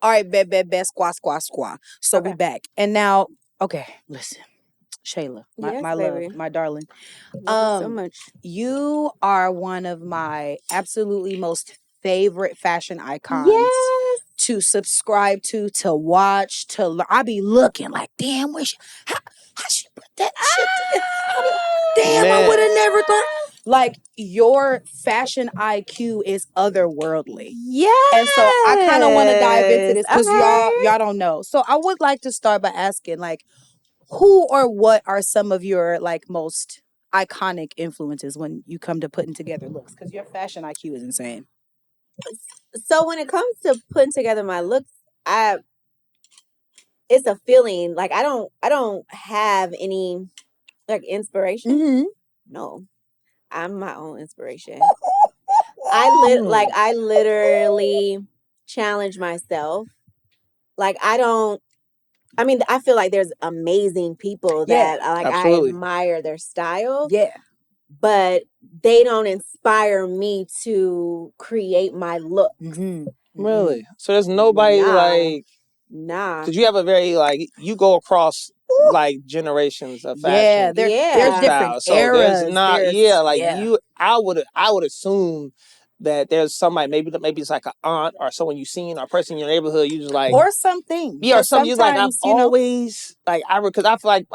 All right, bet, squaw. So we back. And now, okay, listen, Shayla, my love, my darling. Love you so much. You are one of my absolutely most favorite fashion icons to subscribe to watch, to learn. I be looking like, damn, how she put that shit together? Damn, I would have never thought. Like, your fashion IQ is otherworldly. Yeah. And so I kind of want to dive into this because y'all don't know. So I would like to start by asking, like, who or what are some of your like most iconic influences when you come to putting together looks? Because your fashion IQ is insane. So when it comes to putting together my looks, it's a feeling. Like I don't have any like inspiration. Mm-hmm. No, I'm my own inspiration. I literally challenge myself. Like I feel like there's amazing people that I admire their style. Yeah. But they don't inspire me to create my look. Mm-hmm. Really? So there's nobody Nah. Because you have a very you go across like generations of fashion. Yeah, there's different so eras. There's not I would assume that there's somebody maybe it's like an aunt or someone you've seen or a person in your neighborhood you just like or something. Yeah, or something you like I've always because I feel like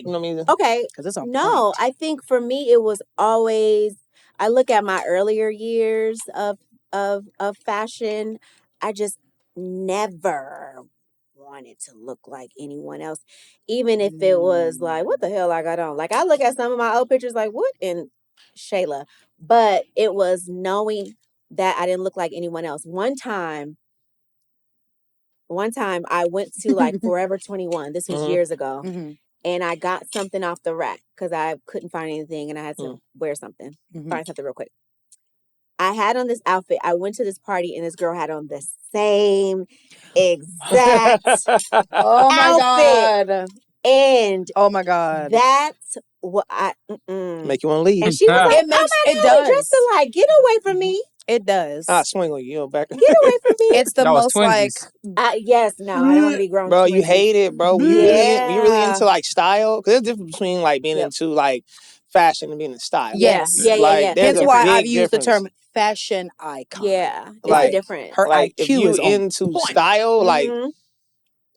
you know what I mean? Okay. Because it's on point. I think for me it was always I look at my earlier years of fashion. I just never wanted to look like anyone else, even if it was like, what the hell I got on? Like I look at some of my old pictures like, what in Shayla? But it was knowing that I didn't look like anyone else. One time I went to like Forever 21. This was years ago. Mm-hmm. And I got something off the rack because I couldn't find anything and I had to wear something. Find something real quick. I had on this outfit. I went to this party and this girl had on the same exact outfit. God. And oh my God. That's what make you want to leave. And she was like, it does. Dressed to like, get away from me. It does. Swing on you back. Get away from me. It's the most like yes, no, I don't want to be grown. Bro, you hate it, bro. You really into like style? Because there's a difference between like being into like fashion and being in style. Yes. Yeah. That's why I've used the term fashion icon. Yeah. It's different. Her like, IQ if you is into style, like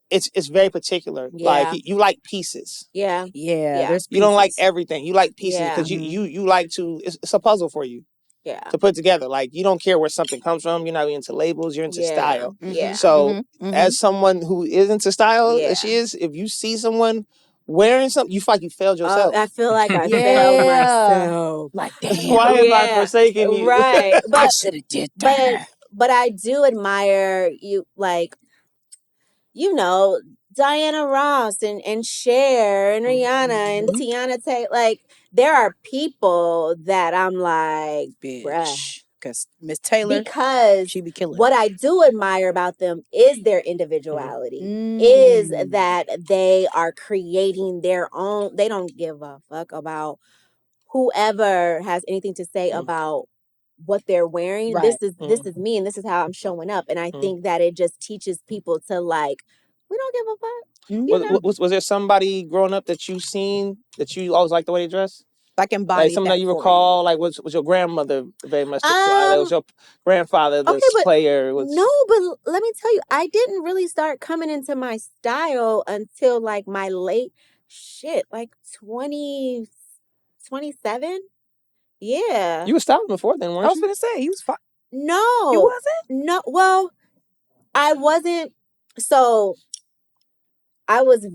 it's very particular. Like you like pieces. Yeah. There's you don't like everything. You like pieces because you like to. It's a puzzle for you. Yeah. To put together. Like you don't care where something comes from. You're not into labels. You're into style. Yeah. So as someone who is into style, as she is, if you see someone wearing something, you feel like you failed yourself. I feel like I failed myself. Like, damn. Why am I forsaking you? Right. But I should have did that. But I do admire you, like, you know, Diana Ross and Cher and Rihanna and Tiana Taylor. Like, there are people that I'm like, bitch. Because Miss Taylor, because she be killing. What I do admire about them is their individuality, is that they are creating their own. They don't give a fuck about whoever has anything to say about what they're wearing. Right. This is me and this is how I'm showing up. And I think that it just teaches people to like, we don't give a fuck. Was there somebody growing up that you seen that you always liked the way they dress? Like embodied like something that you recall, like was your grandmother very much the fly? Was your grandfather the player? No, but let me tell you, I didn't really start coming into my style until like my late like 27. Yeah. You were styling before then, weren't you? I was gonna say, he was fine. No. You wasn't? No, well, I wasn't. So I was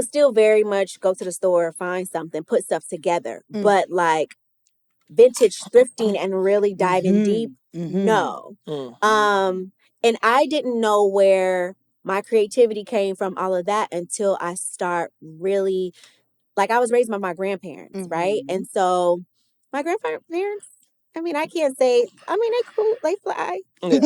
still very much go to the store, find something, put stuff together. But like vintage thrifting and really diving deep, no. And I didn't know where my creativity came from, all of that, until I start really, like, I was raised by my grandparents, right? And so my grandparents, I mean, I can't say, I mean, they cool, they fly. Yeah.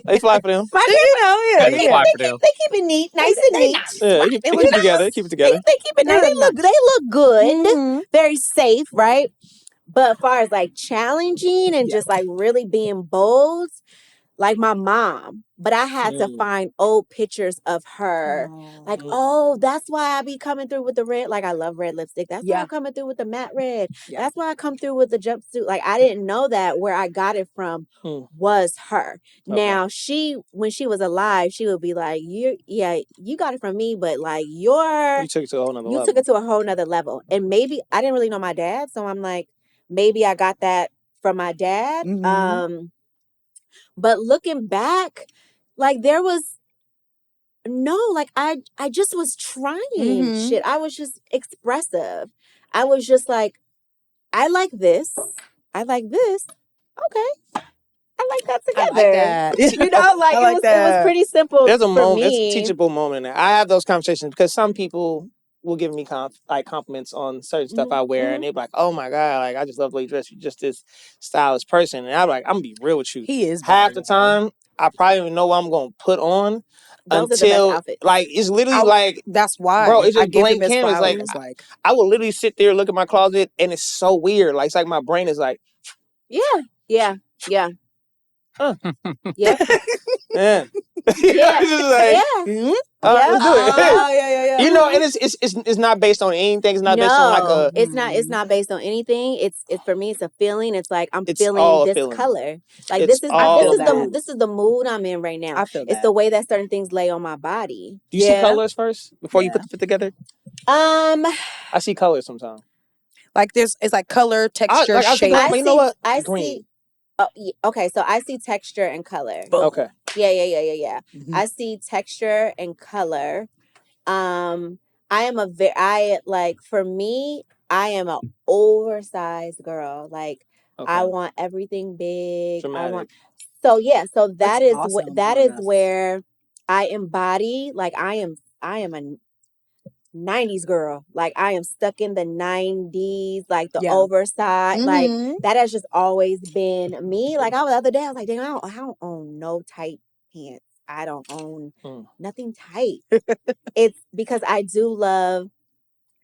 They fly for them. They keep it neat, nice and neat. Yeah, they keep it together. They keep it nice. They look good, very safe, right? But as far as like challenging and just like really being bold, like my mom. But I had to find old pictures of her. Like, oh, that's why I be coming through with the red. Like, I love red lipstick. That's why I'm coming through with the matte red. That's why I come through with the jumpsuit. Like, I didn't know that. Where I got it from was her. Now, when she was alive, she would be like, you got it from me, but like you took it to a whole nother level. took it to a whole nother level. And maybe I didn't really know my dad, so I'm like, maybe I got that from my dad. But looking back, like there was like I just was trying shit. I was just expressive. I was just like, I like this. I like this. Okay. I like that together. I like that. You know, like, it was pretty simple. There's a moment, me. it's a teachable moment in there. I have those conversations because some people will give me compliments on certain stuff I wear, and they're like, "Oh my god, like I just love the way you dress. You're just this stylish person." And I'm like, "I'm gonna be real with you. He is half the time. I probably don't even know what I'm gonna put on Those until are the best outfits. like it's literally that's why, bro. It's just blank him canvas. Like I will literally sit there, look at my closet, and it's so weird. Like it's like my brain is like, yeah. Yep. Yeah. Let's do it. You know, and it's not based on anything. It's not based on like a. It's not based on anything. It's for me. It's a feeling. It's like I'm feeling this color. Like this is the mood I'm in right now. I feel it's the way that certain things lay on my body. Do you see colors first before you put the fit together? I see colors sometimes. Like it's like color, texture, shape. You know what? I Green. see. Oh, okay. So I see texture and color. Okay. Yeah. I see texture and color. I am for me, I am an oversized girl. Like I want everything big. Dramatic. So that is awesome. That is where I embody. Like I am a 90s girl. Like I am stuck in the 90s, like the oversized. Like that has just always been me. Like the other day I was like, dang, I don't own no tight pants. I don't own nothing tight. It's because I do love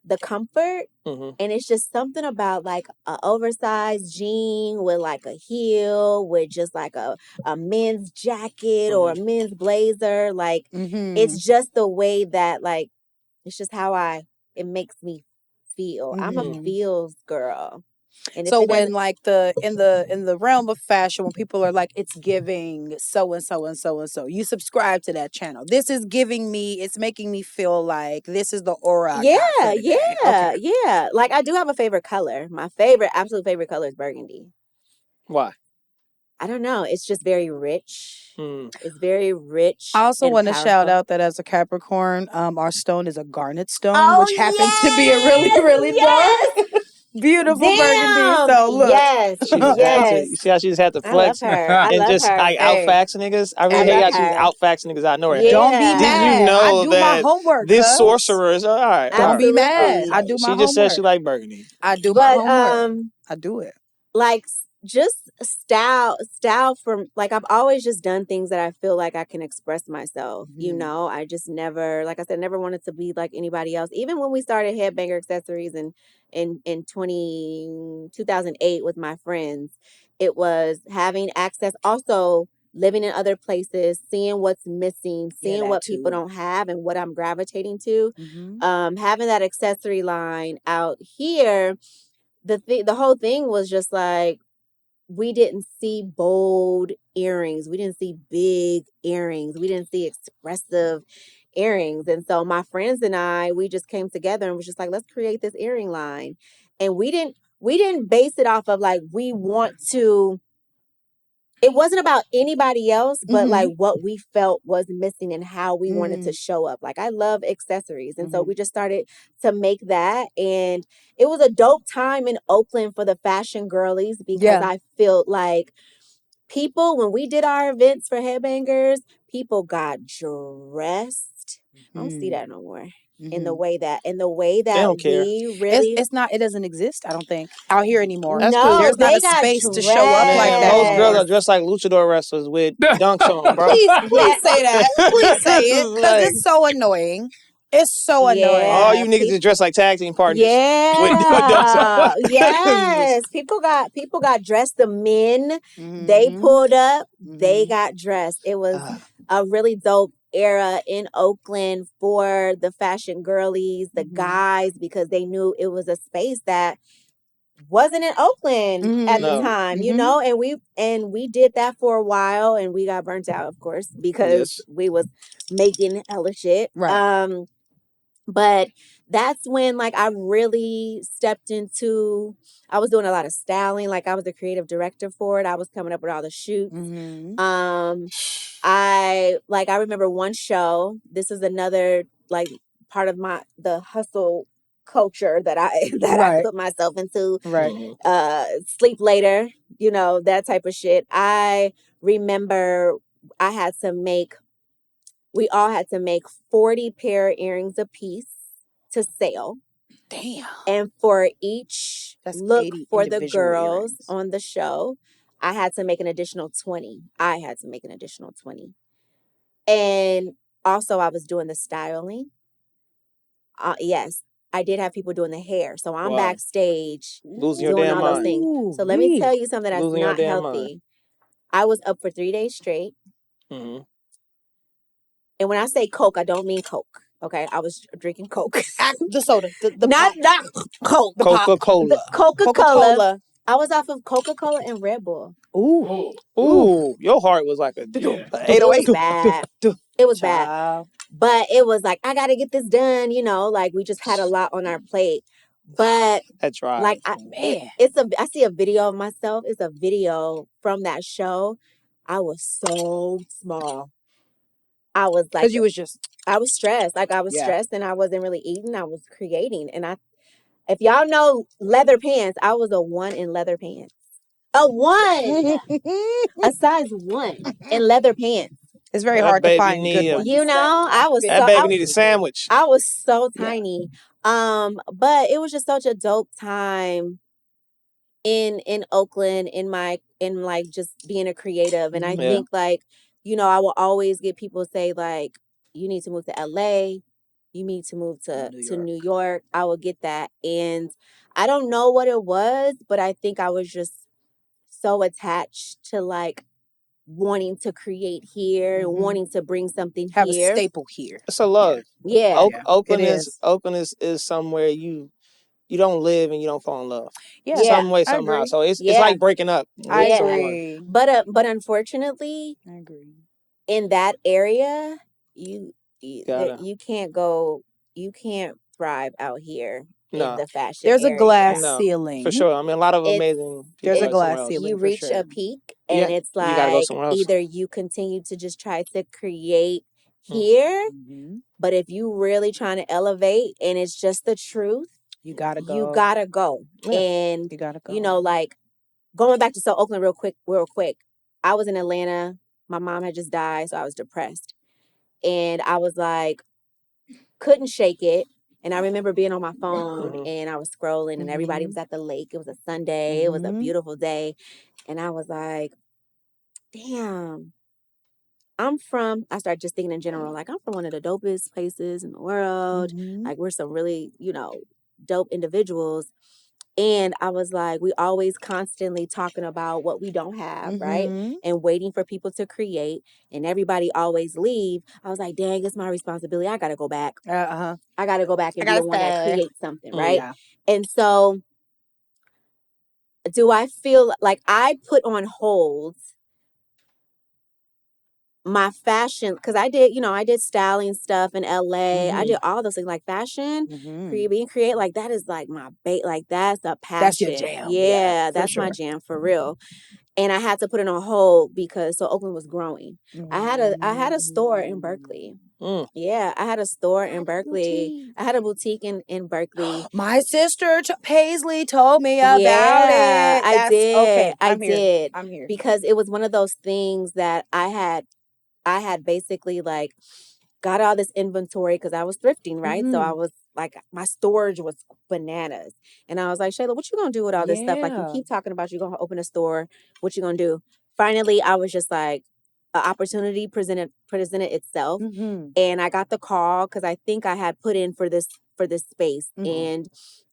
the comfort, and it's just something about like an oversized jean with like a heel with just like a men's jacket or a men's blazer. Like it's just the way that like it's just how it makes me feel. I'm a feels girl. And so when like in the realm of fashion, when people are like, it's giving so and so and so and so, you subscribe to that channel. This is giving me, it's making me feel like this is the aura. Yeah. Like I do have a favorite color. My absolute favorite color is burgundy. Why? I don't know. It's just very rich. It's very rich. I also want to shout out that as a Capricorn, our stone is a garnet stone, which happens to be a really, really dark. Beautiful burgundy. So look, you see how she just had to flex and just like outfax niggas. I really hate how she outfax niggas. I know her. Don't be mad. You know I do my homework. This sorcerer is all right. Don't be mad. I do my homework. She just said she like burgundy. I do my homework. I do it. Like just style from like I've always just done things that I feel like I can express myself. You know, I just never, like I said, never wanted to be like anybody else. Even when we started Headbanger Accessories in 2008 with my friends, it was having access, also living in other places, seeing what's missing, seeing what people don't have and what I'm gravitating to. Having that accessory line out here, the whole thing was just like, we didn't see bold earrings. We didn't see big earrings. We didn't see expressive earrings. And so my friends and I, we just came together and was just like, let's create this earring line. And we didn't base it off of like, we want to, it wasn't about anybody else, but like what we felt was missing and how we wanted to show up. Like I love accessories. And so we just started to make that. And it was a dope time in Oakland for the fashion girlies because I feel like people, when we did our events for Headbangers, people got dressed. I don't see that no more. In the way that they don't care. we really it doesn't exist, I don't think, out here anymore. No, there's not a space to show up like that. Most girls are dressed like luchador wrestlers with dunks on, bro. Please say that. Please say it, because it's so annoying. It's so annoying. All you niggas is dressed like tag team partners. Yeah. Yes. People got dressed. The men, they pulled up, they got dressed. It was a really dope era in Oakland for the fashion girlies, the guys, because they knew it was a space that wasn't in Oakland at the time, you know, and we did that for a while, and we got burnt out, of course, because we was making hella shit. Right. But that's when like I really stepped into, I was doing a lot of styling. Like I was the creative director for it. I was coming up with all the shoots. I remember one show. This is another like part of the hustle culture that I put myself into. Right. Sleep later, you know, that type of shit. I remember we all had to make 40 pair of earrings a piece to sell. Damn. And for each look for the girls earrings on the show, I had to make an additional 20. And also I was doing the styling. Yes, I did have people doing the hair. So I'm backstage doing all those things. So let me tell you something that's not healthy. I was up for 3 days straight. And when I say Coke, I don't mean Coke. Okay, I was drinking Coke. The soda. The not Coke. The Coca-Cola. The Coca-Cola. I was off of Coca-Cola and Red Bull. Ooh. Your heart was like a 808. It was bad. It was bad. But it was like, I got to get this done, you know, like we just had a lot on our plate. But that's right. Like I see a video of myself. It's a video from that show. I was so small. I was like, I was stressed. Like I was stressed and I wasn't really eating. I was creating. And if y'all know leather pants, I was a 1 in leather pants. A 1! A size 1 in leather pants. It's very hard to find good ones. You know, that baby need a sandwich. I was so tiny. But it was just such a dope time in Oakland, in like just being a creative. And I think like, you know, I will always get people say like, you need to move to LA, you need to move to New York. I will get that. And I don't know what it was, but I think I was just so attached to like wanting to create here, wanting to bring something Have here. a staple here. It's a love. Yeah. Oakland is somewhere you don't live and you don't fall in love. Yeah. Some way, somehow. So it's like breaking up. I agree. But unfortunately, I agree. In that area, you can't thrive out here in the fashion There's area. A glass ceiling. For sure. I mean, a lot of amazing people. There's a glass ceiling. You reach a peak and it's like you gotta go somewhere else. Either you continue to just try to create here, but if you really trying to elevate and it's just the truth, you gotta go. Yeah. And you gotta go. You know, like going back to So Oakland real quick. I was in Atlanta. My mom had just died, so I was depressed. And I was like, couldn't shake it. And I remember being on my phone and I was scrolling and everybody was at the lake. It was a Sunday. It was a beautiful day. And I was like, damn, I started just thinking in general, like I'm from one of the dopest places in the world. Like we're some really, you know, dope individuals. And I was like, we always constantly talking about what we don't have, right? And waiting for people to create and everybody always leave. I was like, dang, it's my responsibility. I got to go back. I got to go back and be the one that creates something, right? Yeah. And so do I feel like I put on hold my fashion, because I did styling stuff in LA. I did all those things like fashion, being creative. Like that is like my like that's a passion. That's your jam. Yeah, that's my jam for real. And I had to put it on hold because So Oakland was growing. I had a store in Berkeley. Yeah, I had a store in Berkeley. I had a boutique in Berkeley. My sister Paisley told me about it. I did. Okay, I did. I'm here. Because it was one of those things that I had basically like got all this inventory because I was thrifting, right? So I was like, my storage was bananas. And I was like, Shayla, what you gonna do with all this stuff? Like you keep talking about you're gonna open a store. What you gonna do? Finally, I was just like, opportunity presented itself, and I got the call because I think I had put in for this space, and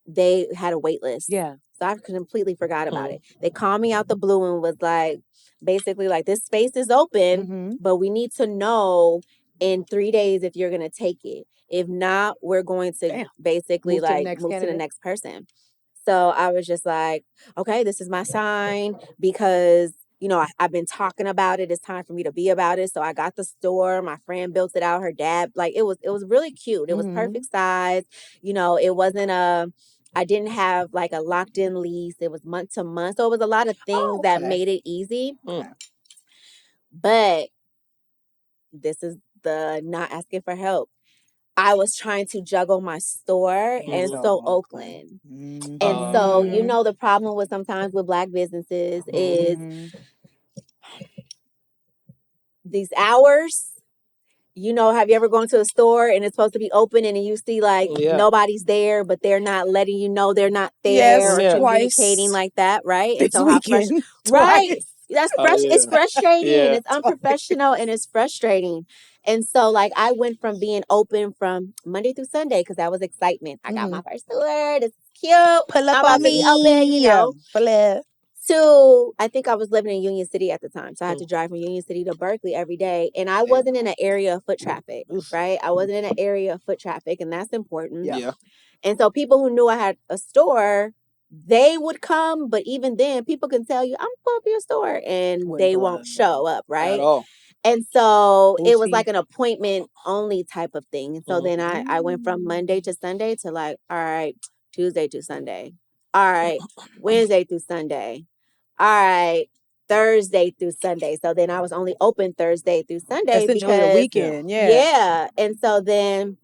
they had a wait list. Yeah. So I completely forgot about it. They called me out the blue and was like, basically like, this space is open, but we need to know in 3 days if you're gonna take it. If not, we're going to basically move to the next person. So I was just like, okay, this is my sign, because I've been talking about it. It's time for me to be about it. So I got the store. My friend built it out. Her dad, like, it was really cute. It was perfect size. It wasn't I didn't have like a locked in lease. It was month to month. So it was a lot of things that made it easy. But this is the not asking for help. I was trying to juggle my store and So Oakland. And so, the problem with sometimes with Black businesses is these hours. Have you ever gone to a store and it's supposed to be open and you see like nobody's there, but they're not letting you know they're not there, or communicating like that, right? And so how frustrating, right? That's It's frustrating. It's unprofessional and it's frustrating. And so like I went from being open from Monday through Sunday because that was excitement. I got my first store. It's cute. Pull up I'm about on to be open, Pull up. So I think I was living in Union City at the time. So I had to drive from Union City to Berkeley every day. And I wasn't in an area of foot traffic, right? I wasn't in an area of foot traffic, and that's important. Yeah. And so people who knew I had a store, they would come. But even then, people can tell you, I'm going to your store, and they won't show up, right? At all. And so it was like an appointment only type of thing. And so then I went from Monday to Sunday to like, all right, Tuesday to Sunday. All right, Wednesday through Sunday. All right, Thursday through Sunday. So then I was only open Thursday through Sunday essentially because the weekend. And so then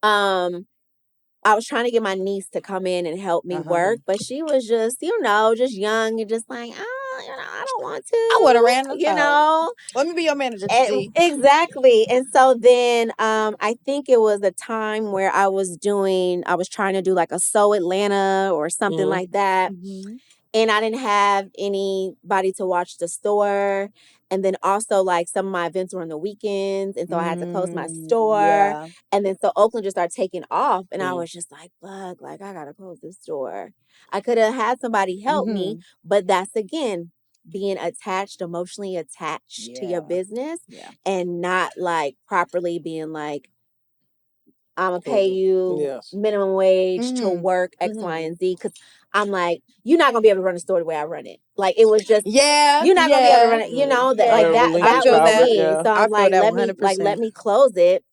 I was trying to get my niece to come in and help me work, but she was just, just young and just like, I don't want to. I would have ran the Let me be your manager. Exactly. And so then I think it was a time where I was trying to do like a So Atlanta or something like that. And I didn't have anybody to watch the store. And then also like some of my events were on the weekends. And so I had to close my store. Yeah. And then so Oakland just started taking off. And I was just like, fuck, like I got to close this store. I could have had somebody help me. But that's, again, being attached, emotionally attached to your business and not like properly being like, I'm going to pay you minimum wage to work X, Y, and Z. Because I'm like, you're not going to be able to run the store the way I run it. Like, it was just, you're not going to be able to run it. That was me. So I'm like, let me close it.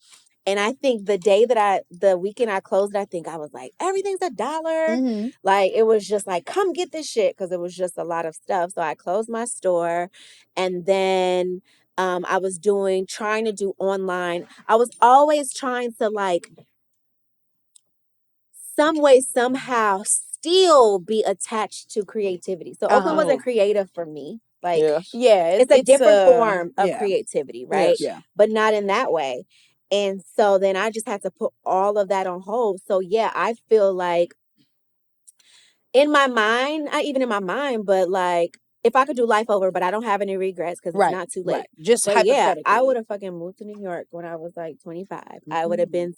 And I think the weekend I closed it, I think I was like, everything's $1. Like, it was just like, come get this shit. Because it was just a lot of stuff. So I closed my store. And then I was trying to do online. I was always trying to like, some way, somehow still be attached to creativity. So Oakland wasn't creative for me. Like, it's a different form of creativity, right? Yeah. But not in that way. And so then I just had to put all of that on hold. So yeah, I feel like in my mind, not even in my mind, but like if I could do life over, but I don't have any regrets because it's not too late. Right. Just but hypothetically. I would have fucking moved to New York when I was like 25. I would have been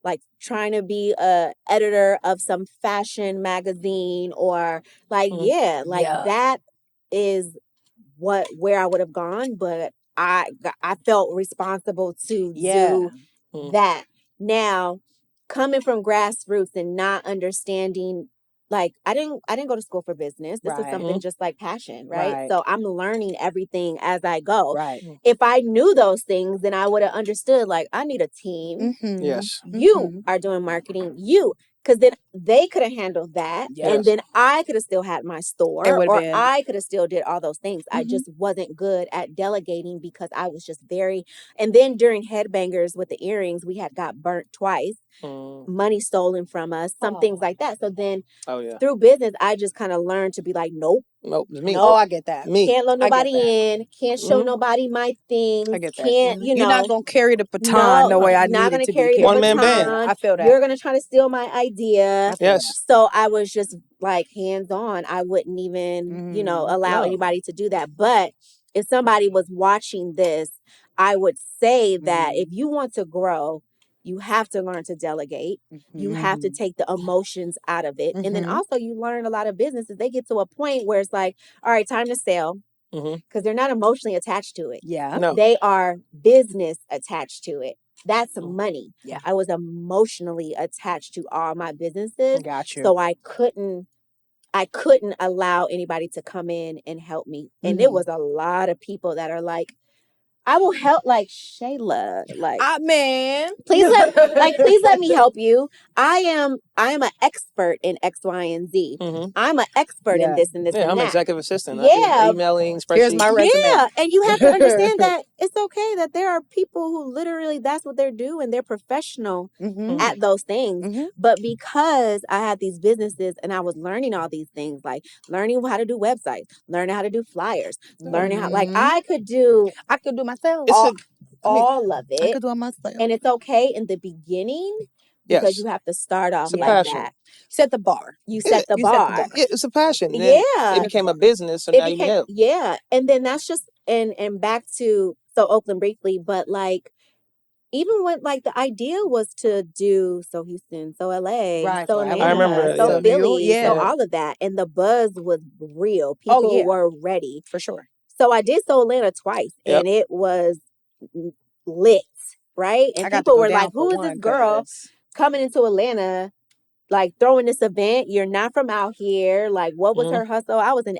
like trying to be a editor of some fashion magazine or like, that is where I would have gone. But I felt responsible to do that. Now, coming from grassroots and not understanding, like I didn't go to school for business. This is something just like passion, right? So I'm learning everything as I go. Right. If I knew those things, then I would have understood like I need a team. Yes. You are doing marketing. Because then they could have handled that. And then I could have still had my store or I could have still did all those things. I just wasn't good at delegating because I was just and then during Headbangers with the earrings, we had got burnt twice, money stolen from us, some things like that. So then through business, I just kind of learned to be like, nope. It's me. Oh, I get that. Me. Can't let nobody in. Can't show nobody my things. I get that. Can't, You're not going to carry the baton the way I need it to be. One-man band. I feel that. You're going to try to steal my idea. Yes. So I was just like hands-on. I wouldn't even, allow anybody to do that. But if somebody was watching this, I would say that if you want to grow, you have to learn to delegate. You have to take the emotions out of it. And then also you learn a lot of businesses. They get to a point where it's like, all right, time to sell. Because they're not emotionally attached to it. Yeah. No. They are business attached to it. That's money. Yeah. I was emotionally attached to all my businesses. Got you. So I couldn't allow anybody to come in and help me. And it was a lot of people that are like, I will help, like, Shayla, like, man, please let me help you. I am an expert in X, Y, and Z. I'm an expert in this and this and I'm that. an executive assistant. Yeah. I do emailing, spreadsheets. Here's my resume. Yeah, and you have to understand that it's okay that there are people who literally that's what they do and they're professional at those things. But because I had these businesses and I was learning all these things, like learning how to do websites, learning how to do flyers, learning how, like, I could do myself. All of it. I could do it myself. And it's okay in the beginning because you have to start off like passion. that. Set the bar. You set the bar. Yeah, it's a passion. Then it became a business, so now you help. Yeah, and then that's just and back to So Oakland briefly, but like even when like the idea was to do So Houston, So LA, Right, So so Atlanta, I remember, So yeah. Philly, Yeah. so all of that, and the buzz was real. People were ready for sure. So I did So Atlanta twice, and it was lit, right? And people were like, "Who is this girl coming into Atlanta, like throwing this event? You're not from out here. Like, what was her hustle?" I was in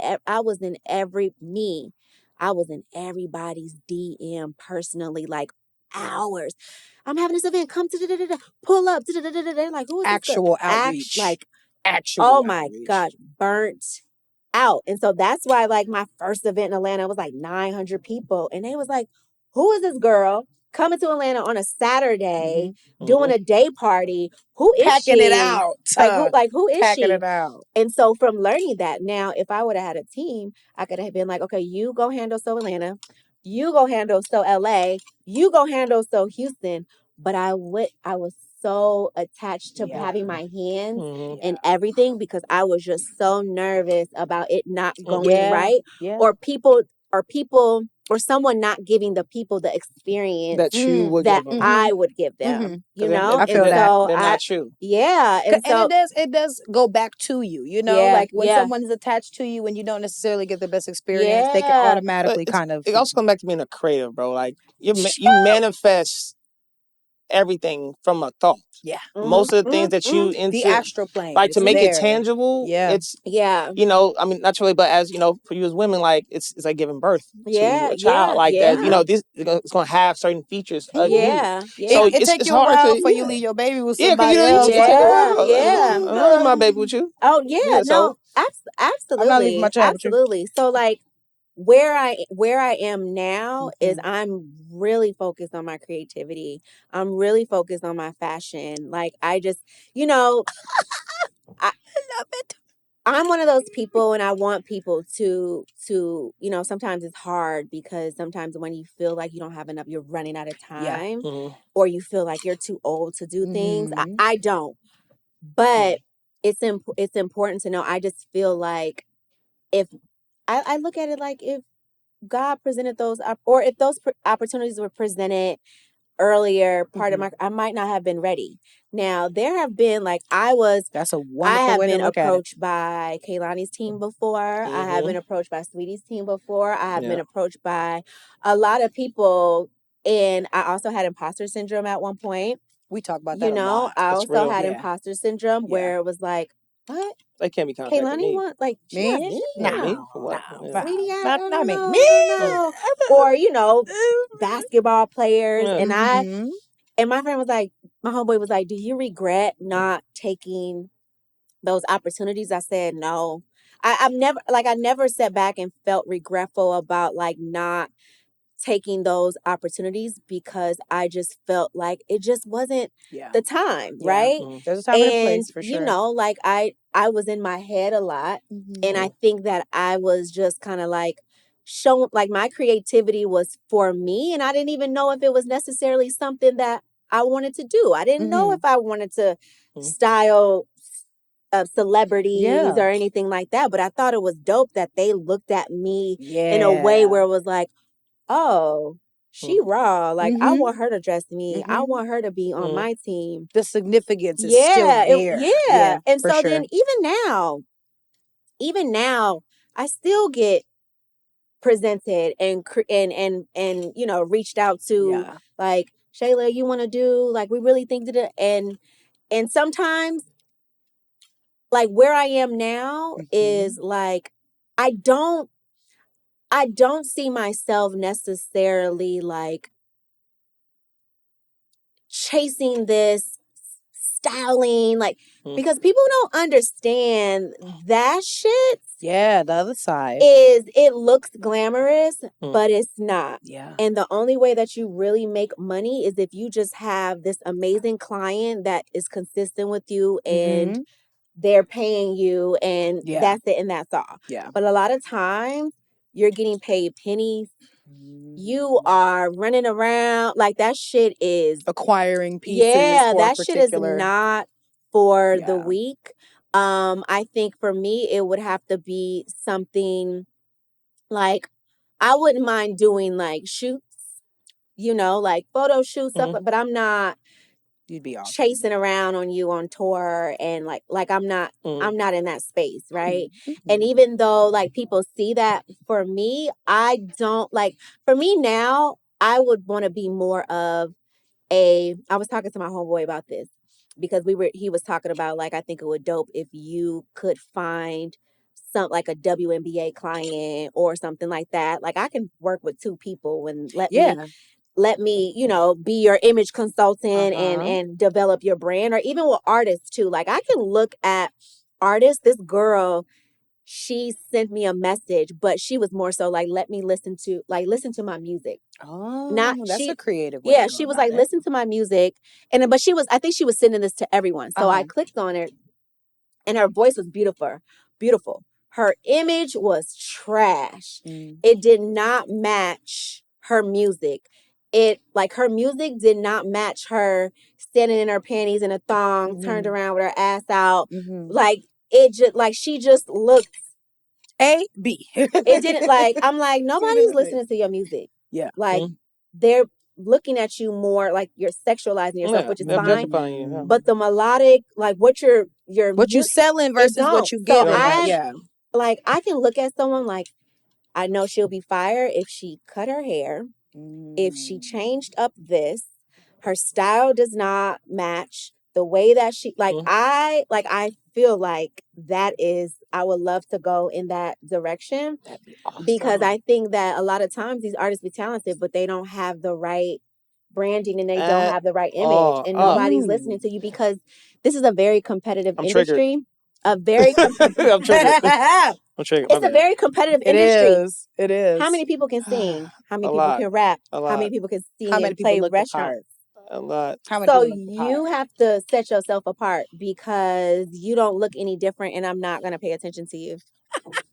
everybody's DM personally, like hours. I'm having this event. Come to pull up. They're like, "Who is actual this?" Outreach? Actual. Oh my gosh, burnt out. And so that's why, like, my first event in Atlanta was like 900 people, and they was like, "Who is this girl coming to Atlanta on a Saturday, doing a day party? Who is packing she? It out? Who is packing she?" It out. And so from learning that, now if I would have had a team, I could have been like, "Okay, you go handle So Atlanta, you go handle So LA, you go handle So Houston." But I was so attached to having my hands in everything because I was just so nervous about it not going right, or someone not giving the people the experience that you would that give them. I would give them. You know, I feel and that. so They're not you. Yeah, and so it does go back to you. You know, like when someone's attached to you and you don't necessarily get the best experience, they can automatically kind of. It also comes back to being a creative, bro. Like you manifest everything from a thought. Yeah. Most of the things that you the astral plane, like to make it tangible. It's you know, I mean, not really, but as you know, for you as women, like it's like giving birth to a child like that. You know, it's gonna have certain features of you. So it take it's you a hard while to for you leave your baby with because somebody else. you take a while. I love my baby with you. Oh yeah, no, absolutely. I'm not leaving my child with you. Absolutely. So like where I am now is I'm really focused on my creativity. I'm really focused on my fashion. Like I just, I love it. I'm one of those people, and I want people to, sometimes it's hard because sometimes when you feel like you don't have enough, you're running out of time, or you feel like you're too old to do things. I don't, but it's important to know. I just feel like if I look at it like if God presented those, or if those opportunities were presented earlier, I might not have been ready. Now there have been That's a wonderful I have way been to look approached by Kaylani's team before. I have been approached by Sweetie's team before. I have been approached by a lot of people, and I also had imposter syndrome at one point. We talk about that a lot. I also had imposter syndrome where it was like, what? They can't be contacting Kaylani me. wants me? No. Sweetie, not me. No. Or basketball players, and my friend was like, my homeboy was like, "Do you regret not taking those opportunities?" I said no. I never sat back and felt regretful about not taking those opportunities because I just felt like it just wasn't the time, right? There's a time and a place for sure. I was in my head a lot, and I think that I was just kind of showing my creativity was for me, and I didn't even know if it was necessarily something that I wanted to do. I didn't know if I wanted to style celebrities or anything like that. But I thought it was dope that they looked at me in a way where it was like, oh, she raw. Like, I want her to dress me. I want her to be on my team. The significance is still there. And so then even now, I still get presented and you know, reached out to like, Shayla, you want to do, like, we really think that, and sometimes, like, where I am now is like, I don't see myself necessarily like chasing this styling, like, because people don't understand that shit. Yeah, the other side is, it looks glamorous, but it's not. Yeah. And the only way that you really make money is if you just have this amazing client that is consistent with you and they're paying you, and that's it, and that's all. Yeah. But a lot of times you're getting paid pennies. You are running around like that shit is acquiring pieces. Yeah, that shit is not for the weak. I think for me, it would have to be something like, I wouldn't mind doing like shoots, you know, like photo shoots, stuff, but I'm not chasing around on you on tour, and like I'm not in that space, right? And even though like people see that, for me, I don't like, for me now, I would want to be more of I was talking to my homeboy about this, because he was talking about, like, I think it would dope if you could find some, like, a WNBA client or something like that. Like, I can work with 2 people and let me, you know, be your image consultant and develop your brand, or even with artists too. Like, I can look at artists. This girl, she sent me a message, but she was more so like, let me listen to my music. Oh, that's a creative way. Yeah, she was like, listen to my music. But I think she was sending this to everyone. So I clicked on it, and her voice was beautiful. Her image was trash. It did not match her music. Her music did not match her standing in her panties in a thong, turned around with her ass out. Like, it just, like, she just looked A, B. It didn't, like, I'm like, nobody's listening to your music. Yeah. Like, they're looking at you more like you're sexualizing yourself, which is fine. But the melodic, like, what you selling versus what you giving. Like, I can look at someone like, I know she'll be fired if she cut her hair, if she changed up this, her style does not match the way that she, like, I feel like that is, I would love to go in that direction. That'd be awesome. Because I think that a lot of times these artists be talented, but they don't have the right branding, and they don't have the right image, and nobody's listening to you, because this is a very competitive industry. A very I'm triggered. It's a very competitive industry. It is. How many people can sing? How many people can rap? How many people can sing and play restaurants? A lot. So you have to set yourself apart, because you don't look any different, and I'm not going to pay attention to you.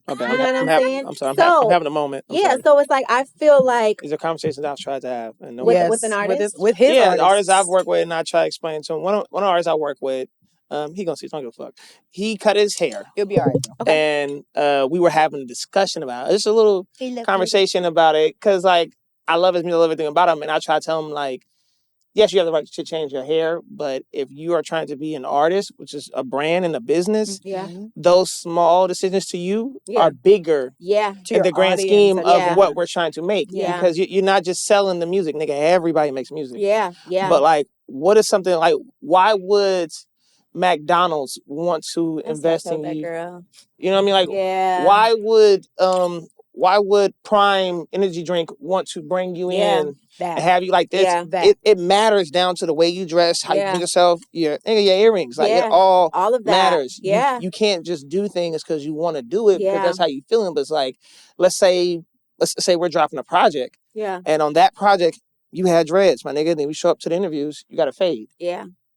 Okay, you know what I'm saying? I'm sorry. I'm having a moment. So it's like, I feel like these are conversations I've tried to have, and with an artist, with his artists I've worked with, and I try to explain to him. One of the artists I work with, he gonna see. Don't give a fuck. He cut his hair. It'll be all right. Okay. And we were having a discussion about it. Just a little conversation about it, because like, I love his music, I love everything about him, and I try to tell him, like, yes, you have the right to change your hair, but if you are trying to be an artist, which is a brand and a business, those small decisions to you are bigger in the grand scheme of what we're trying to make. Because you're not just selling the music, nigga. Everybody makes music. But like, what is something like, why would McDonald's want to invest in you? Girl. You know what I mean? Like, why would Prime Energy Drink want to bring you in and have you like this? It matters down to the way you dress, how you bring yourself, your earrings. Like, it all of that matters. You can't just do things because you want to do it, because that's how you feeling. But it's like, let's say we're dropping a project. And on that project, you had dreads, my nigga. Then we show up to the interviews, you got a fade.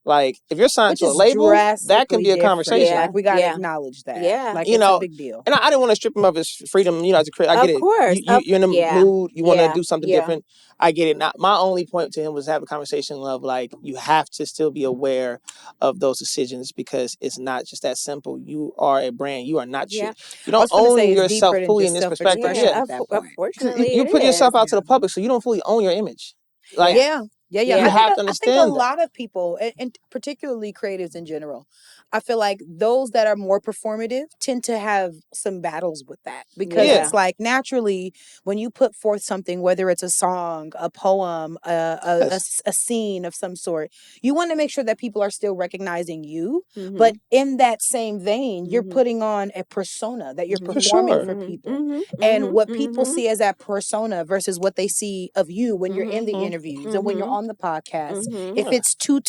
Like, if you're signed Which to a is label, that can drastically be a different. conversation. Like, we got to Yeah. acknowledge that. Yeah. Like, You it's know, a big deal. And I didn't want to strip him of his freedom, as a creator. I get Of it. course. You're in a mood. You want to do something Yeah. different. I get it. Not my only point to him was have a conversation of like, you have to still be aware of those decisions because it's not just that simple. You are a brand. You are not Yeah. you don't own yourself fully in this perspective. Yeah, Yeah. at that point. Unfortunately, You put it yourself is. out to the public, so you don't fully own your image. Like, Yeah. you I have to think a understand that. lot of people, and particularly creatives in general, I feel like those that are more performative tend to have some battles with that because Yeah. it's like naturally when you put forth something, whether it's a song, a poem, a scene of some sort, you want to make sure that people are still recognizing you. Mhm. But in that same vein, you're putting on a persona that you're performing for people. And what people see as that persona versus what they see of you when you're in the interviews and when you're on the podcast, if it's too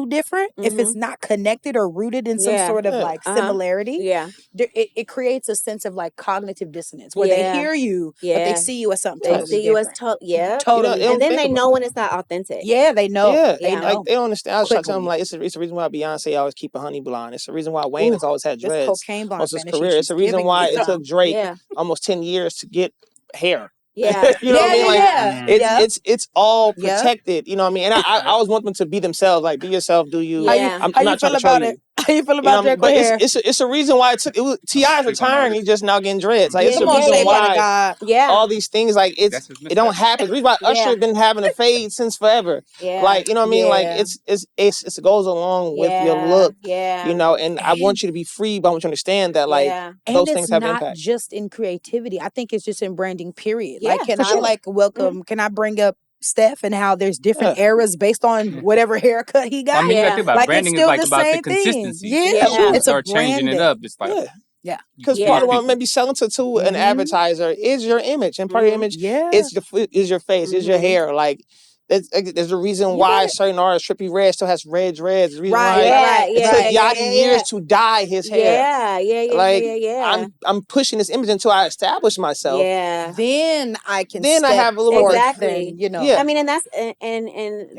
different, if it's not connected or rooted in some sort of like similarity, it creates a sense of like cognitive dissonance where they hear you, but they see you as something totally see you as different. totally, You and then think they about know that. when it's not authentic. Yeah, they know. Yeah, They know. like they don't understand. I was trying to tell them Quickly. like it's a reason why Beyonce always keep a honey blonde. It's the reason why Wayne has always had This dreads cocaine blonde most of his fantasy career. It's she's the reason giving why me it took Drake Yeah. almost 10 years to get hair. Yeah. You know what I mean? Like Yeah. it's all Yeah. protected. You know what I mean? And I always want them to be themselves. Like, be yourself. Do you? Yeah. I'm How you not trying feel to troll about you. it? How you feel You know about what I mean? Drake But with hair? it's a reason why it was T.I.'s retiring. He's just now getting dreads. Like, it's a Yeah, reason Saved by the why God. Yeah. all these things like it don't happen. The reason why Usher been having a fade since forever. Yeah. Like, you know what I mean? Like, Yeah. it goes along with your look. Yeah. You know, and I want you to be free, but I want you to understand that like those And things it's have not impact. just in creativity. I think it's just in branding, period. Yeah, Like, can for I sure. like welcome, can I bring up Steph and how there's different eras based on whatever haircut he got? I mean, you gotta think about it. Like, Branding it's still is like the about the same thing. consistency. Yeah. When you It's a start changing it branding. up, it's like Yeah. Because you part of lose what people. maybe selling to an advertiser is your image, and part of your image Yeah. is your face, is your hair. Like, there's a reason why certain artists, Trippie Redd still has red dreads. There's a reason why it took Yachty years to dye his hair. Yeah. I'm pushing this image until I establish myself. Yeah. Then I can Then I step have a little more Exactly. and, you know. Yeah. I mean, and that's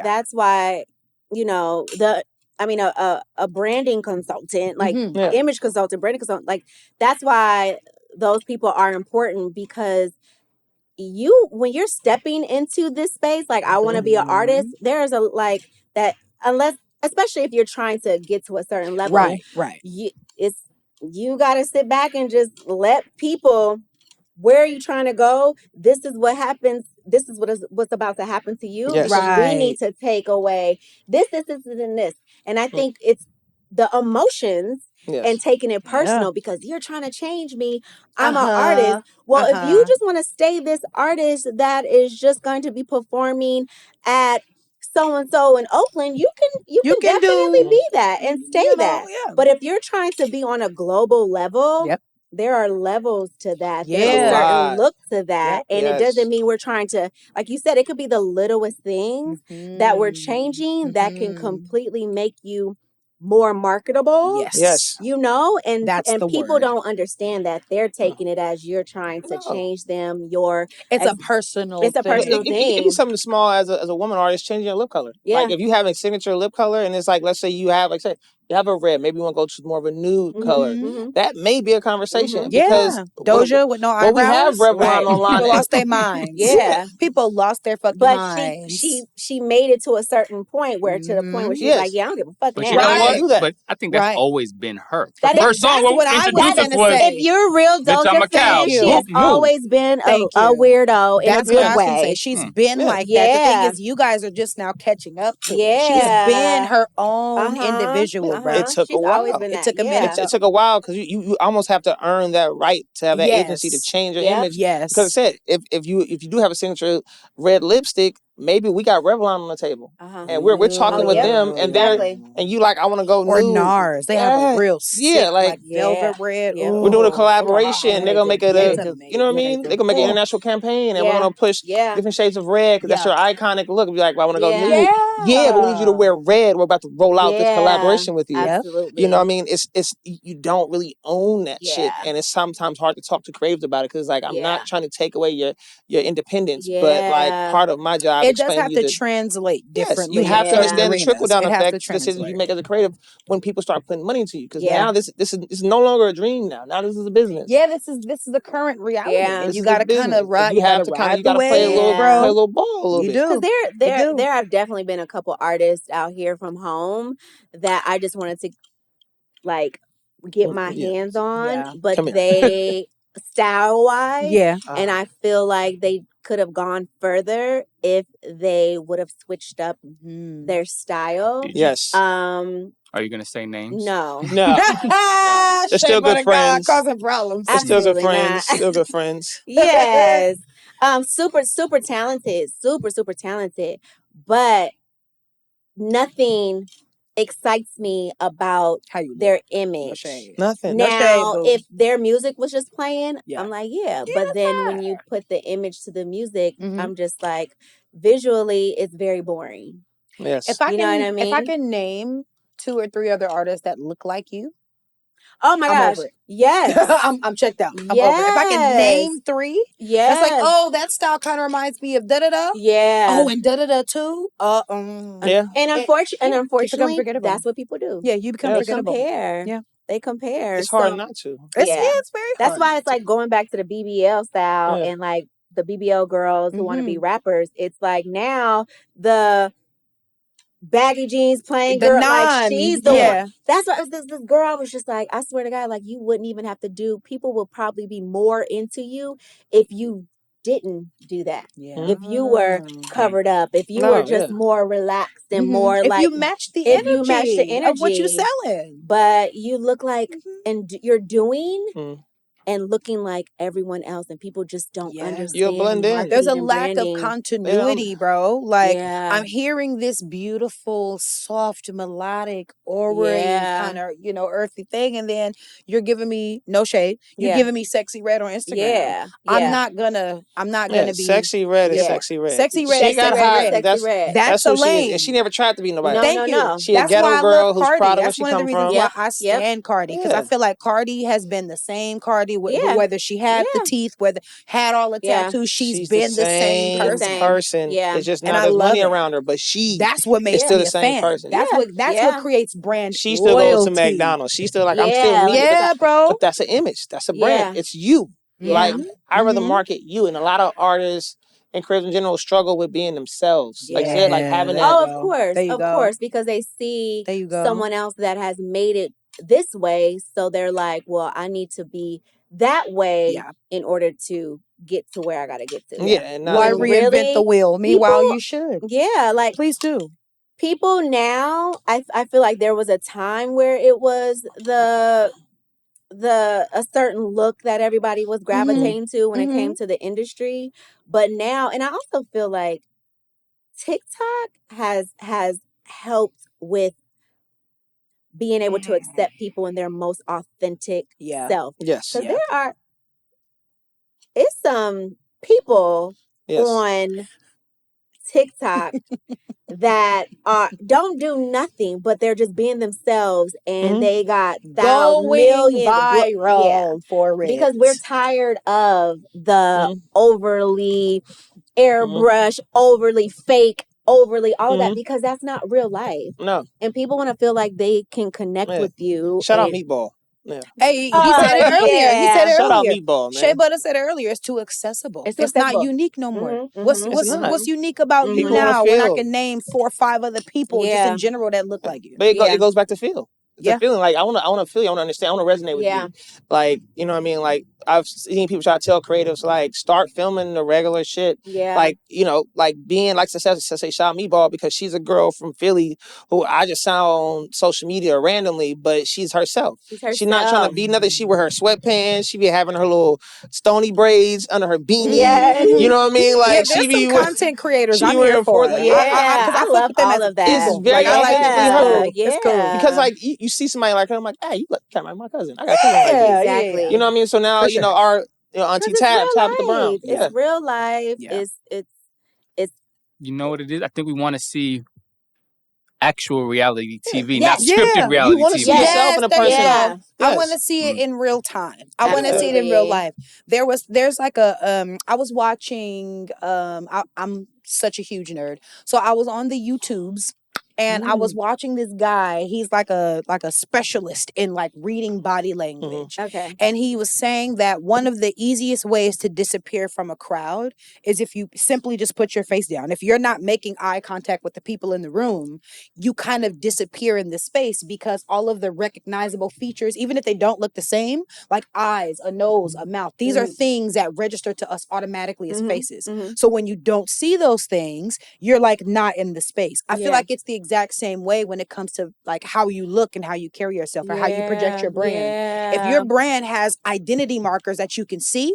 that's why, you know, a branding consultant, like image consultant, branding consultant, like that's why those people are important, because when you're stepping into this space, like I want to be an artist, there's a like that, unless, especially if you're trying to get to a certain level, Right. You got to sit back and just let people, where are you trying to go? This is what happens. This is what's about to happen to you. Yes. Because we need to take away this, and this. And I think it's the emotions and taking it personal, because you're trying to change me. I'm an artist. Well, if you just want to stay this artist that is just going to be performing at so and so in Oakland, you can definitely be that and stay that. But if you're trying to be on a global level, there are levels to that. There's a certain look to that. And it doesn't mean we're trying to, like you said, it could be the littlest things that we're changing that can completely make you more marketable. Yes. You know, and That's the people word. don't understand that. They're taking it as you're trying to change them. It's a personal It can thing. be something small as a woman artist, changing your lip color. Yeah. Like, if you have a signature lip color and it's like, let's say you have, like I said, you have a red, maybe you want to go to more of a nude color. That may be a conversation because Doja with no eyebrows. we have Revlon online. People lost their minds. Yeah. People lost their fucking But minds. she made it to a certain point where, to the point where she's like, yeah, I don't give a fuck But now. you know what? do that. But I think that's always been her. That Her is- song that's what I was introduced us gonna was say. If you're a real Bitch, I'm Doja a cow. fan, she Whoop, has whoop. always been a Thank you. weirdo in That's a what good I was gonna say. way. She's been like that. The Yeah. thing is, you guys are just now catching up to it. Yeah. She's been her own individual, bro. It took She's a while. always been It that. took a minute. It took a while because you almost have to earn that right to have that agency to change your image. Yes. Because I said, if you do have a signature red lipstick, maybe we got Revlon on the table, and we're talking with them, and and you like, I want to go or nude. NARS. They have a real sick, like velvet red. Yeah. We're doing a Ooh. collaboration. They're gonna make it It's you know what I mean? They're gonna make an international campaign, and we're gonna push different shades of red because that's your iconic look. Be like, well, I want to go nude. Yeah, but we need you to wear red. We're about to roll out this collaboration with you. Absolutely. You know what I mean? It's you don't really own that shit, and it's sometimes hard to talk to creatives about it because like I'm not trying to take away your independence, but like part of my job it does explain have to translate differently. Yes, you have to understand the arenas. trickle down It have to effect decisions you translate. make as a creative when people start putting money into you. Because now this is no longer a dream. Now this is a business. Yeah, this is the current reality, and This you is got a to kind business. of ride. You have to ride you the got to play a wave, little bro. play a little ball a little You bit. do. Because there have definitely been a couple artists out here from home that I just wanted to like get my hands on, but they style wise, and I feel like they could have gone further if they would have switched up their style. Yes. Are you gonna say names? No. They're still good friends. Causing problems. They're still good Absolutely friends. not. Still good friends. Yes. Super talented. Super talented. But nothing excites me about their image. Nothing. Now, if their music was just playing, I'm like, but then when you put the image to the music, I'm just like, visually, it's very boring. Yes. If I know what I mean? If I can name 2 or 3 other artists that look like you, oh my gosh, over it. Yes, I'm checked out. I'm over it. If I can name 3, that's like, oh, that style kind of reminds me of da da da. Yeah. Oh, and da da da too. And unfortunately, that's what people do. Yeah, you become forgettable. Compare. Yeah, they compare. It's hard not to. It's very hard. That's why it's like going back to the BBL style and like the BBL girls who want to be rappers. It's like now the baggy jeans playing girl, like she's the one. That's why this girl was just like, I swear to God, like you wouldn't even have to do. People will probably be more into you if you didn't do that. Yeah. If you were covered up, if you were just more relaxed and more if like you match the energy of what you're selling, but you look like and you're doing. And looking like everyone else, and people just don't understand. You'll blend in. There's a lack of continuity, bro. Like I'm hearing this beautiful, soft, melodic, aura, kind of earthy thing, and then you're giving me no shade. You're giving me sexy red on Instagram. I'm not gonna be sexy red is sexy red. Sexy red. She got hot. Sexy red. That's a lane. And she never tried to be nobody. Thank you. No. She a ghetto girl who's proud of where she come from. That's one of the reasons why I stand Cardi, because I feel like Cardi has been the same Cardi, whether she had the teeth, whether had all the tattoos, she's been the same person. Yeah, it's just now there's money around her, but that's what makes still me the a same fan. person. That's what creates brand. She still goes to McDonald's. She's still like, I'm still me. Bro. But that's an image. That's a brand. It's you. Like I rather market you, and a lot of artists and creators in general struggle with being themselves. Like you said, like having that. Oh, of course, because they see someone else that has made it this way, so they're like, well, I need to be that way in order to get to where I gotta get to. Yeah, and why reinvent the wheel? Meanwhile, you should. Yeah, like please do. People now, I feel like there was a time where it was a certain look that everybody was gravitating to when it came to the industry, but now, and I also feel like TikTok has helped with being able to accept people in their most authentic self. Yes, because it's some people on TikTok that don't do nothing, but they're just being themselves, and they got millions viral for it, because we're tired of the overly airbrush, overly fake, overly all of that, because that's not real life. No, and people want to feel like they can connect with you. Shout out Meatball. Yeah. Hey, he said it earlier. He said it Shout earlier. out Meatball, man. Shea Butter said it earlier. It's too accessible. It's not unique no more. What's unique about you now when I can name 4 or 5 other people just in general that look like you? But it goes back to feel. It's a feeling like I want to feel you. I want to understand. I want to resonate with you. Like, you know what I mean? Like I've seen people try to tell creatives like start filming the regular shit. Yeah. Like, like being like say shout out Meatball because she's a girl from Philly who I just saw on social media randomly, but she's herself. She's not trying to be nothing. She wear her sweatpants. She be having her little stony braids under her beanie. Yeah. You know what I mean? Like she be some content creators. I'm here for it. I love all of that. It's very authentically her. It's cool. Because like you see somebody like her, I'm like, hey, you look kind of like my cousin. I got a cousin like you. Exactly. You know what I mean? So now our Auntie Tabitha Brown. It's real life. Yeah. It's. You know what it is? I think we want to see actual reality TV, not scripted reality TV. You want to see yourself in a person. Yes. I want to see it in real time. I want to see it in real life. There's like a I was watching I'm such a huge nerd. So I was on the YouTubes and I was watching this guy. He's like a specialist in like reading body language. Okay. And he was saying that one of the easiest ways to disappear from a crowd is if you simply just put your face down. If you're not making eye contact with the people in the room, you kind of disappear in the space because all of the recognizable features, even if they don't look the same, like eyes, a nose, a mouth, these are things that register to us automatically as faces. So when you don't see those things, you're like not in the space. I feel like it's the exact same way when it comes to like how you look and how you carry yourself or how you project your brand. If your brand has identity markers that you can see,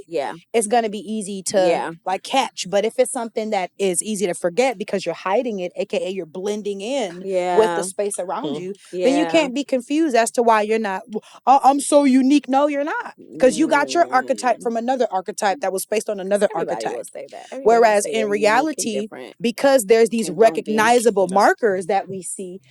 it's going to be easy to like catch. But if it's something that is easy to forget because you're hiding it, aka you're blending in with the space around you, then you can't be confused as to why you're not, I'm so unique. No, you're not. Because you got your archetype from another archetype that was based on another archetype. Will say that. Whereas in reality, because there's these recognizable markers that we see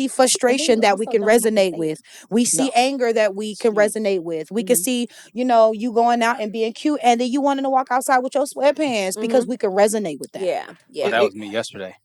frustration that we can resonate with. We see anger that we can resonate with. We can see, you know, you going out and being cute and then you wanting to walk outside with your sweatpants because we can resonate with that. Yeah. Oh, that was me yesterday.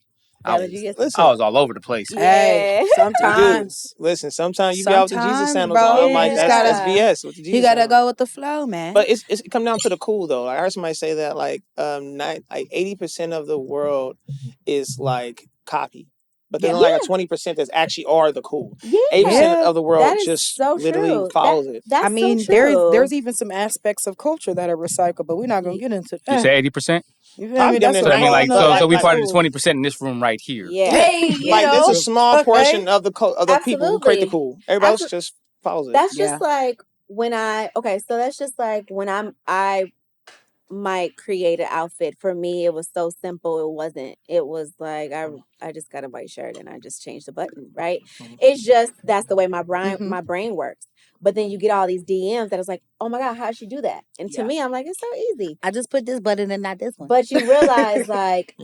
That was you yesterday. I was all over the place. Hey, sometimes. Listen, sometimes you get out with the Jesus sandals bro, on. I'm like, that's BS with the Jesus You gotta sandals. go with the flow, man. But it's come down to the cool though. I heard somebody say that like 80% of the world is like copy. But there's like a 20% that actually are the cool. 8% of the world just literally follows it. That's I mean, so true. there's even some aspects of culture that are recycled, but we're not gonna get into that. You say 80%? You feel me? That's So I mean, like, whole so we nother- part of the 20% in this room right here. Yeah. Hey, you like know, there's a small portion of the Absolutely. people who create the cool. Everybody else just follows it. That's just like when I might create an outfit. For me, it was so simple. It was like I just got a white shirt and I just changed the button, right? It's just that's the way my brain works. But then you get all these DMs that is like, oh my God, how'd she do that? And to me, I'm like, it's so easy. I just put this button and not this one. But you realize like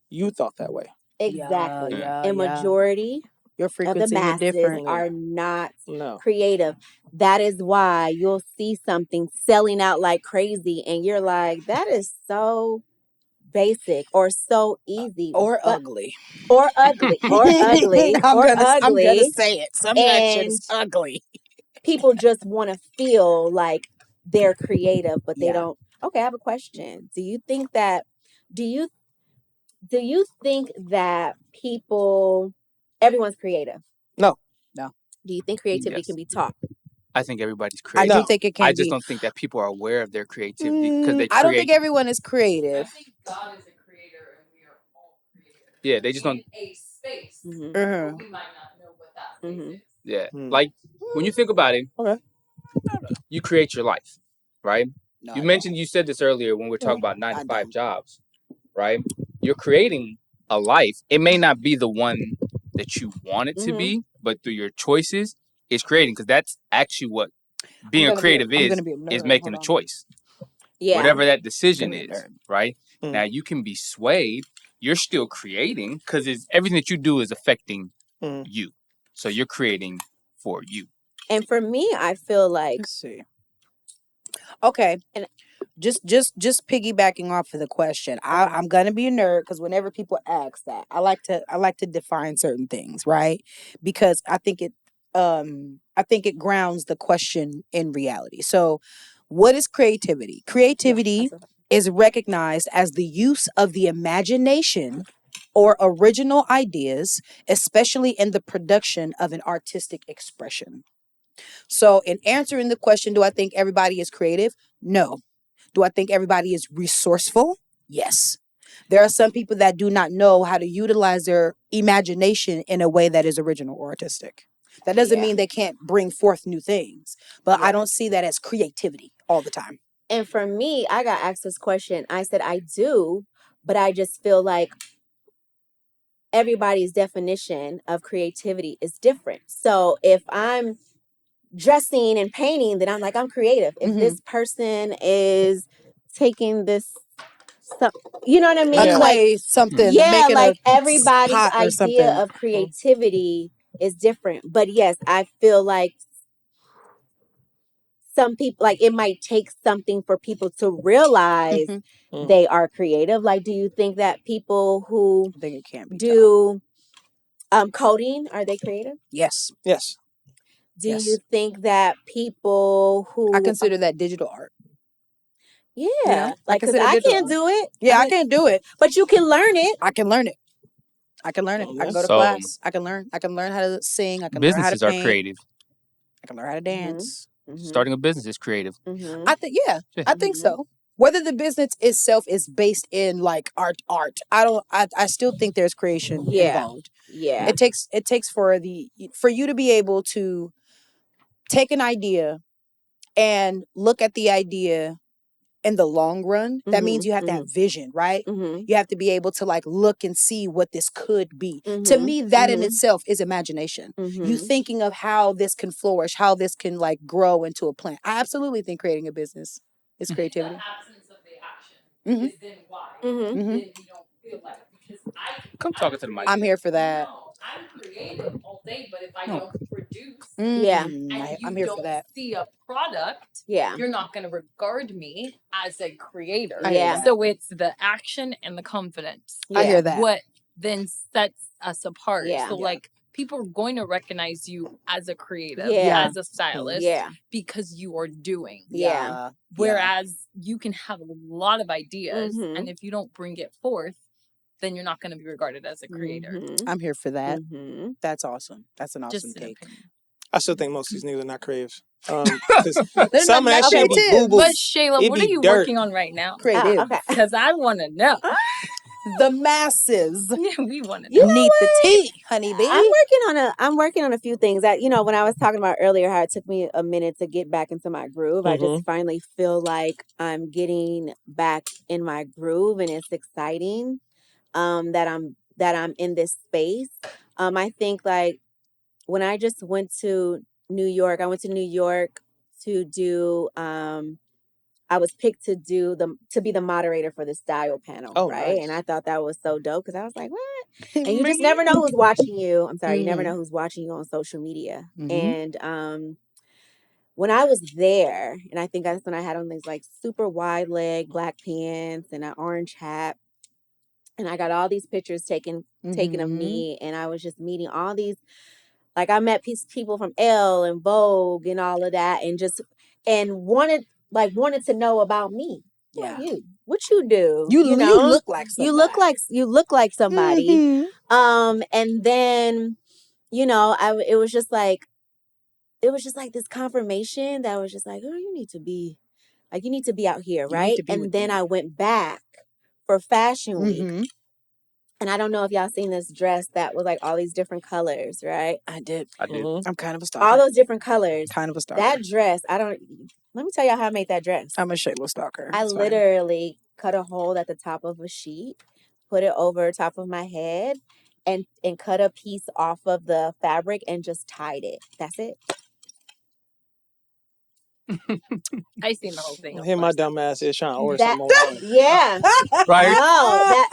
you thought that way. Exactly. And majority your frequency of the masses are not creative. That is why you'll see something selling out like crazy and you're like, that is so basic or so easy. Or ugly. Or ugly. I'm gonna say it. Some of that shit is ugly. People just want to feel like they're creative, but they don't. Okay, I have a question. Do you think that everyone's creative? No. Do you think creativity can be taught? I think everybody's creative. I do think it can be. I just don't think that people are aware of their creativity because they create. I don't think everyone is creative. I think God is a creator and we are all creative. Yeah, they just don't. In a space, but we might not know what that space is. Yeah, like when you think about it, you create your life, right? No, you said this earlier when we were talking about 9 to 5 jobs, right? You're creating a life. It may not be the one that you want it to be, but through your choices, it's creating because that's actually what being a creative is making a choice. Yeah. Whatever that decision is, right? Now you can be swayed. You're still creating because everything that you do is affecting you. So you're creating for you. And for me, I feel like let's see. Okay. And just piggybacking off of the question, I'm gonna be a nerd because whenever people ask that, I like to define certain things, right? Because I think it grounds the question in reality. So, what is creativity? Creativity is recognized as the use of the imagination or original ideas, especially in the production of an artistic expression. So, in answering the question, do I think everybody is creative? No. Do I think everybody is resourceful? Yes. There are some people that do not know how to utilize their imagination in a way that is original or artistic. That doesn't mean they can't bring forth new things, but I don't see that as creativity all the time. And for me, I got asked this question. I said, I do, but I just feel like everybody's definition of creativity is different. So if I'm dressing and painting, then I'm like, I'm creative. If this person is taking this, you know what I mean? Like something. Yeah, like everybody's idea of creativity is different. But yes, I feel like some people, like, it might take something for people to realize they are creative. Like, do you think that people who I think it can be do coding, are they creative? Yes. Yes. Do you think that people who... I consider that digital art. Yeah. You know? Like, because I can't do it. Yeah, I can't do it. But you can learn it. I can learn it. I can learn it. I can go to class. I can learn how to sing. I can learn how to businesses are paint. creative. I can learn how to dance. Starting a business is creative. I think, I think so. Whether the business itself is based in like art, I still think there's creation involved. Yeah. It takes for you to be able to take an idea and look at the idea in the long run. That means you have to have vision, right? You have to be able to like look and see what this could be. To me, that in itself is imagination. You thinking of how this can flourish, how this can like grow into a plant. I absolutely think creating a business is creativity. The absence of the action is then why. Then you don't feel like, because I Come talking to the mic. I'm here for that. No, I'm creative all day, but if I don't produce and I'm here for that. see a product, you're not going to regard me as a creator. Yeah. So it's the action and the confidence. I hear that. What then sets us apart. Yeah. So like people are going to recognize you as a creative, Yeah. as a stylist, because you are doing. Yeah. Whereas you can have a lot of ideas, and if you don't bring it forth, then you're not going to be regarded as a creator. I'm here for that. That's awesome. That's an awesome take. I still think most of these niggas are not creatives. Some of that shit be boo boo. But Shayla, what are you working on right now? Creative. Okay. Because I want to know. The masses We want to You know. know need the what? tea, honeybee. I'm working on a few things that, when I was talking about earlier how it took me a minute to get back into my groove. I just finally feel like I'm getting back in my groove, and it's exciting that I'm in this space. I think like when I just went to New York, to do I was picked to be the moderator for the style panel, right? Nice. And I thought that was so dope because I was like, what? And you just never know who's watching you. I'm sorry, you never know who's watching you on social media. And when I was there, and I think that's when I had on these like super wide leg black pants and an orange hat, and I got all these pictures taken of me, and I was just meeting all these, like I met people from Elle and Vogue and all of that, and wanted to know about me. Who are you? What you do? You look like somebody. You look like somebody. And then, it was just like this confirmation that was just like, oh, you need to be out here, right? And then I went back for Fashion Week. And I don't know if y'all seen this dress that was like all these different colors, right? I did. I'm kind of a stalker. All those different colors. Kind of a stalker. That dress, let me tell y'all how I made that dress. I'm a Shayla stalker. I literally cut a hole at the top of a sheet, put it over top of my head, and cut a piece off of the fabric and just tied it. That's it. I seen the whole thing. Here my dumb ass is trying to order something online. Yeah. Right? No,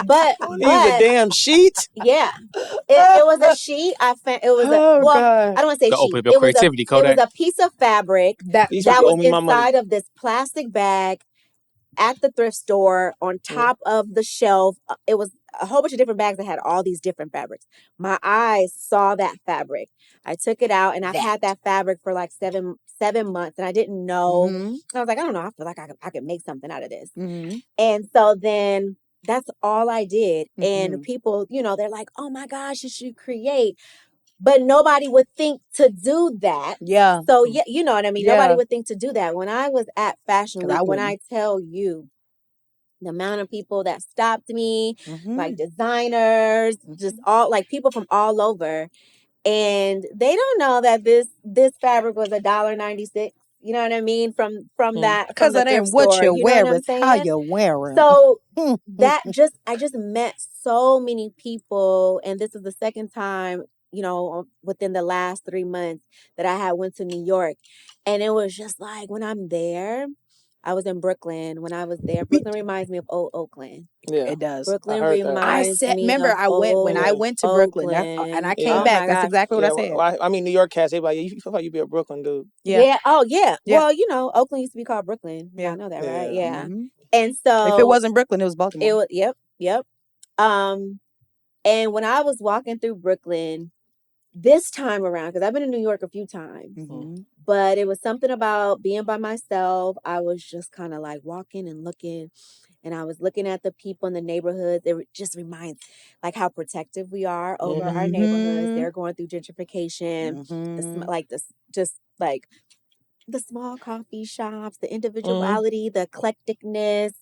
but Use a damn sheet. Yeah. It was a sheet. I don't want to say to sheet. open up your creativity, Kodak. It was a piece of fabric that was inside of this plastic bag at the thrift store on top of the shelf. It was a whole bunch of different bags that had all these different fabrics. My eyes saw that fabric. I took it out, and I've had that fabric for like 7 months, and I didn't know. I was like, I don't know. I feel like I could make something out of this. And so then that's all I did. And people, they're like, oh my gosh, you should create. But nobody would think to do that. Yeah. So, yeah, you know what I mean? Yeah. Nobody would think to do that. When I was at Fashion Week, when I tell you the amount of people that stopped me, like designers, just all like people from all over, and they don't know that this fabric was $1.96. You know what I mean? From that, because it ain't what you wear, it's how you wear it. So I just met so many people, and this is the second time, within the last 3 months that I had went to New York, and it was just like when I'm there, I was in Brooklyn when I was there. Brooklyn reminds me of old Oakland. Yeah, it does. Brooklyn reminds me remember of when I went to Brooklyn and I came back. That's exactly what I said. Well, I mean, New York cats, everybody, you feel like you be a Brooklyn dude. Yeah. Oh, yeah. Well, you know, Oakland used to be called Brooklyn. Yeah, I know that, right? Yeah. Mm-hmm. And so if it wasn't Brooklyn, it was Baltimore. It was. Yep. And when I was walking through Brooklyn this time around, because I've been in New York a few times, but it was something about being by myself. I was just kind of like walking and looking, and I was looking at the people in the neighborhoods. It just reminds like how protective we are over our neighborhoods. They're going through gentrification, just like the small coffee shops, the individuality, the eclecticness.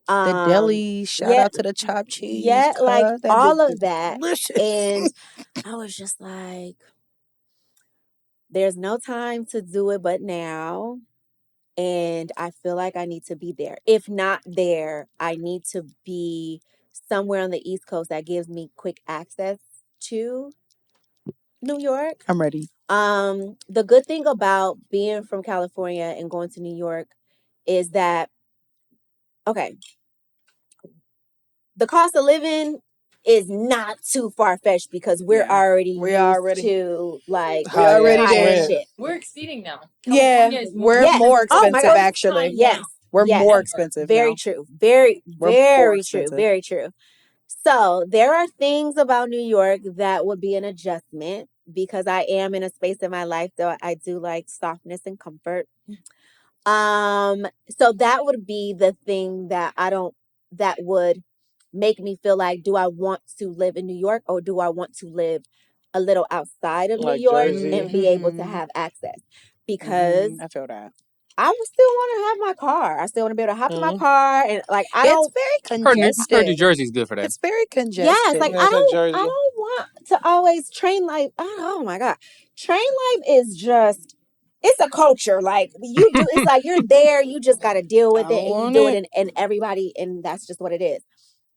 The deli, shout out to the chopped cheese. Yeah, like all of that. Delicious. And I was just like, there's no time to do it but now. And I feel like I need to be there. If not there, I need to be somewhere on the East Coast that gives me quick access to New York. I'm ready. The good thing about being from California and going to New York is that, okay, the cost of living is not too far-fetched because we're already used to like high shit. We're exceeding now. California is more expensive actually. Yes. We're more expensive. Very now. true. Very true. Very true. So there are things about New York that would be an adjustment because I am in a space in my life that I do like softness and comfort. So that would be the thing that that would make me feel like, do I want to live in New York or do I want to live a little outside of New York and be able to have access? Because I feel that. I would still want to have my car. I still want to be able to hop in my car and like It's very congested. Heard New Jersey's good for that. It's very congested. Yes, like I don't want to always train life. Oh my God. Train life is just, it's a culture. Like you do, it's like you're there, you just got to deal with it and you do it and everybody, and that's just what it is.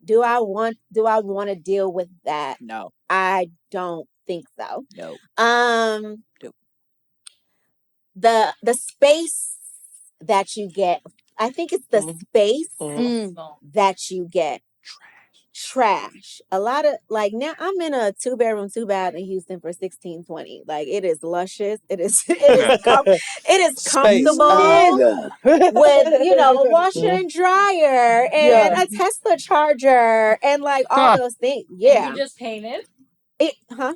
Do I want to deal with that? No. I don't think so. No. The space that you get, I think it's the space that you get. Trash. A lot of like now I'm in a 2-bedroom, 2-bath in Houston for $16.20. Like it is luscious. It is comfortable with, you know, a washer and dryer and a Tesla charger and like all those things. Yeah. And you just painted?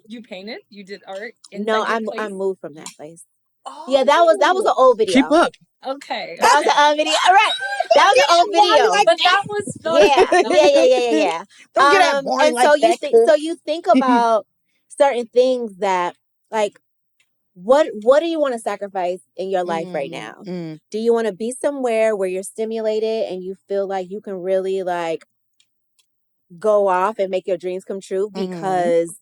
You painted? You did art? No, I moved from that place. Oh. Yeah, that was an old video. Keep up. Okay. That was an old video. All right. That was an old video. But that was fun. Yeah. Don't get that boring and like so that. So you think about certain things that like what do you want to sacrifice in your life right now? Do you want to be somewhere where you're stimulated and you feel like you can really like go off and make your dreams come true because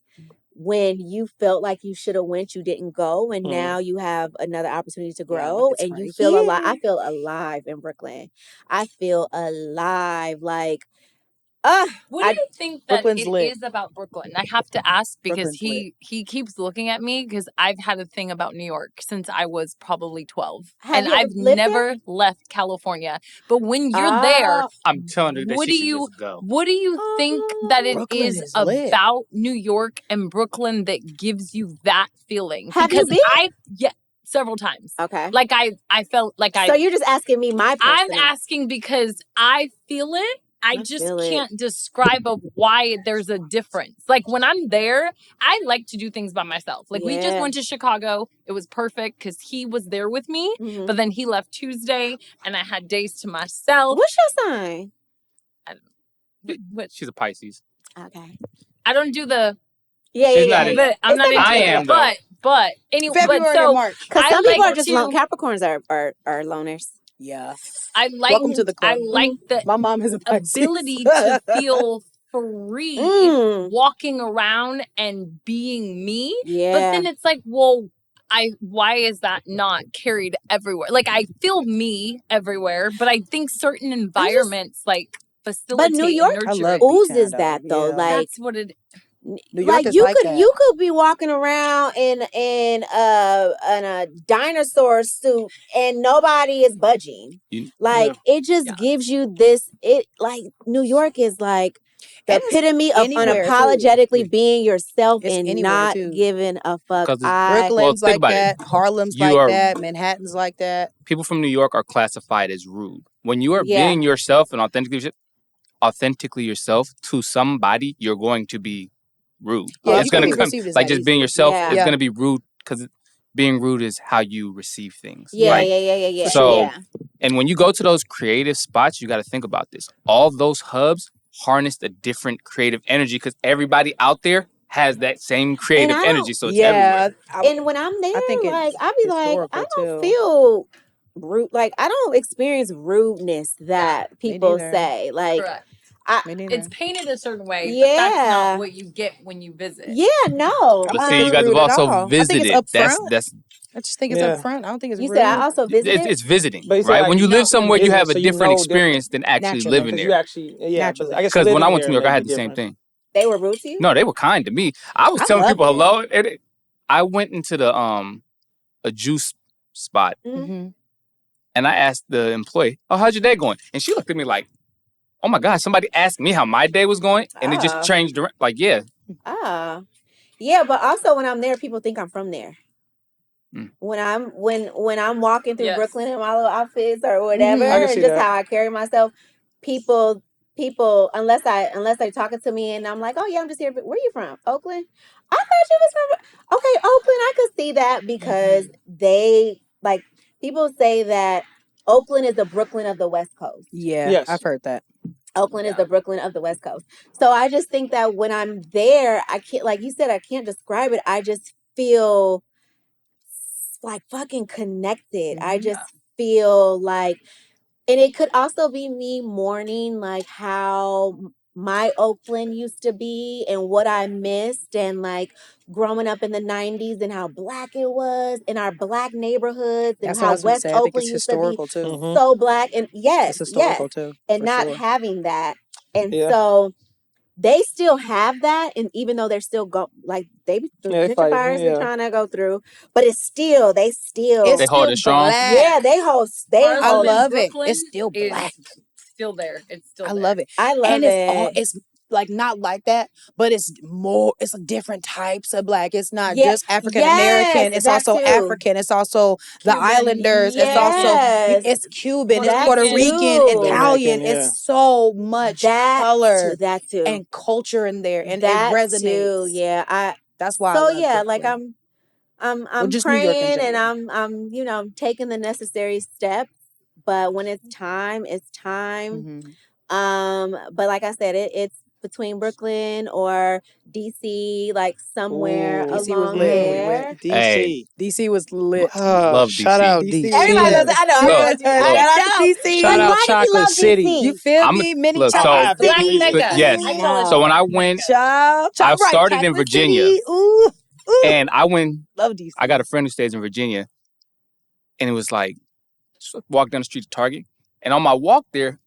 when you felt like you should have went, you didn't go, and now you have another opportunity to grow, and you feel alive. I feel alive in Brooklyn. I feel alive, like. What do you think that it is about Brooklyn? I have to ask because he keeps looking at me because I've had a thing about New York since I was probably 12. And I've never left California. But when you're there, I'm telling her that she should just go. What do you think that it is about New York and Brooklyn that gives you that feeling? Have you been? Several times. Okay. Like I felt like So you're just asking me my personal. I'm asking because I feel it. I just can't describe why there's a difference. Like when I'm there, I like to do things by myself. Like we just went to Chicago. It was perfect because he was there with me. But then he left Tuesday and I had days to myself. What's your sign? She's a Pisces. Okay. I don't do the... Yeah. I'm not into it. But anyway, February to March. Because some people are just Capricorns are loners. Yeah. Welcome to the club. I like the my mom is a Pisces. Ability to feel free walking around and being me. Yeah. But then it's like, well, why is that not carried everywhere? Like I feel me everywhere, but I think certain environments like facilitate. But New York nurturing. oozes that though. Like that's what it. New York is you like could that. you could be walking around in a dinosaur suit and nobody is budging. It just gives you this. It like New York is like the epitome of unapologetically being yourself and not giving a fuck. Brooklyn's like that. Harlem's like that. Manhattan's like that. People from New York are classified as rude. When you are being yourself and authentically yourself to somebody, you're going to be rude. It's going to come like just being yourself. It's going to be rude because being rude is how you receive things. Yeah. So, and when you go to those creative spots, you got to think about this. All those hubs harness a different creative energy because everybody out there has that same creative energy. So it's everywhere. And when I'm there, I be like, I don't feel rude. Like I don't experience rudeness that people say. Like, correct. It's It's painted a certain way, but that's not what you get when you visit. Yeah, no. But see, you guys have also visited. I just think it's up front. I don't think it's you rude. said I also visited. It's visiting, right? When you live somewhere, you have a different experience than actually living there. You actually, because when I went to New York, I had the same thing. They were rude to you? No, they were kind to me. I was telling people hello. I went into the a juice spot, and I asked the employee, "Oh, how's your day going?" And she looked at me like, "Oh my God, somebody asked me how my day was going," and it just changed. Like, yeah. Yeah, but also when I'm there, people think I'm from there. When I'm walking through Brooklyn in my little outfits or whatever, just how I carry myself, people unless they're talking to me and I'm like, oh yeah, I'm just here. But where are you from? Oakland? I thought you was from Oakland. I could see that because they like people say that Oakland is the Brooklyn of the West Coast. Yeah, I've heard that. Oakland is the Brooklyn of the West Coast. So I just think that when I'm there, I can't, like you said, I can't describe it. I just feel like fucking connected. I just feel like, and it could also be me mourning like how my Oakland used to be and what I missed and like growing up in the 90s and how black it was in our black neighborhoods and how West Oakland used to be so black and it's historical too, and not having that. And so they still have that, and even though they're still the gentrifiers are trying to go through, but they hold it strong. Yeah, they hold. I love it. It's still black. Still there. It's still. I love it. I love it. It's like not like that, but it's more. It's different types of black. It's not just African American. It's also African. It's also the Islanders. It's Cuban. It's Puerto Rican, Italian. It's so much color and culture in there, and it resonates. Yeah, that's why. So yeah, like I'm praying and I'm taking the necessary steps. But when it's time, it's time. But like I said, it's between Brooklyn or DC, like somewhere along there. DC was lit. Love DC. Shout out DC. Everybody knows. I know. Shout out to DC. Shout out Chocolate City. You feel me? Mini Chocolate City. Yes. So when I went, I started in Virginia. Ooh. And I went. Love DC. I got a friend who stays in Virginia, and it was like, walk down the street to Target, and on my walk there,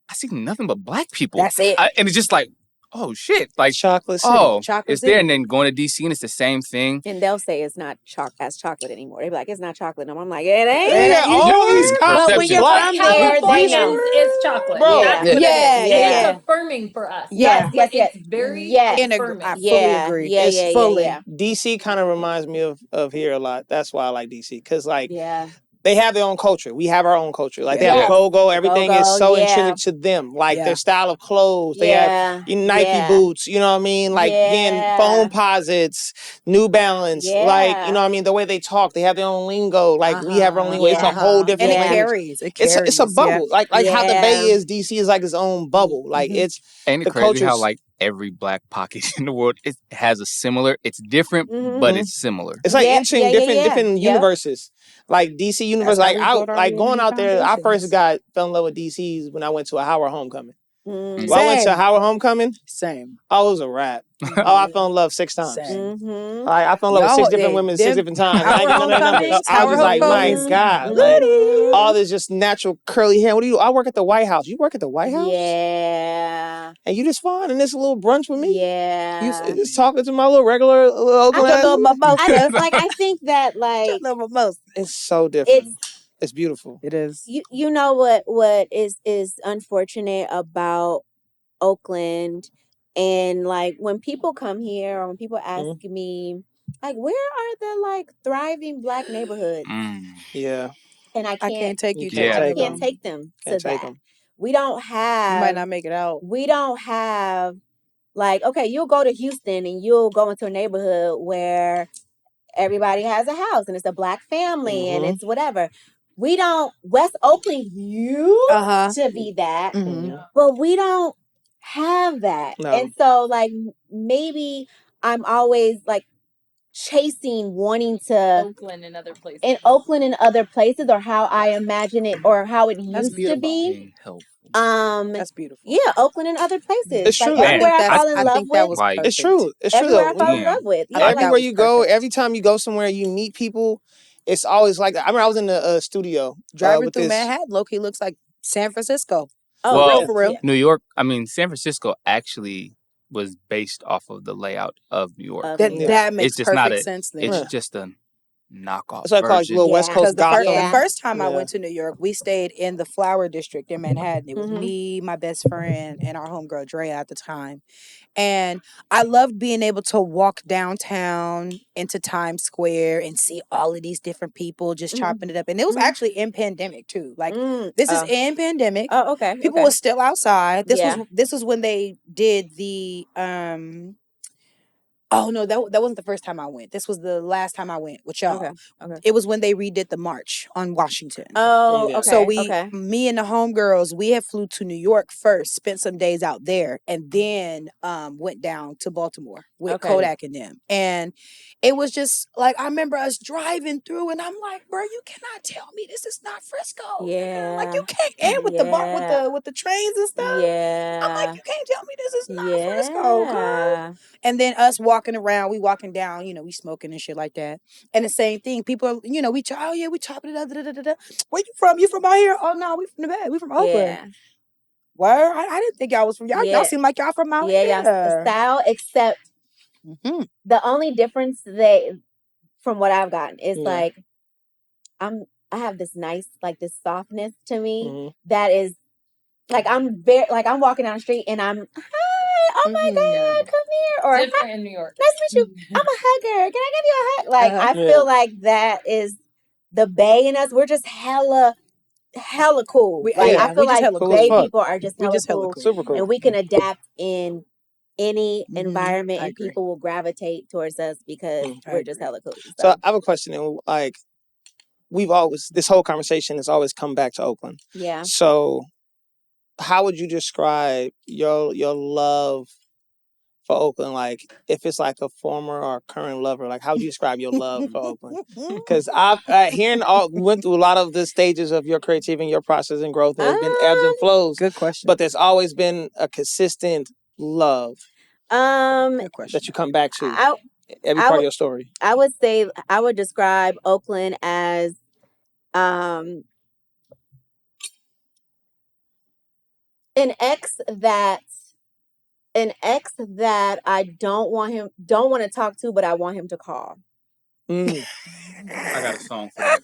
I see nothing but black people. That's it. And it's just like, oh shit, like Chocolate City. It's there, and then going to DC and it's the same thing. And they'll say it's not chocolate anymore. They'll be like, it's not chocolate no more. I'm like, it ain't. But when you're from there, it's chocolate. Bro, it's affirming for us. Yes. It's very affirming. I fully agree. It's fully. DC kind of reminds me of here a lot. That's why I like DC, because they have their own culture. We have our own culture. Like they have go-go. Everything is so intrinsic to them. Like their style of clothes. They have Nike boots. You know what I mean? Like again, foam posits, New Balance. Like, you know what I mean? The way they talk. They have their own lingo. Like we have our own lingo. It's a whole different language. It carries. It's a bubble. Like how the Bay is, DC is like its own bubble. Like it's Ain't it crazy how like every black pocket in the world it has a similar. It's different, but it's similar. It's like entering different universes. Like DC universe, like going out there. I first fell in love with DC's when I went to a Howard homecoming. When I went to Howard homecoming. Same. Oh, it was a wrap. I fell in love 6 times. Like I fell in love with 6 different women 6 different times. I was like, my God, all this just natural curly hair. What do you do? I work at the White House. You work at the White House? Yeah. and you just fine in this little brunch with me. Yeah. You just talking to my little regular little Oakland ass. I think that like it's so different. It's beautiful. It is. You know what is unfortunate about Oakland, and like when people come here or when people ask me like, where are the like thriving Black neighborhoods? Yeah. And I can't take you to I one can't of take them Can't to take that. them. We don't have. You might not make it out. We don't have like, okay, you'll go to Houston and you'll go into a neighborhood where everybody has a house and it's a Black family and it's whatever. We don't. West Oakland used to be that, but we don't have that. No. And so, like, maybe I'm always like chasing, wanting to Oakland and other places. in Oakland and other places, or how I imagine it, or how it used to be. That's beautiful. Yeah, Oakland and other places. It's true. Like everywhere I fall in I love think that with. was Like, It's true. It's true. Everywhere I Though. fall in love with. I think Everywhere you go, perfect. every time you go somewhere, you meet people. It's always like that. I remember I was in the studio Driving with through this. Manhattan, low-key looks like San Francisco. Oh, well, for real. New York. I mean, San Francisco actually was based off of the layout of New York. That makes It's just not perfect sense. Then It's just a knockoff. That's what I call it, little West Coast because Gotham. the first time I went to New York, we stayed in the Flower District in Manhattan. It was me, my best friend, and our homegirl Drea at the time. And I loved being able to walk downtown into Times Square and see all of these different people just chopping it up. And it was actually in pandemic too. Like this is in pandemic. Oh, okay. People were still outside. This Yeah. was when they did the oh no, that wasn't the first time I went. This was the last time I went with y'all. Okay. It was when they redid the march on Washington. Oh, okay. So me and the homegirls, we had flew to New York first, spent some days out there, and then went down to Baltimore with Kodak and them. And it was just like, I remember us driving through, and I'm like, bro, you cannot tell me this is not Frisco. Yeah. Like you can't, and with the trains and stuff. Yeah. I'm like, you can't tell me this is not Frisco, girl. And then us walking around, we walking down, we smoking and shit like that. And the same thing, people are, we we chopping it up. Where you from? You from out here? Oh no, we from the Bay. We from Oakland. Yeah. Where? I didn't think y'all was from y'all. Y'all seem like y'all from out here. Yeah, style, except the only difference from what I've gotten is like I have this nice, like this softness to me that is like I'm walking down the street and I'm hi, oh my god, come here, or different in New York. Nice to meet you. I'm a hugger. Can I give you a hug? Like I feel like that is the Bay in us. We're just hella cool. I feel like Bay people are just hella cool. Super cool. And we can adapt in any environment and people will gravitate towards us because we're just hella cool. So I have a question, and like this whole conversation has always come back to Oakland. Yeah. So how would you describe your love for Oakland? Like if it's like a former or current lover, like how would you describe your love for Oakland? Because I've went through a lot of the stages of your creativity and your process and growth. There's been ebbs and flows. Good question. But there's always been a consistent love that you come back to every part of your story. I would say I would describe Oakland as an ex that I don't want to talk to, but I want him to call. I got a song for that.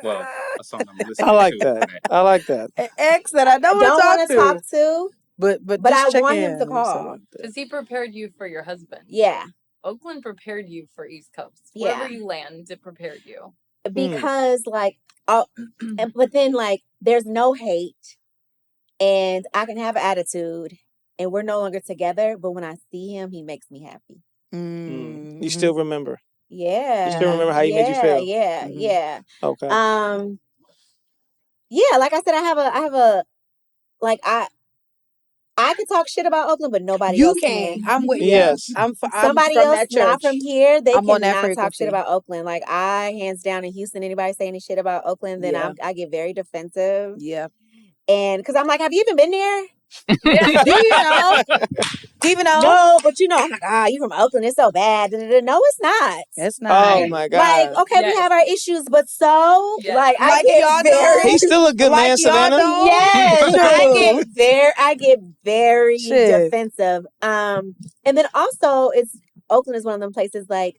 Well, a song I'm listening I like to. I like that. An ex that I don't want to talk to. But I want him to call. Because he prepared you for your husband. Yeah. Oakland prepared you for East Coast. Yeah. Wherever you land, it prepared you. Because but then like there's no hate and I can have an attitude and we're no longer together, but when I see him, he makes me happy. You still remember? Yeah. You still remember how he made you feel? Yeah. Yeah. Okay. Yeah, like I said, I have a like I can talk shit about Oakland, but nobody else can. I'm with somebody from else that not from here. They cannot talk shit frequency. about Oakland. Like I, hands down, in Houston, anybody say any shit about Oakland, then I get very defensive. Yeah. And because I'm like, have you even been there? Do you know? Do you know? No, but you know, I'm like, you from Oakland, it's so bad. No, it's not. It's not. Oh my God. Like, okay, we have our issues, but so like I Like get y'all very He's still a good like man, y'all Savannah. don't. yes, I get very Shit. defensive. And then also Oakland is one of them places like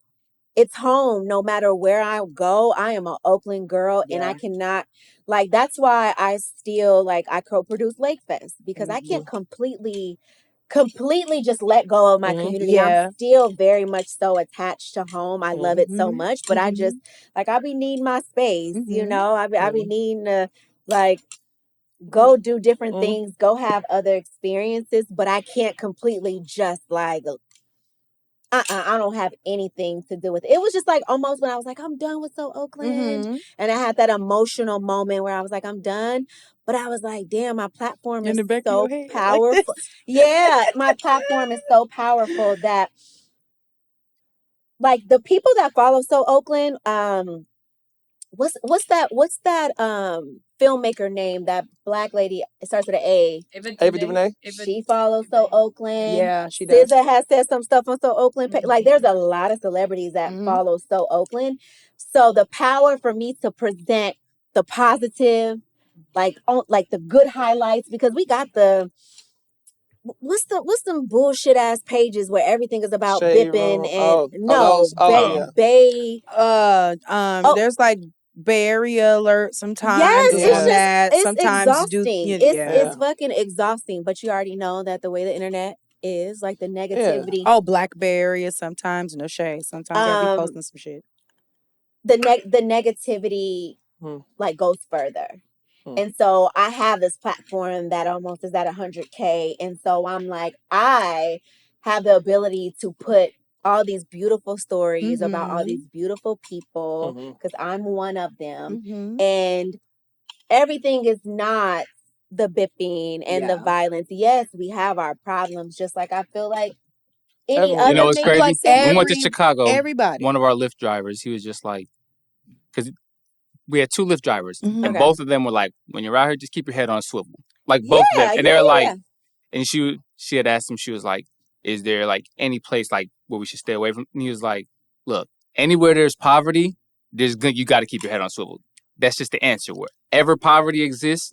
it's home no matter where I go. I am an Oakland girl and I cannot like that's why I still like I co-produce Lake Fest because I can't completely just let go of my community. Yeah. I'm still very much so attached to home. I love it so much, but I just like I be needing my space, you know. I be needing to like go do different things, go have other experiences, but I can't completely just like I don't have anything to do with it. It was just like almost when I was like, I'm done with So Oakland. And I had that emotional moment where I was like, I'm done. But I was like, damn, my platform is so powerful. Like yeah, my platform is so powerful that like the people that follow So Oakland, what's that filmmaker name, that black lady, it starts with an A. Ava DuVernay. She follows So Oakland. Yeah, she does. SZA has said some stuff on So Oakland. Like there's a lot of celebrities that follow So Oakland. So the power for me to present the positive, like the good highlights, because we got the what's some bullshit ass pages where everything is about bipping and Bay. There's like Bay Area alert sometimes. Yes, It's that. it's Sometimes exhausting. It's fucking exhausting. But you already know that the way the internet is, like the negativity. Oh, Black Bay Area sometimes, no shade. Sometimes they'll be posting some shit. The negativity like goes further. And so I have this platform that almost is at 100K. And so I'm like, I have the ability to put all these beautiful stories about all these beautiful people because I'm one of them. And everything is not the bipping and the violence. Yes, we have our problems, just like I feel like any other. You know what's crazy? Like we went to Chicago. Everybody. One of our Lyft drivers, he was just like, because we had two Lyft drivers, and Okay. both of them were like, "When you're out here, just keep your head on a swivel." Like both of them, and they were like, and she had asked him, she was like, "Is there like any place like where we should stay away from?" And he was like, "Look, anywhere there's poverty, you got to keep your head on a swivel. That's just the answer. Wherever poverty exists,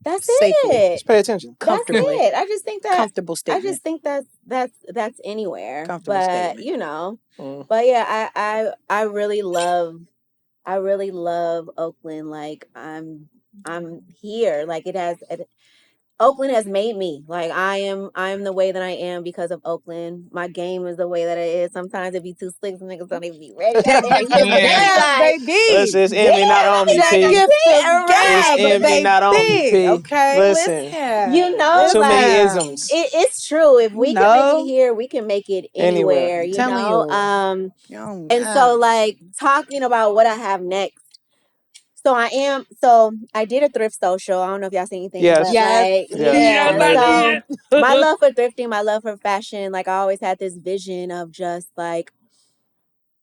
that's safely. it. Just pay attention. Comfortably. That's it. I just think that comfortable statement. I just think that's anywhere. Comfortable but statement. you know, but yeah, I really love Oakland. Like I'm here. Like Oakland has made me. Like I am the way that I am because of Oakland. My game is the way that it is. Sometimes it be too slick, some niggas don't even be ready out there. Yeah, baby. Listen, it's envy, not on me, P. It's envy, not on me, P. Okay, Listen. You know, Too like, many isms. it's true. If we can make it here, we can make it anywhere. You know. And so like talking about what I have next. So I did a thrift social. I don't know if y'all seen anything. Yes. But like, So my love for thrifting, my love for fashion, like I always had this vision of just like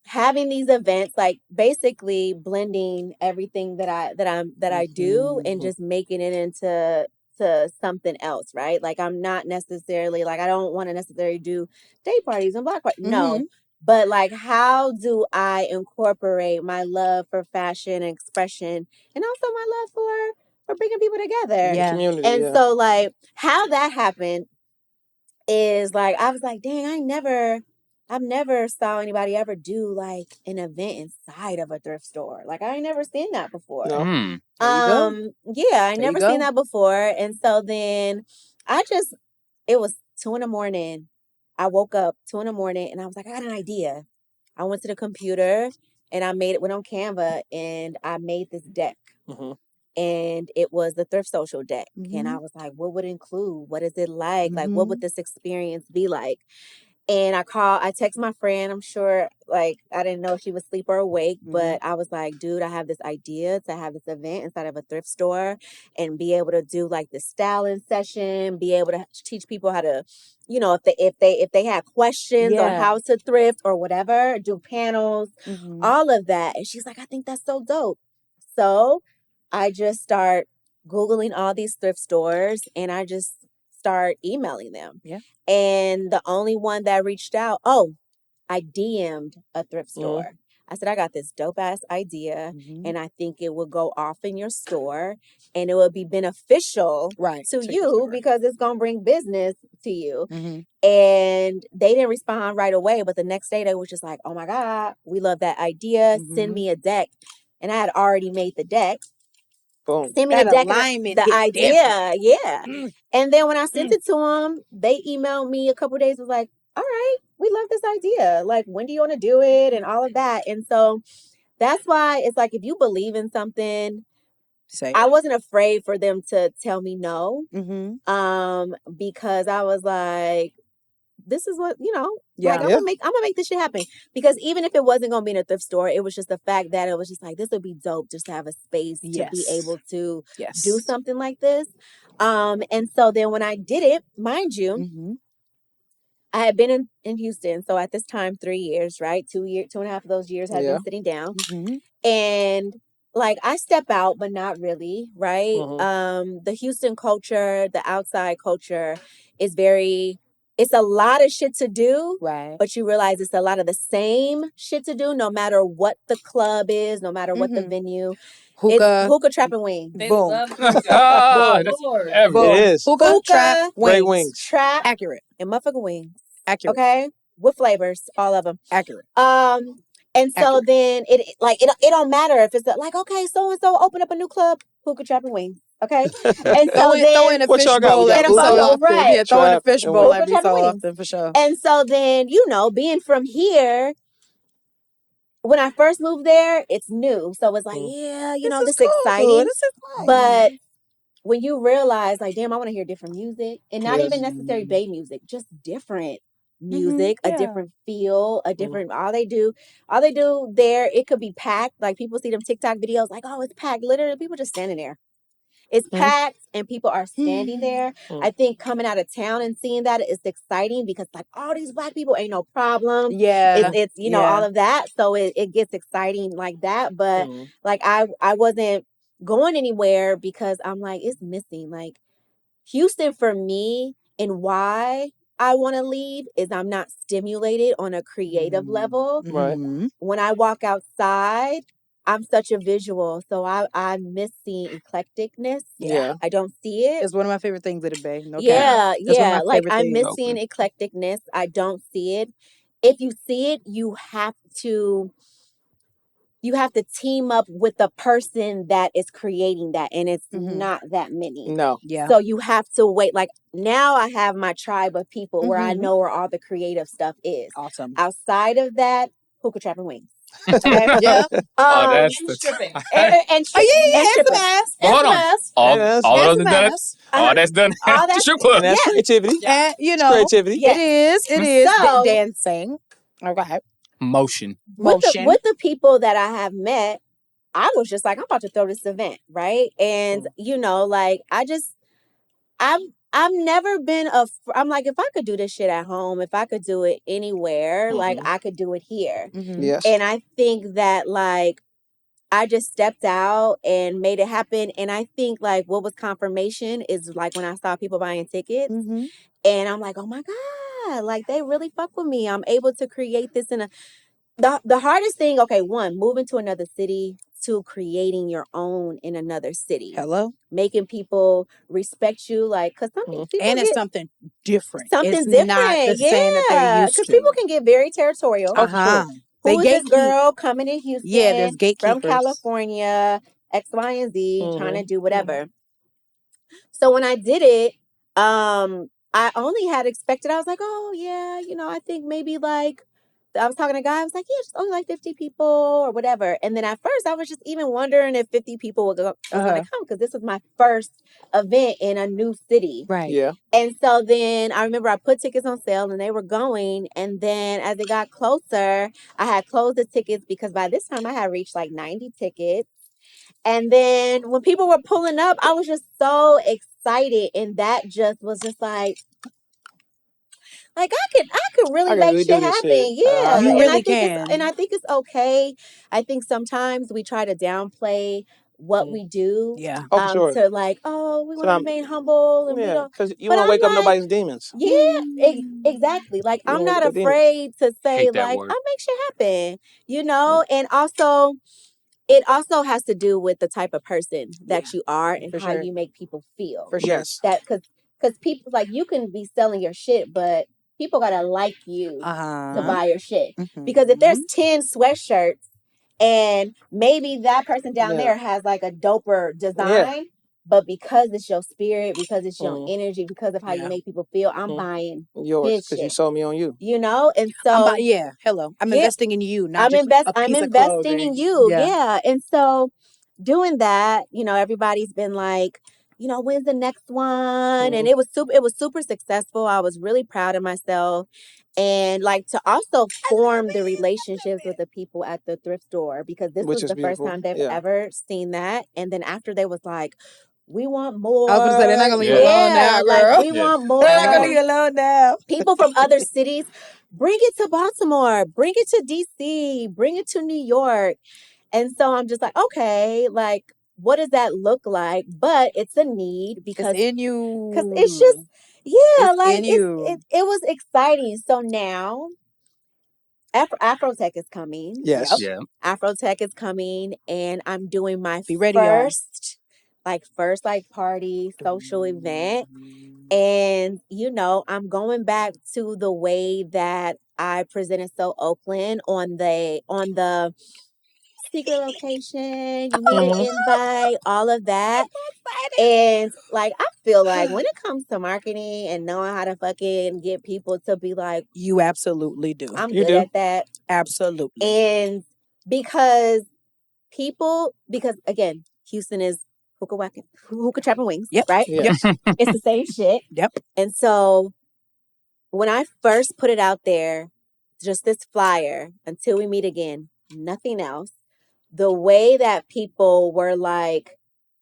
having these events, like basically blending everything that I do and just making it into something else, right? Like I'm not necessarily like I don't want to necessarily do day parties and block parties. No. But like how do I incorporate my love for fashion and expression and also my love for bringing people together? Yeah. Community. And so like how that happened is like I was like, dang, I've never saw anybody ever do like an event inside of a thrift store. Like I ain't never seen that before. No. Yeah, I never seen that before. And so then it was 2 a.m. I woke up 2 a.m. and I was like, I got an idea. I went to the computer and I went on Canva and I made this deck. And it was the thrift social deck. And I was like, what would it include? What is it like? Like, what would this experience be like? And I text my friend. I'm sure, like, I didn't know if she was asleep or awake, but I was like, dude, I have this idea to have this event inside of a thrift store and be able to do like the styling session, be able to teach people how to, you know, if they have questions on how to thrift or whatever, do panels, all of that. And she's like, I think that's so dope. So I just start Googling all these thrift stores and I just start emailing them. Yeah. And the only one that reached out, I DM'd a thrift store. I said, I got this dope ass idea and I think it will go off in your store and it will be beneficial to you because it's going to bring business to you. And they didn't respond right away. But the next day they were just like, oh my God, we love that idea. Send me a deck. And I had already made the deck. Boom. Send me That the deck, alignment, the idea. different. Yeah. And then when I sent it to them, they emailed me a couple days, was like, all right, we love this idea. Like, when do you want to do it? And all of that. And so that's why it's like, if you believe in something, I wasn't afraid for them to tell me no. Because I was like, this is what, like, I'm gonna make this shit happen. Because even if it wasn't gonna be in a thrift store, it was just the fact that it was just like, this would be dope just to have a space to be able to do something like this. And so then when I did it, mind you, I had been in Houston. So at this time, 3 years, right? 2.5 of those years had been sitting down. And like, I step out, but not really, right? The Houston culture, the outside culture is it's a lot of shit to do, but you realize it's a lot of the same shit to do, no matter what the club is, no matter what the venue. Hookah, trap, and wings. They Boom. love That's Lord. It is. Hookah, trap, Great wings. wings. Trap, Accurate. and motherfucking wings. Accurate. Okay? With flavors, all of them. Accurate. And so then it don't matter if it's like, okay, so and so open up a new club, hookah, trap, and wings. Okay, and so throw in a what y'all got? fishbowl We got every so hookah, often. right. Yeah, throw in a trap, and fishbowl wings. every Hookah, trap, so and wings. often for sure. And so then, being from here, when I first moved there, it's new. So it's like, this is exciting. This is nice. But when you realize, like, damn, I want to hear different music, and not even necessarily Bay music, just different music, a different feel, a different, all they do there, it could be packed. Like, people see them TikTok videos, like, oh, it's packed. Literally, people just standing there. It's packed and people are standing there. I think coming out of town and seeing that is exciting because, like, all these Black people ain't no problem. Yeah. It's all of that. So it gets exciting like that. But like, I wasn't going anywhere because I'm like, it's missing. Like, Houston for me, and why I want to leave is I'm not stimulated on a creative level. Right. When I walk outside, I'm such a visual, so I'm missing eclecticness. Yeah. I don't see it. It's one of my favorite things at the Bay. No cap. Yeah. That's one of my Like, favorite I'm things. missing eclecticness. I don't see it. If you see it, you have to team up with the person that is creating that, and it's not that many. No. Yeah. So you have to wait. Like, now I have my tribe of people where I know where all the creative stuff is. Awesome. Outside of that, hookah, trap, and wings. Okay. Yeah. And stripping. and stripping. Hold on. All of those done. All that's done. All that's Strip club. And that's creativity. And It's creativity. Yes. It is So- dancing. Okay. Motion. with the people that I have met, I was just like, I'm about to throw this event, right? And like, I've never been I'm like, if I could do this shit at home, if I could do it anywhere, like, I could do it here. Yes. And I think that, like, I just stepped out and made it happen. And I think, like, what was confirmation is, like, when I saw people buying tickets, and I'm like, oh my God, like, they really fuck with me. I'm able to create this the hardest thing, okay, one, moving to another city, to creating your own in another city. Hello? Making people respect you, like, because some people and it's something different. Something's it's different. Not the same that they're used to. Because people can get very territorial. Who is this girl coming in Houston? Yeah, there's gatekeepers. From California, X, Y, and Z, trying to do whatever. So when I did it, I only had expected, I was like, oh, yeah, I think maybe, like, I was talking to a guy, I was like, yeah, just only like 50 people or whatever. And then at first I was just even wondering if 50 people was going to come, because this was my first event in a new city. Right. Yeah. And so then I remember I put tickets on sale and they were going. And then as it got closer, I had closed the tickets because by this time I had reached like 90 tickets. And then when people were pulling up, I was just so excited. And that just was just like I could really make shit happen. Shit. Yeah. You and really I think can. And I think it's okay. I think sometimes we try to downplay what we do. Yeah. Oh, for sure. To like, oh, we want to remain humble and we don't. Because you But want to I'm wake up not- nobody's demons. Yeah, exactly. Like, You I'm don't not wake up demons. afraid to say, Hate that like, word. I'll make shit happen, you know? And also, it also has to do with the type of person that you are and For how sure. you make people feel. For sure. Yes. That because people, like, you can be selling your shit, but people gotta like you to buy your shit. Because if there's 10 sweatshirts and maybe that person down there has like a doper design, but because it's your spirit, because it's your energy, because of how you make people feel, I'm buying yours because you sold me on you. You know, and so I'm investing in you, not I'm just a I'm piece of investing clothing. in you. Yeah. And so doing that, you know, everybody's been like, you know, when's the next one? And it was super successful. I was really proud of myself. And like to also form the relationships with the people at the thrift store, because this was the first time they've ever seen that. And then after they was like, we want more. I was gonna say they're not gonna leave you alone now, girl. Like, we want more. They're not gonna leave you alone now. People from other cities, bring it to Baltimore, bring it to DC, bring it to New York. And so I'm just like, okay, like, what does that look like? But it's a need because it's in you. Because it's just, it's it was exciting. So now Afrotech is coming. Yes. Yeah. Afrotech is coming, and I'm doing my ready, first party social event. And, you know, I'm going back to the way that I presented So Oakland on the secret location. You need an invite, all of that. And like, I feel like when it comes to marketing and knowing how to fucking get people to be like, you absolutely do. I'm good at that. Absolutely. And because again, Houston is hookah trap and wings, right? Yep. It's the same shit. Yep. And so when I first put it out there, just this flyer, until we meet again, nothing else, the way that people were like,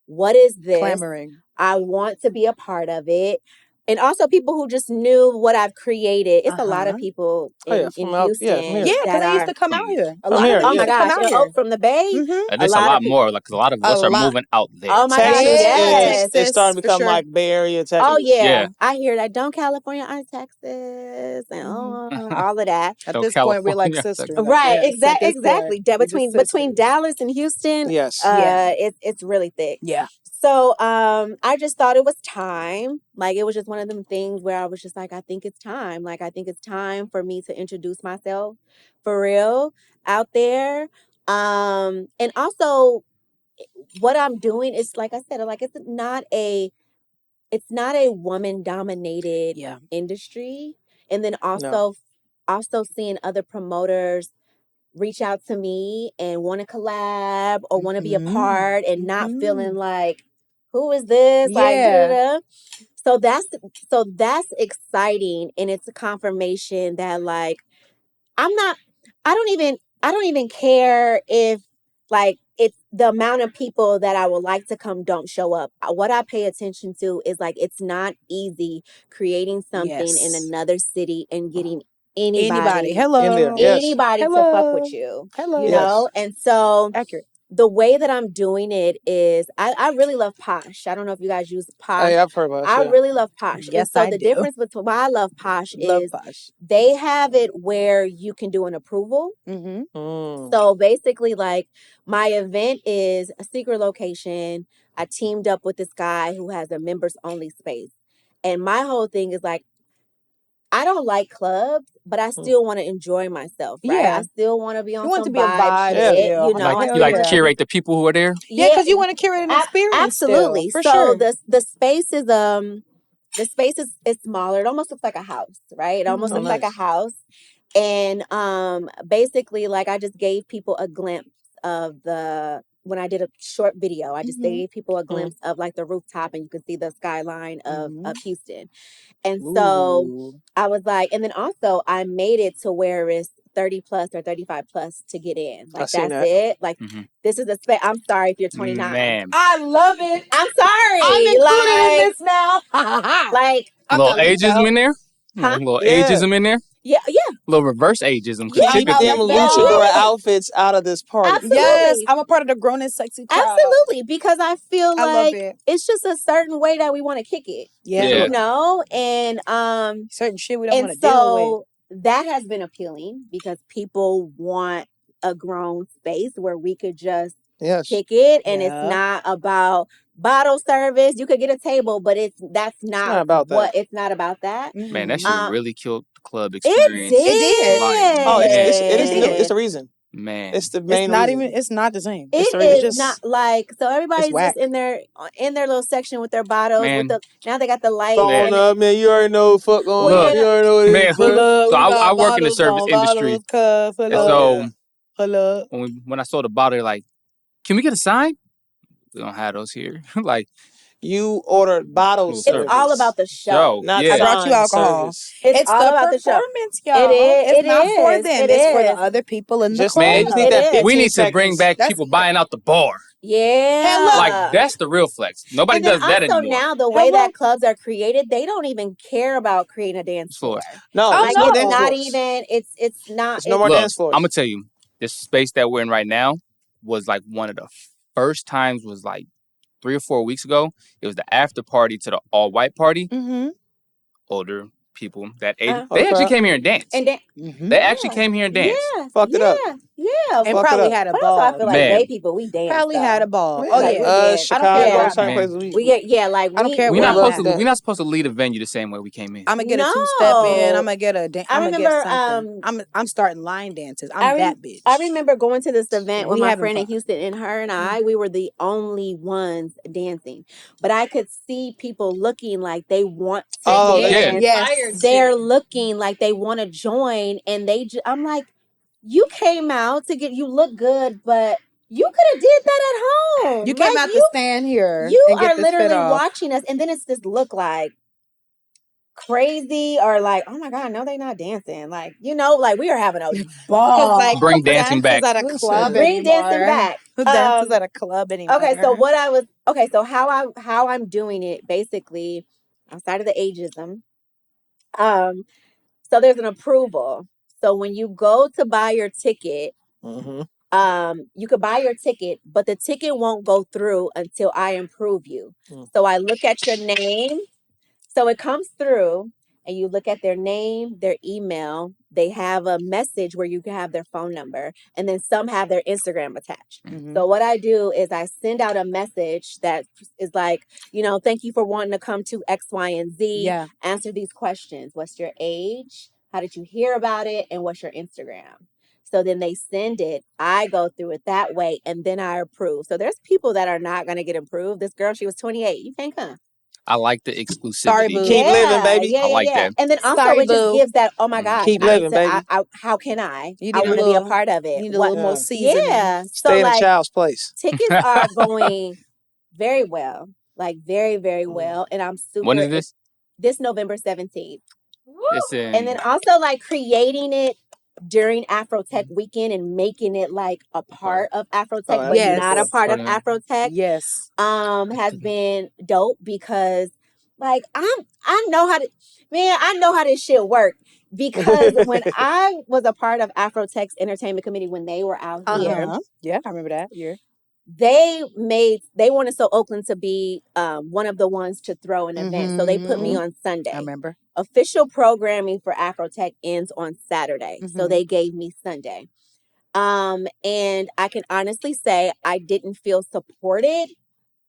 what is this? Clamoring. I want to be a part of it. And also people who just knew what I've created. It's a lot of people in Houston. Yeah, because I used to come out here. A lot of them used to come out here. From the Bay. And there's a lot more. Like a lot of us are moving out there. Oh my gosh, yes. It's starting to become like Bay Area, Texas. Oh yeah. I hear that. Don't California on Texas and all of that. At this point, we're like sisters. Right, exactly. Between Dallas and Houston, yes, it's really thick. Yeah. So I just thought it was time. Like, it was just one of them things where I was just like, I think it's time. Like, I think it's time for me to introduce myself for real out there. And also what I'm doing is, like I said, like, it's not a woman dominated industry. And then also seeing other promoters reach out to me and want to collab or want to be a part and not feeling like, who is this? Like, da-da-da. So that's exciting. And it's a confirmation that, like, I don't even care if, like, it's the amount of people that I would like to come don't show up. What I pay attention to is, like, it's not easy creating something in another city and getting anybody to fuck with you. You know? And so accurate. The way that I'm doing it is I really love Posh. I don't know if you guys use Posh. Hey, I've heard about it. I really love Posh. Yes, and so I the do. difference between why I love Posh is they have it where you can do an approval. So basically, like, my event is a secret location. I teamed up with this guy who has a members only space. And my whole thing is, like, I don't like clubs, but I still want to enjoy myself, right? Yeah. I still want to be on You want some to be a vibe shit, still. you know. You like to curate the people who are there? Yeah, because you want to curate an experience. Absolutely. Still, for so sure. the space is smaller. It almost looks like a house, right? It almost looks like a house. And basically, like, I just gave people a glimpse of when I did a short video, I just gave people a glimpse of, like, the rooftop, and you can see the skyline of Houston. And so I was like, and then also I made it to where it's 30 plus or 35 plus to get in. Like, that's it. Like, this is a space. I'm sorry if you're 29. Man. I love it. I'm sorry. I'm included in this now. Like, Little ageism in there? Huh? Little ageism in there? Yeah. little reverse ageism. Keep them luchador outfits out of this party. Absolutely. Yes, I'm a part of the grown and sexy crowd. Absolutely, because I feel I love like it. it's just a certain way that we want to kick it. Yeah. You know, and certain shit we don't want to so deal with. That has been appealing because people want a grown space where we could just kick it, and it's not about bottle service. You could get a table, but that's not about what that. It's not about that. Man, that shit really killed the club experience. It did. Like, it's the reason. Man, it's the main. It's not the same. It is not like so. Everybody's just in their little section with their bottles. Man. Now they got the light. Phone up, man. You already know fuck going on. You already know what it is. So I work in the service industry. And so when I saw the bottle, they're like, "Can we get a sign?" We don't have those here. Like. You ordered bottles. It's all about the show. I brought you alcohol. It's all the about the show. Performance, y'all. It's not for them. It's for the other people in the club. We need to bring back people buying out the bar. Yeah. Like, that's the real flex. Nobody does that anymore. So now the way that clubs are created, they don't even care about creating a dance floor. No, like no. It's not even. It's not. It's no more dance floors. I'm gonna tell you, this space that we're in right now was like one of the first times. Was like 3 or 4 weeks ago. It was the after party to the all white party. Mm-hmm. Older people that age, they actually came here and danced. They actually came here and danced. Yeah, fucked it up. Yeah, and probably had a ball. I feel like gay people, we dance. Probably had a ball. Oh yeah, Chicago, certain places we get like I don't care. We're not supposed to lead a venue the same way we came in. I'm gonna get a 2-step in. I'm gonna get a. I remember. I'm starting line dances. I'm that bitch. I remember going to this event with my friend in Houston, and her and I, we were the only ones dancing. But I could see people looking like they want to dance. Yes. They're looking like they want to join, and I'm like, you came out to you look good, but you could have did that at home. You came out to stand here. You are literally watching us, and then it's this look like crazy or like, oh my God, no, they not dancing. Like, like we are having a ball. Like, bring dancing back. At a club bring dancing back. Who dances at a club anymore? Okay, so how I'm doing it basically outside of the ageism. So there's an approval. So when you go to buy your ticket, you could buy your ticket, but the ticket won't go through until I approve you. So I look at your name. So it comes through and you look at their name, their email. They have a message where you can have their phone number, and then some have their Instagram attached. So what I do is I send out a message that is like, thank you for wanting to come to X, Y, and Z. Yeah. Answer these questions. What's your age? How did you hear about it? And what's your Instagram? So then they send it. I go through it that way, and then I approve. So there's people that are not going to get approved. This girl, she was 28. You can't come. I like the exclusivity. Sorry, boo. Keep living, baby. Yeah, I like that. And then also it just gives that, oh my God. Keep living, baby. How can I? You I want to be a part of it. You need a little more seasoning. Yeah. Stay in a child's place. Tickets are going very well. Like very, very well. And I'm super. When is this? This November 17th. Listen. And then also like creating it during Afrotech weekend and making it like a part of Afrotech, but not a part of Afrotech. Yes. Has been dope because like I know how this shit work, because when I was a part of Afrotech's entertainment committee when they were out here. Yeah, I remember that year. They wanted So Oakland to be one of the ones to throw an event. So they put me on Sunday. I remember. Official programming for Afrotech ends on Saturday. So they gave me Sunday. And I can honestly say I didn't feel supported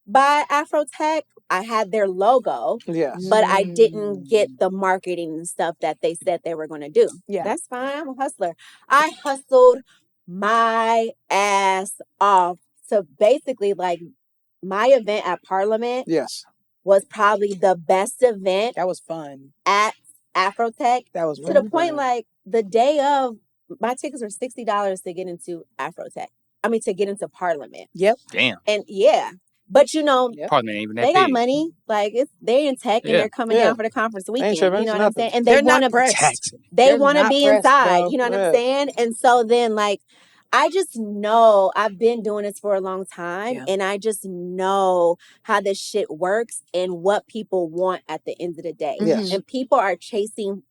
by Afrotech. I had their logo, but I didn't get the marketing and stuff that they said they were going to do. Yeah. That's fine. I'm a hustler. I hustled my ass off. So basically, like, my event at Parliament was probably the best event. That was fun. At Afrotech. That was to the point, like, the day of, my tickets were $60 to get into Afrotech. I mean, to get into Parliament. Yep. Damn. And but Parliament ain't even that they got big. money. Like they're in tech and they're coming down for the conference weekend. You know what I'm saying? And they want to pressed. They want to be inside. Bro. You know what I'm saying? And so then, like, I just know I've been doing this for a long time, and I just know how this shit works and what people want at the end of the day. Yes. And people are chasing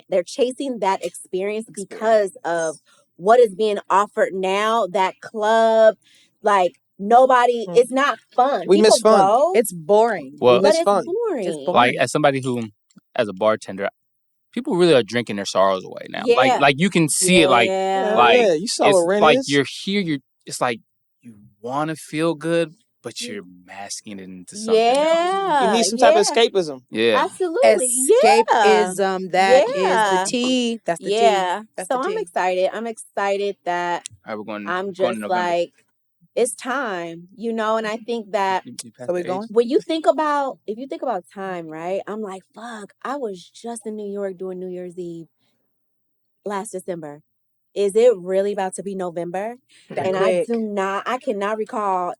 they're chasing that experience because of what is being offered now, that club, like nobody, it's not fun. We People miss fun. go. It's boring. Well, But it's fun. boring. It's boring. Like as somebody who, as a bartender, people really are drinking their sorrows away now. Yeah. Like you can see it. Like You saw what rent like is. you're here. It's like you want to feel good, but you're masking it into something else. You need some type of escapism. Yeah, Absolutely. Escapism. That is the tea. That's the tea. That's so the tea. I'm excited. I'm excited that we're going. I'm going just in November. like, it's time, you know. And I think that So we going? when you think about, if you think about time, right? I'm like, fuck. I was just in New York doing New Year's Eve last December. Is it really about to be November? That And quick. I cannot recall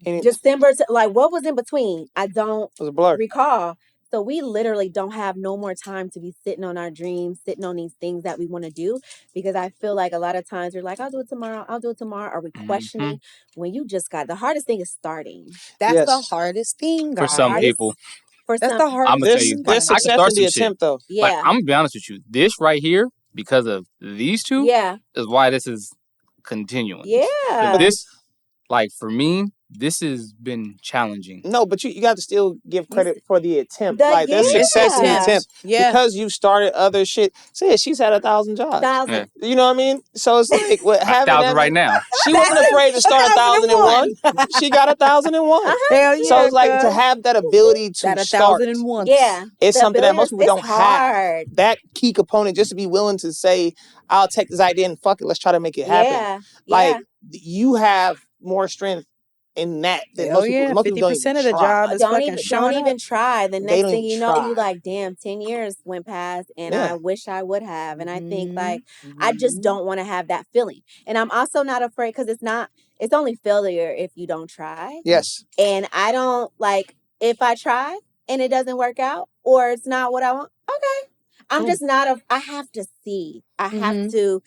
And December to, like, what was in between? I don't it was a blur. recall. So we literally don't have no more time to be sitting on our dreams, sitting on these things that we want to do, because I feel like a lot of times we're like, I'll do it tomorrow. Are we questioning when you just got, the hardest thing is starting. That's the hardest thing, guys. For some people. That's the hardest I'm gonna tell thing. you, There's I can success start in the some shit. attempt, though. Yeah. Like, I'm gonna be honest with you. This right here, because of these two, is why this is continuing. Yeah. But this, like for me, this has been challenging. No, but you got to still give credit for the attempt. The- There's success in the yeah. attempt. Yeah. Because you started other shit. Say she's had 1,000 jobs. Yeah. You know what I mean? So it's like what having 1,000 right now. She wasn't afraid to start 1,001. She got 1,001. Hell yeah. So it's like to have that ability to that start. 1,001. Yeah. It's something that most people don't hard. have. That key component, just to be willing to say, I'll take this idea and fuck it, let's try to make it happen. Yeah. Like you have more strength in that than most people. Most people don't 50% even of the try. job is fucking Don't showing even up. try. The They next don't thing even you know, try. you like, damn, 10 years went past and Yeah. I wish I would have. And I think like, I just don't want to have that feeling. And I'm also not afraid because it's only failure if you don't try. Yes. And I don't like, if I try and it doesn't work out or it's not what I want, okay. I'm just not I have to see. I have to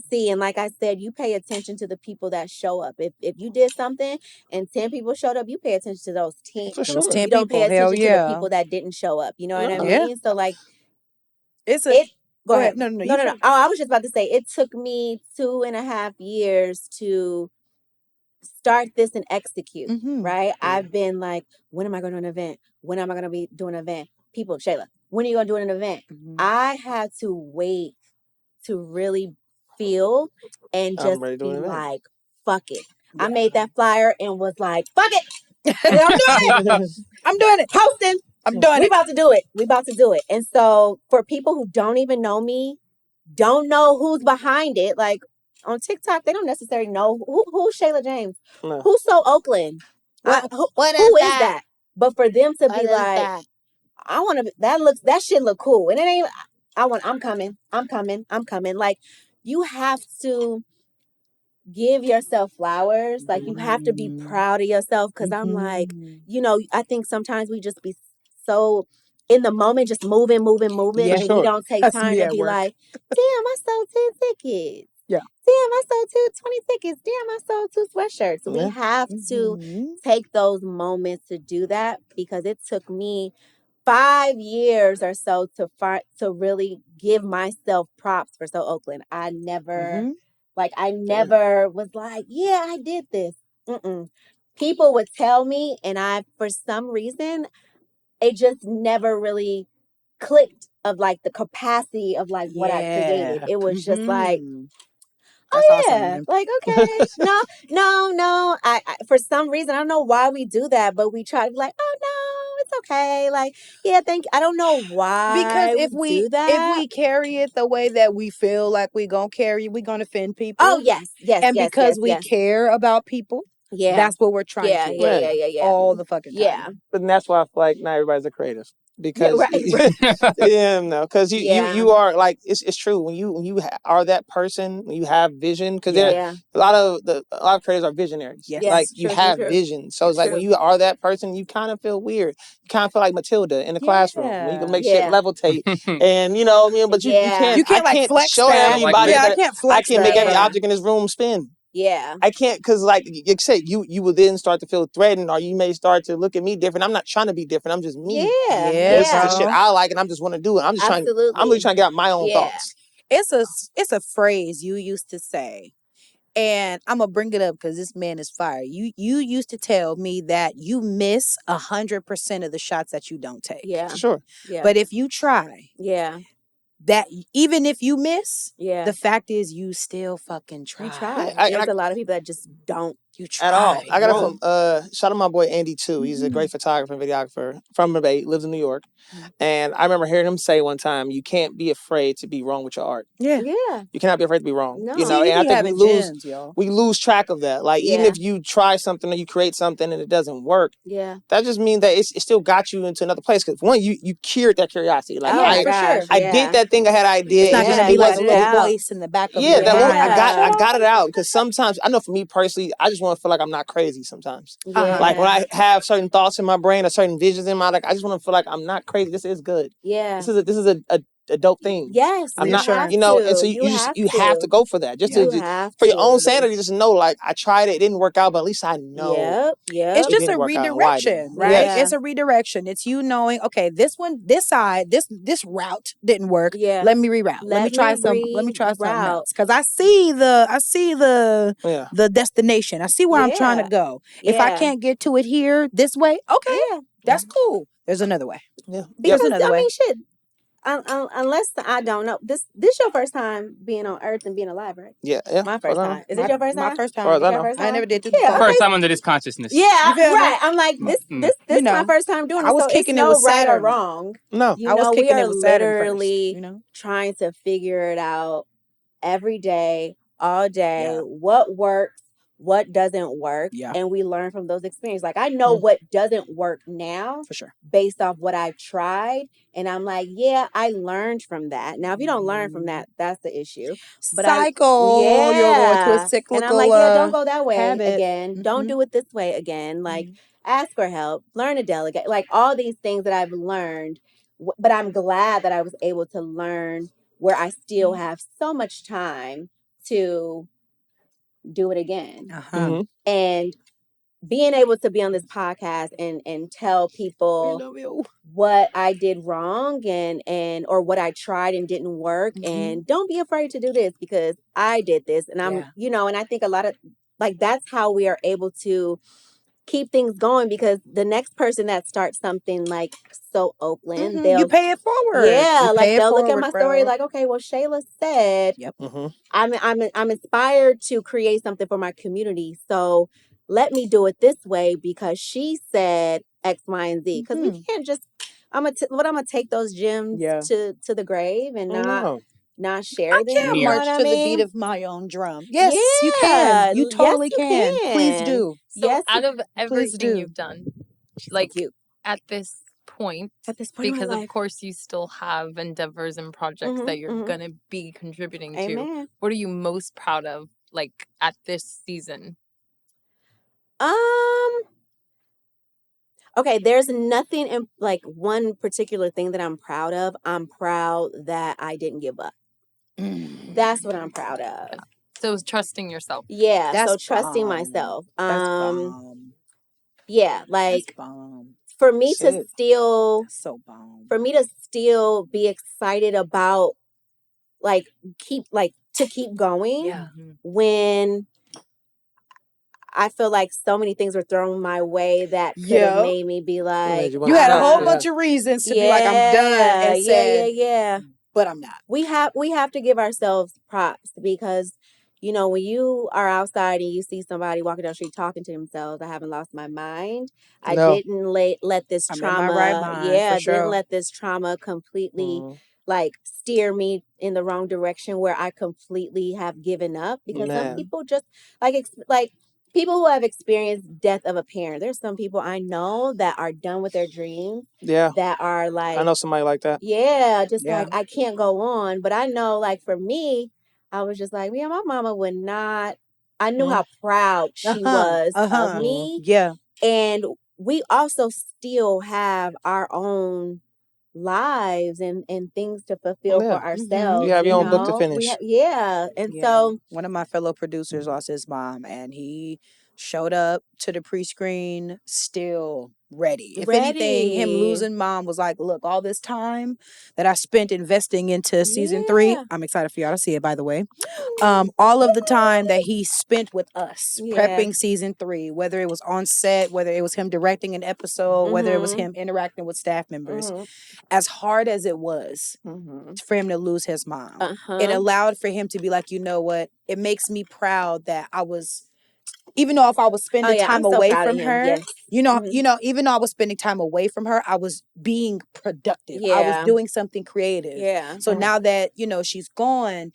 see. And like I said, you pay attention to the people that show up. If you did something and 10 people showed up, you pay attention to those 10. For sure. Those 10 You don't pay people. Hell attention to yeah. the people that didn't show up. You know what I mean? Yeah. So like Go ahead. No. Oh, I was just about to say it took me 2.5 years to start this and execute. Right? I've been like, when am I going to an event? When am I going to be doing an event? People, Shayla, when are you going to do an event? I had to wait to really feel and just be like, fuck it. Yeah. I made that flyer and was like, fuck it. I'm doing it. I'm doing it. Posting. I'm doing it. We about to do it. We about to do it. And so for people who don't even know me, don't know who's behind it, like on TikTok, they don't necessarily know who's Shayla James. No. Who's So Oakland? Who is that? But for them to be like, that? I want to, that shit look cool. And it ain't, I'm coming. Like, you have to give yourself flowers. Like, you have to be proud of yourself. Cause I'm like, you know, I think sometimes we just be so in the moment, just moving. Yeah, and we don't take time to be like, damn, I sold 10 tickets. Yeah. Damn, I sold 20 tickets. Damn, I sold 2 sweatshirts. Yeah. We have to take those moments to do that, because it took me 5 years or so to really give myself props for So Oakland. I never, was like, yeah, I did this. People would tell me, and for some reason, it just never really clicked of like the capacity of like what I created. It was just like, that's awesome, yeah, man. like, okay, no. I for some reason, I don't know why we do that, but we try to be like, oh no, it's okay. Like, yeah, thank you. I don't know why. Because if we do that, if we carry it the way that we feel like we're gonna carry, we're gonna offend people. oh yes, and because we care about people, that's what we're trying to do. Yeah. All the fucking time. Yeah. But that's why I feel like not everybody's a creative. because because you are like it's true when you are that person, when you have vision, because a lot of creators are visionaries. Like you have vision, so it's like when you are that person, you kind of feel weird. You kind of feel like Matilda in the classroom when you can make shit levitate, and you know what I mean. But you can't. I can't flex show that. everybody that I can't make every that. object in this room spin. Yeah. I can't, because like you said, you will then start to feel threatened, or you may start to look at me different. I'm not trying to be different. I'm just me. This is the shit I like, and I'm just want to do it. I'm just trying. I'm really trying to get out my own thoughts. It's a phrase you used to say, and I'm gonna bring it up because this man is fire. You used to tell me that you miss 100% of the shots that you don't take. Yeah, for sure. Yeah, but if you try, that even if you miss, yeah, the fact is you still fucking try. You try. There's a lot of people that just don't. You try at all. I got it from shout out my boy Andy too. He's a great photographer and videographer from the Bay, lives in New York. And I remember hearing him say one time, you can't be afraid to be wrong with your art. Yeah. You cannot be afraid to be wrong. No. You know, and I think we lose track of that. Like even if you try something or you create something and it doesn't work, that just means that it still got you into another place. Because one, you cured that curiosity. Like I did that thing I had an idea. It's not gonna be like a little voice in the back of your mind. I got it out. Because sometimes I know for me personally, I just want to feel like I'm not crazy sometimes. Like when I have certain thoughts in my brain or certain visions in my I just want to feel like I'm not crazy. This is good. Yeah. This is a dope thing. Yes. I'm not, and so you have to go for that. Just for your own sanity, just know like I tried it didn't work out, but at least I know. Yep. It's just a redirection, right? Yes. It's a redirection. It's you knowing, okay, this side, this route didn't work. Yeah. Let me reroute. Let me try something else. Because I see the destination. I see where I'm trying to go. If I can't get to it here this way, okay, that's cool. There's another way. Yeah. Because I mean, shit. Unless I don't know, this your first time being on Earth and being alive, right? Yeah. My first time. Is it your first time? My first time. I never did this before. First time under this consciousness. Yeah, right. I'm like this is my first time doing it. I was so kicking it's it no with right Saturn. or wrong. No, I was kicking it with Saturn literally first, trying to figure it out every day, all day. What works, what doesn't work, and we learn from those experiences. Like I know what doesn't work now, for sure, based off what I've tried, and I'm like, yeah, I learned from that. Now, if you don't learn from that, that's the issue. But you're going to a cyclical. And I'm like, yeah, don't go that way habit. again. Don't do it this way again. Like, ask for help, learn to delegate. Like all these things that I've learned. But I'm glad that I was able to learn where I still have so much time to do it again. And being able to be on this podcast and tell people what I did wrong and or what I tried and didn't work, and don't be afraid to do this because I did this, and I'm and I think a lot of like that's how we are able to keep things going, because the next person that starts something like So Oakland, they'll you pay it forward. They'll look at my story like, okay, well, Shayla said, I'm inspired to create something for my community, so let me do it this way because she said X, Y, and Z. Because we can't just I'm gonna take those gems to the grave and not share them. I can't march to the beat of my own drum. Yes, you can. You totally can. Please do. So out of everything you've done, like at this point, because of course you still have endeavors and projects that you're gonna be contributing to. What are you most proud of, like at this season? Okay, there's nothing in like one particular thing that I'm proud of. I'm proud that I didn't give up. That's what I'm proud of. So it's trusting yourself. Yeah, so trusting myself. Yeah, like for me to still be excited about keep going when I feel like so many things were thrown my way that could have made me be like, you had a whole bunch of reasons to be like, I'm done, and said, but I'm not. We have to give ourselves props because, when you are outside and you see somebody walking down the street talking to themselves, I haven't lost my mind. I didn't let this trauma, didn't let this trauma completely steer me in the wrong direction where I completely have given up, because some people just people who have experienced death of a parent. There's some people I know that are done with their dreams. Yeah. That are like, I know somebody like that. Yeah, just like I can't go on. But I know, like for me, I was just like, yeah, my mama would not. I knew how proud she was of me. Yeah. And we also still have our own lives and things to fulfill for ourselves. You have your own book to finish. And so one of my fellow producers lost his mom, and he showed up to the pre-screen still ready. If anything, him losing mom was like, look, all this time that I spent investing into season 3, I'm excited for y'all to see it, by the way. All of the time that he spent with us prepping season 3, whether it was on set, whether it was him directing an episode, whether it was him interacting with staff members, as hard as it was for him to lose his mom, it allowed for him to be like, you know what? It makes me proud that I was, even though if I was spending time away from her, you know, even though I was spending time away from her, I was being productive. I was doing something creative. So now that, she's gone,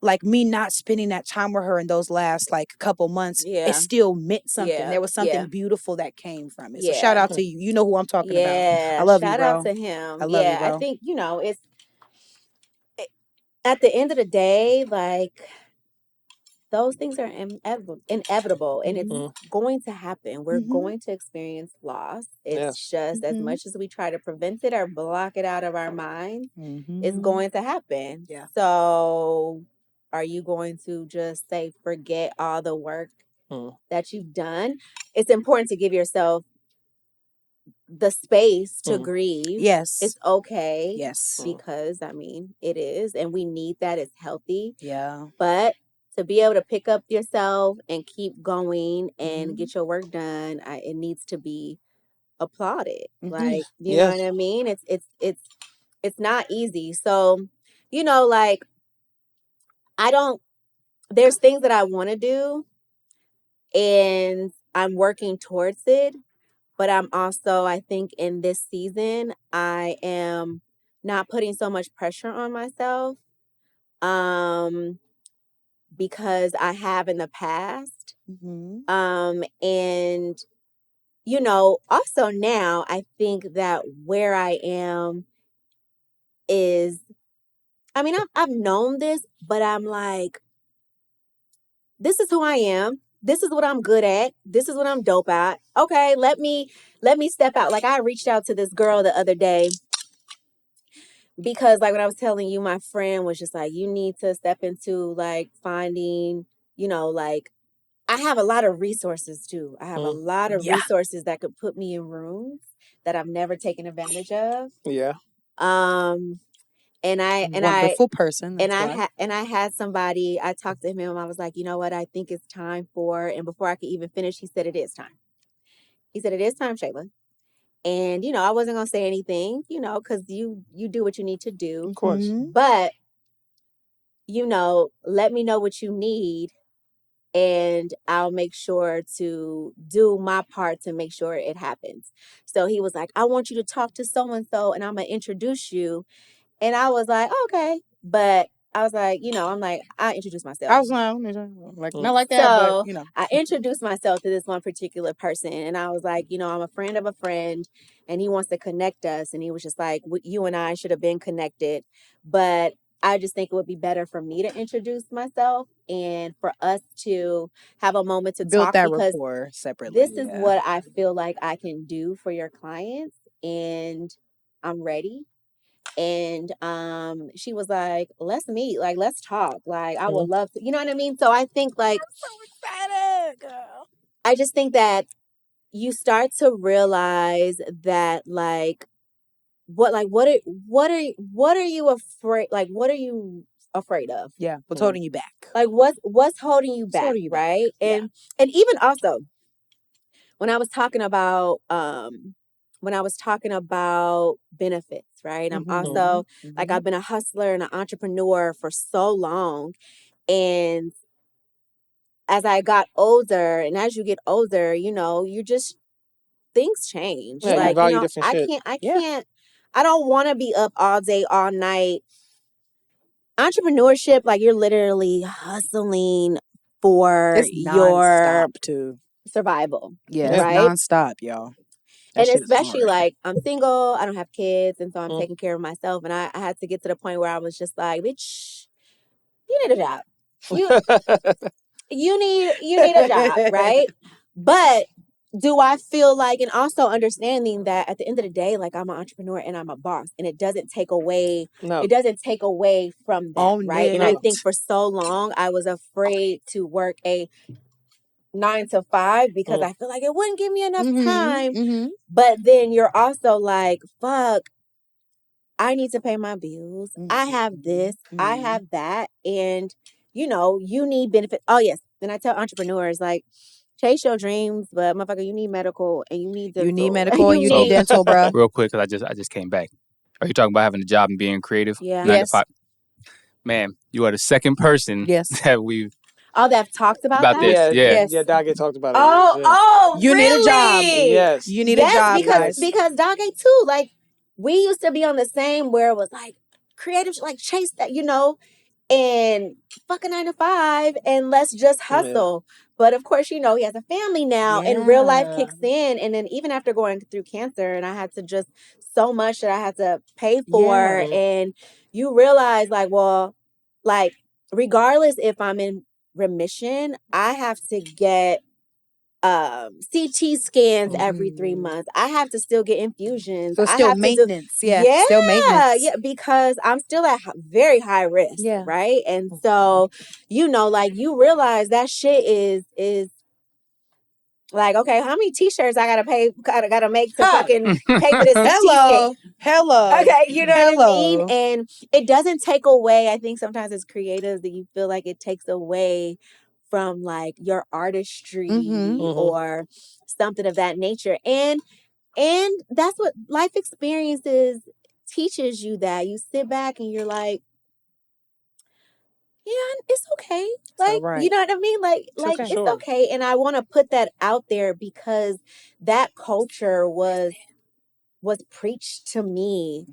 like me not spending that time with her in those last like couple months, it still meant something. There was something beautiful that came from it. So shout out to you. You know who I'm talking about. I love you, bro. Shout out to him. I love you, bro. I think, it's at the end of the day, like those things are inevitable and it's going to happen. We're going to experience loss. It's just as much as we try to prevent it or block it out of our mind, it's going to happen. Yeah. So are you going to just say, forget all the work that you've done? It's important to give yourself the space to grieve. Yes. It's okay. Yes. Because, it is. And we need that. It's healthy. Yeah. But to be able to pick up yourself and keep going and get your work done, it needs to be applauded. Like, you know what I mean? It's not easy. So, like, there's things that I want to do and I'm working towards it. But I'm also, I think in this season, I am not putting so much pressure on myself. Because I have in the past. And, also now I think that where I am is, I've known this, but I'm like, this is who I am. This is what I'm good at. This is what I'm dope at. Okay, let me step out. Like I reached out to this girl the other day because like when I was telling you, my friend was just like, you need to step into like finding, like I have a lot of resources too. I have a lot of resources that could put me in rooms that I've never taken advantage of. Yeah. And I wonderful person. And I had somebody, I talked to him, I was like, you know what, I think it's time for, and before I could even finish, he said, it is time. He said, it is time, Shayla. And, I wasn't going to say anything, because you do what you need to do. Of course. But, let me know what you need and I'll make sure to do my part to make sure it happens. So he was like, I want you to talk to so-and-so and I'm going to introduce you. And I was like, okay. But I was like, I introduced myself. I was like, not like that, so, but, I introduced myself to this one particular person. And I was like, I'm a friend of a friend and he wants to connect us. And he was just like, you and I should have been connected. But I just think it would be better for me to introduce myself and for us to have a moment to build talk that because rapport separately. This is what I feel like I can do for your clients and I'm ready. And she was like, let's meet, like let's talk. Like I would love to, you know what I mean? So I think like I'm so excited, girl. I just think that you start to realize that like what are you afraid, like what are you afraid of? Yeah, what's holding you back? Like what's holding you back, right? And even also when I was talking about benefits, right? I'm also like I've been a hustler and an entrepreneur for so long, and as I got older, and as you get older, you just things change. Yeah, like you value different shit. I don't want to be up all day, all night. Entrepreneurship, like you're literally hustling for your too. survival. Yeah, right? it's nonstop, y'all. And especially like I'm single, I don't have kids, and so I'm taking care of myself. And I had to get to the point where I was just like, bitch, you need a job. You need a job, right? But do I feel like, and also understanding that at the end of the day, like I'm an entrepreneur and I'm a boss, and it doesn't take away from that, right? And I think for so long I was afraid to work a 9 to 5 because I feel like it wouldn't give me enough time. But then you're also like, fuck, I need to pay my bills. I have this, I have that, and you need benefits. Oh yes, and I tell entrepreneurs like, chase your dreams, but motherfucker, you need medical and you need dental. You need medical and you need dental, bro. Real quick, because I just came back. Are you talking about having a job and being creative? Yeah. 9 to 5? Man, you are the second person that we've that talked about that. This. Yeah, Doc talked about it. Oh, you really? need a job. Yes, you need a job, because Doc too. Like we used to be on the same where it was like creative, like chase that, and fucking 9 to 5, and let's just hustle. Yeah. But of course, he has a family now, and real life kicks in. And then even after going through cancer, and I had to just so much that I had to pay for, and you realize like, well, like regardless if I'm in remission, I have to get CT scans every 3 months. I have to still get infusions. So still maintenance. Still maintenance. Yeah, because I'm still at very high risk, right? And so, like you realize that shit is like, okay, how many t-shirts I gotta make to fucking pay for this Hello. Okay, you know what I mean? And it doesn't take away, I think sometimes as creatives that you feel like it takes away from like your artistry or something of that nature. And that's what life experiences teaches you, that you sit back and you're like, yeah, it's okay. Like, you know what I mean? Like it's okay. And I want to put that out there because that culture was preached to me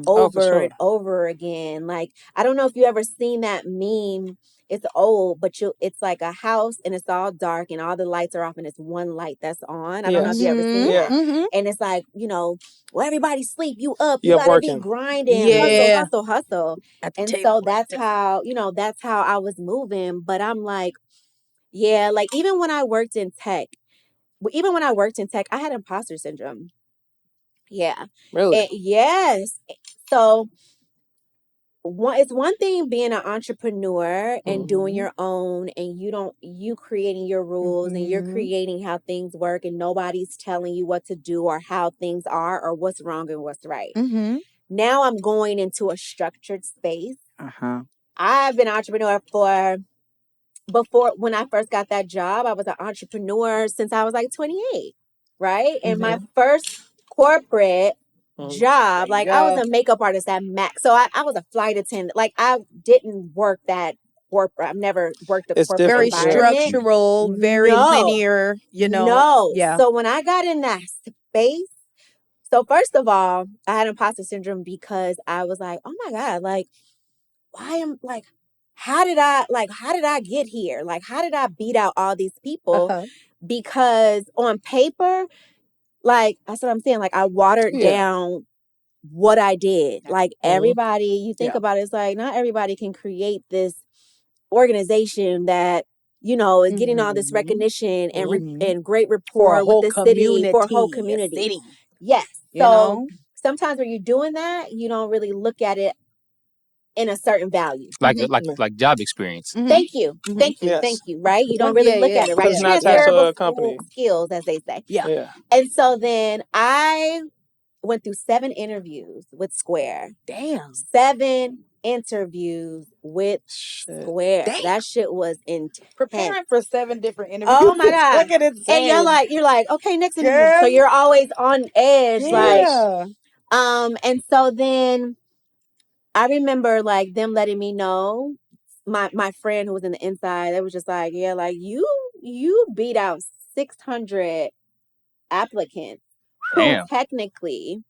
over and over again. Like, I don't know if you ever seen that meme. It's old, but it's like a house and it's all dark and all the lights are off and it's one light that's on. I don't know if you ever seen that. And it's like, well, everybody sleep, you up, you gotta be grinding, hustle. And so that's how, that's how I was moving. But I'm like, yeah, like even when I worked in tech, I had imposter syndrome. Yeah. Really? Yes. So it's one thing being an entrepreneur and doing your own, and you creating your rules and you're creating how things work, and nobody's telling you what to do or how things are or what's wrong and what's right. Now I'm going into a structured space. I've been an entrepreneur before when I first got that job. I was an entrepreneur since I was like 28, right? And my first corporate job, like I was a makeup artist at Mac. So I was a flight attendant. Like I didn't work that corporate. I've never worked a corporate very environment. structural, very linear, No. So when I got in that space, so first of all, I had imposter syndrome because I was like, oh my God, like, why am like, how did I get here? Like, how did I beat out all these people? Because on paper, like, that's what I'm saying. Like, I watered down what I did. Like, everybody, you think about it, it's like, not everybody can create this organization that, is getting all this recognition and great rapport with the city, for a whole community. Yes. So sometimes when you're doing that, you don't really look at it in a certain value. Like job experience. Thank you. Thank you. Thank you. Right? You don't really look at it, right? It's not attached to a company. Skills, as they say. Yeah. And so then I went through 7 interviews with Square. Damn. 7 interviews with Square. Damn. That shit was intense. Preparing for 7 different interviews. Oh my God. And you're like, okay, next interview. So you're always on edge. Yeah. Like, and so then I remember like them letting me know, my friend who was in the inside, they was just like, yeah, like you beat out 600 applicants who technically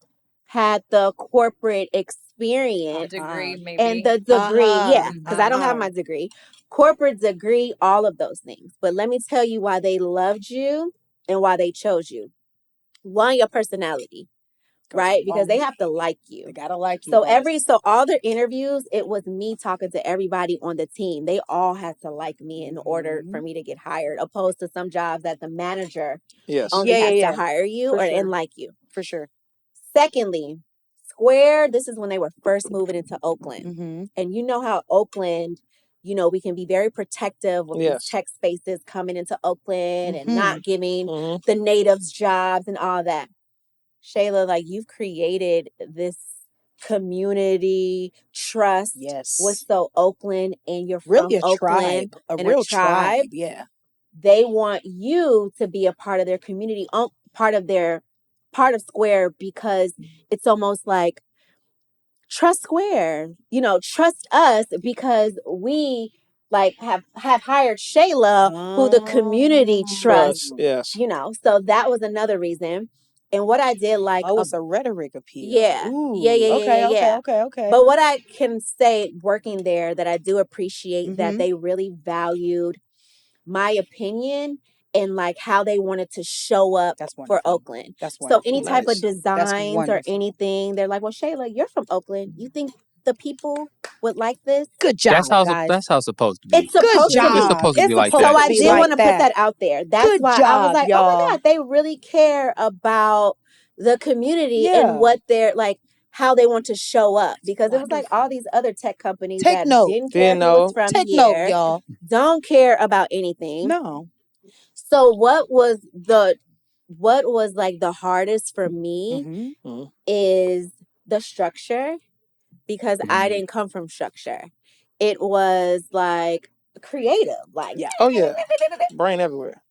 had the corporate experience degree, maybe. and the degree, because I don't have my degree. Corporate degree, all of those things. But let me tell you why they loved you and why they chose you. One, your personality, right? Because they have to like you. They gotta like you. So all their interviews, it was me talking to everybody on the team. They all had to like me in order for me to get hired, opposed to some jobs that the manager only has to hire you and like you. For sure. Secondly, Square, this is when they were first moving into Oakland. And you know how Oakland, we can be very protective with these tech spaces coming into Oakland and not giving the natives jobs and all that. Shayla, like, you've created this community trust with So Oakland, and you're from Oakland, a real tribe. Yeah. They want you to be a part of their community, part of Square, because it's almost like trust Square, trust us because we like have hired Shayla, who the community trusts. Yes. So that was another reason. And what I did like, it's a rhetoric appeal. Yeah. Ooh, Yeah. Okay. But what I can say working there that I do appreciate that they really valued my opinion and like how they wanted to show up for Oakland. That's wonderful. So any type of designs or anything, they're like, well, Shayla, you're from Oakland. You think the people would like this? Good job, guys. That's how it's supposed to be. It's supposed to be. It's supposed to be like that. So I did want to put that out there. That's Good why job, I was like, y'all. oh my God, they really care about the community and what they're like, how they want to show up. Because it was like all these other tech companies that didn't care who was from here, y'all. don't care about anything. No. So what was like the hardest for me is the structure, because I didn't come from structure. It was like creative, like brain everywhere.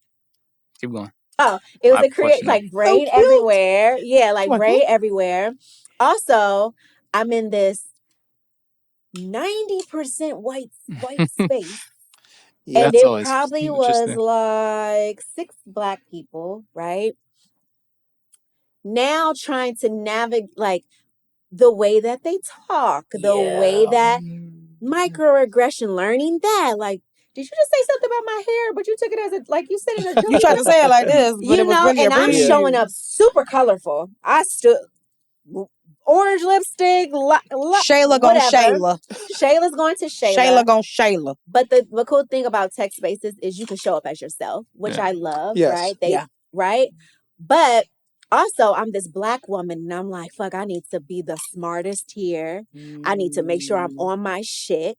Keep going. Oh, it was a create like brain everywhere. Yeah, like brain everywhere. Also, I'm in this 90% white space. And it probably was like 6 Black people, right? Now trying to navigate like the way that they talk, the way that microaggression, learning that, like, did you just say something about my hair, but you took it as a, like you said in a joke? You tried to say it like this, but it was really and I'm showing up super colorful. I stood orange lipstick, Shayla going Shayla. Shayla's going to Shayla. Shayla going Shayla. But the cool thing about tech spaces is you can show up as yourself, which I love, right? Right? But also, I'm this Black woman, and I'm like, fuck, I need to be the smartest here. I need to make sure I'm on my shit.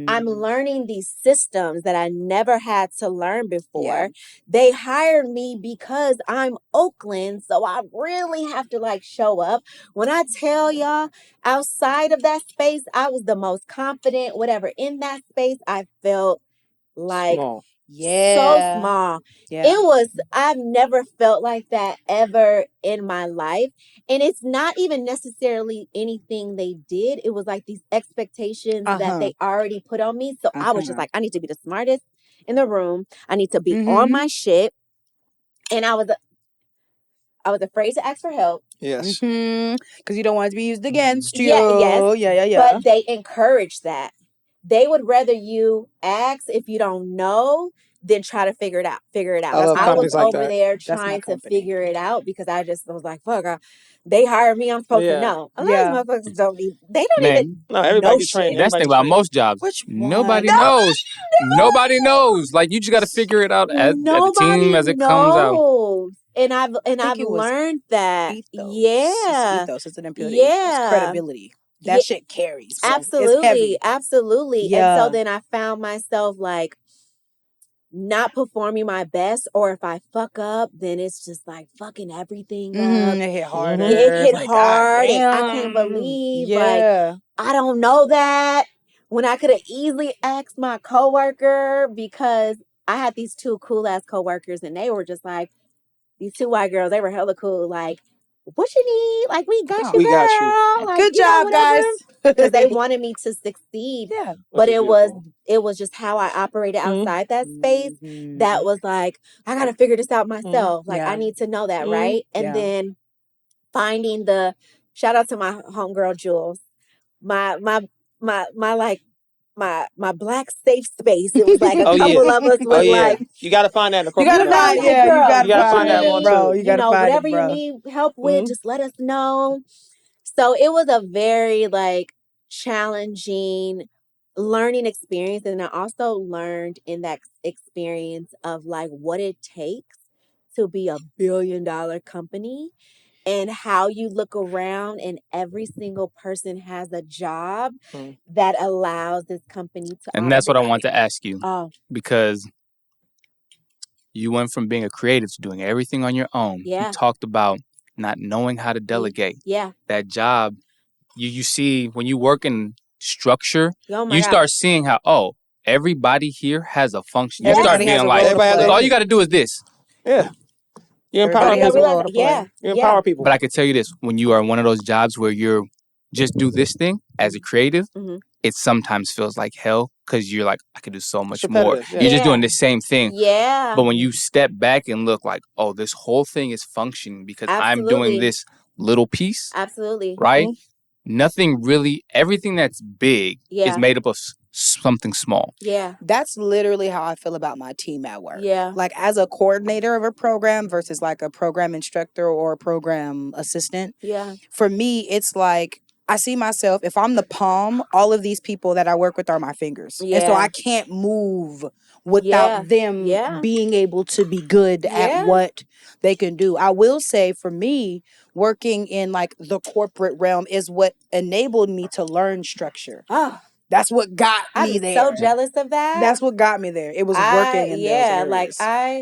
I'm learning these systems that I never had to learn before. They hired me because I'm Oakland, so I really have to like show up. When I tell y'all, outside of that space, I was the most confident, whatever. In that space, I felt like Small. so small. I've never felt like that ever in my life. And it's not even necessarily anything they did. It was like these expectations that they already put on me. So I was just like, I need to be the smartest in the room. I need to be on my shit. And I was afraid to ask for help. Yes. Because you don't want it to be used against you. Yeah. But they encourage that. They would rather you ask if you don't know than try to figure it out. I was over there trying to figure it out because I just was like, fuck, they hired me. I'm supposed to know. A lot of motherfuckers don't even, even everybody know gets trained. shit. That's the thing about most jobs. Nobody knows. Nobody knows. Like, you just got to figure it out as a team as it comes out. And I've learned that. Ethos. It's an ability. It's credibility. That shit carries. Absolutely. Yeah. And so then I found myself like not performing my best, or if I fuck up, then it's just like fucking everything up. It hit harder. It hit hard. And I can't believe like I don't know that, when I could have easily asked my coworker, because I had these 2 cool ass coworkers and they were just like, these 2 white girls, they were hella cool, like, what you need? Like, we got you, girl. Like, good job, guys. Because they wanted me to succeed. Yeah. But it was just how I operated outside that space that was like, I got to figure this out myself. Like, I need to know that, right? And then finding the shout out to my homegirl Jules. My black safe space. It was like a couple of us was like, you gotta find that in the You corporate. gotta find, yeah, girl, you gotta find that it, one bro. too. You gotta find whatever it, you bro. need help with, just let us know. So it was a very like challenging learning experience, and I also learned in that experience of like what it takes to be a $1 billion company. And how you look around and every single person has a job that allows this company to And that's what I want to ask you. Oh. Because you went from being a creative to doing everything on your own. Yeah. You talked about not knowing how to delegate. Yeah. That job, you see, when you work in structure, Oh my you God. start seeing how, everybody here has a function. You start Everybody has being a like, role to play. all you got to do is this. Yeah. You empower Everybody has a people. role to play. You empower people. But I can tell you this, when you are in one of those jobs where you're just do this thing as a creative, it sometimes feels like hell because you're like, I could do so much more. Yeah. You're just doing the same thing. Yeah. But when you step back and look like, this whole thing is functioning because I'm doing this little piece. Absolutely. Right? Nothing really, everything that's big is made up of something small. Yeah. That's literally how I feel about my team at work. Yeah. Like as a coordinator of a program versus like a program instructor or a program assistant. Yeah. For me, it's like I see myself, if I'm the palm, all of these people that I work with are my fingers. Yeah. And so I can't move without them being able to be good at what they can do. I will say for me, working in like the corporate realm is what enabled me to learn structure. Oh. That's what got me there. I'm so jealous of that. That's what got me there. It was working in those areas.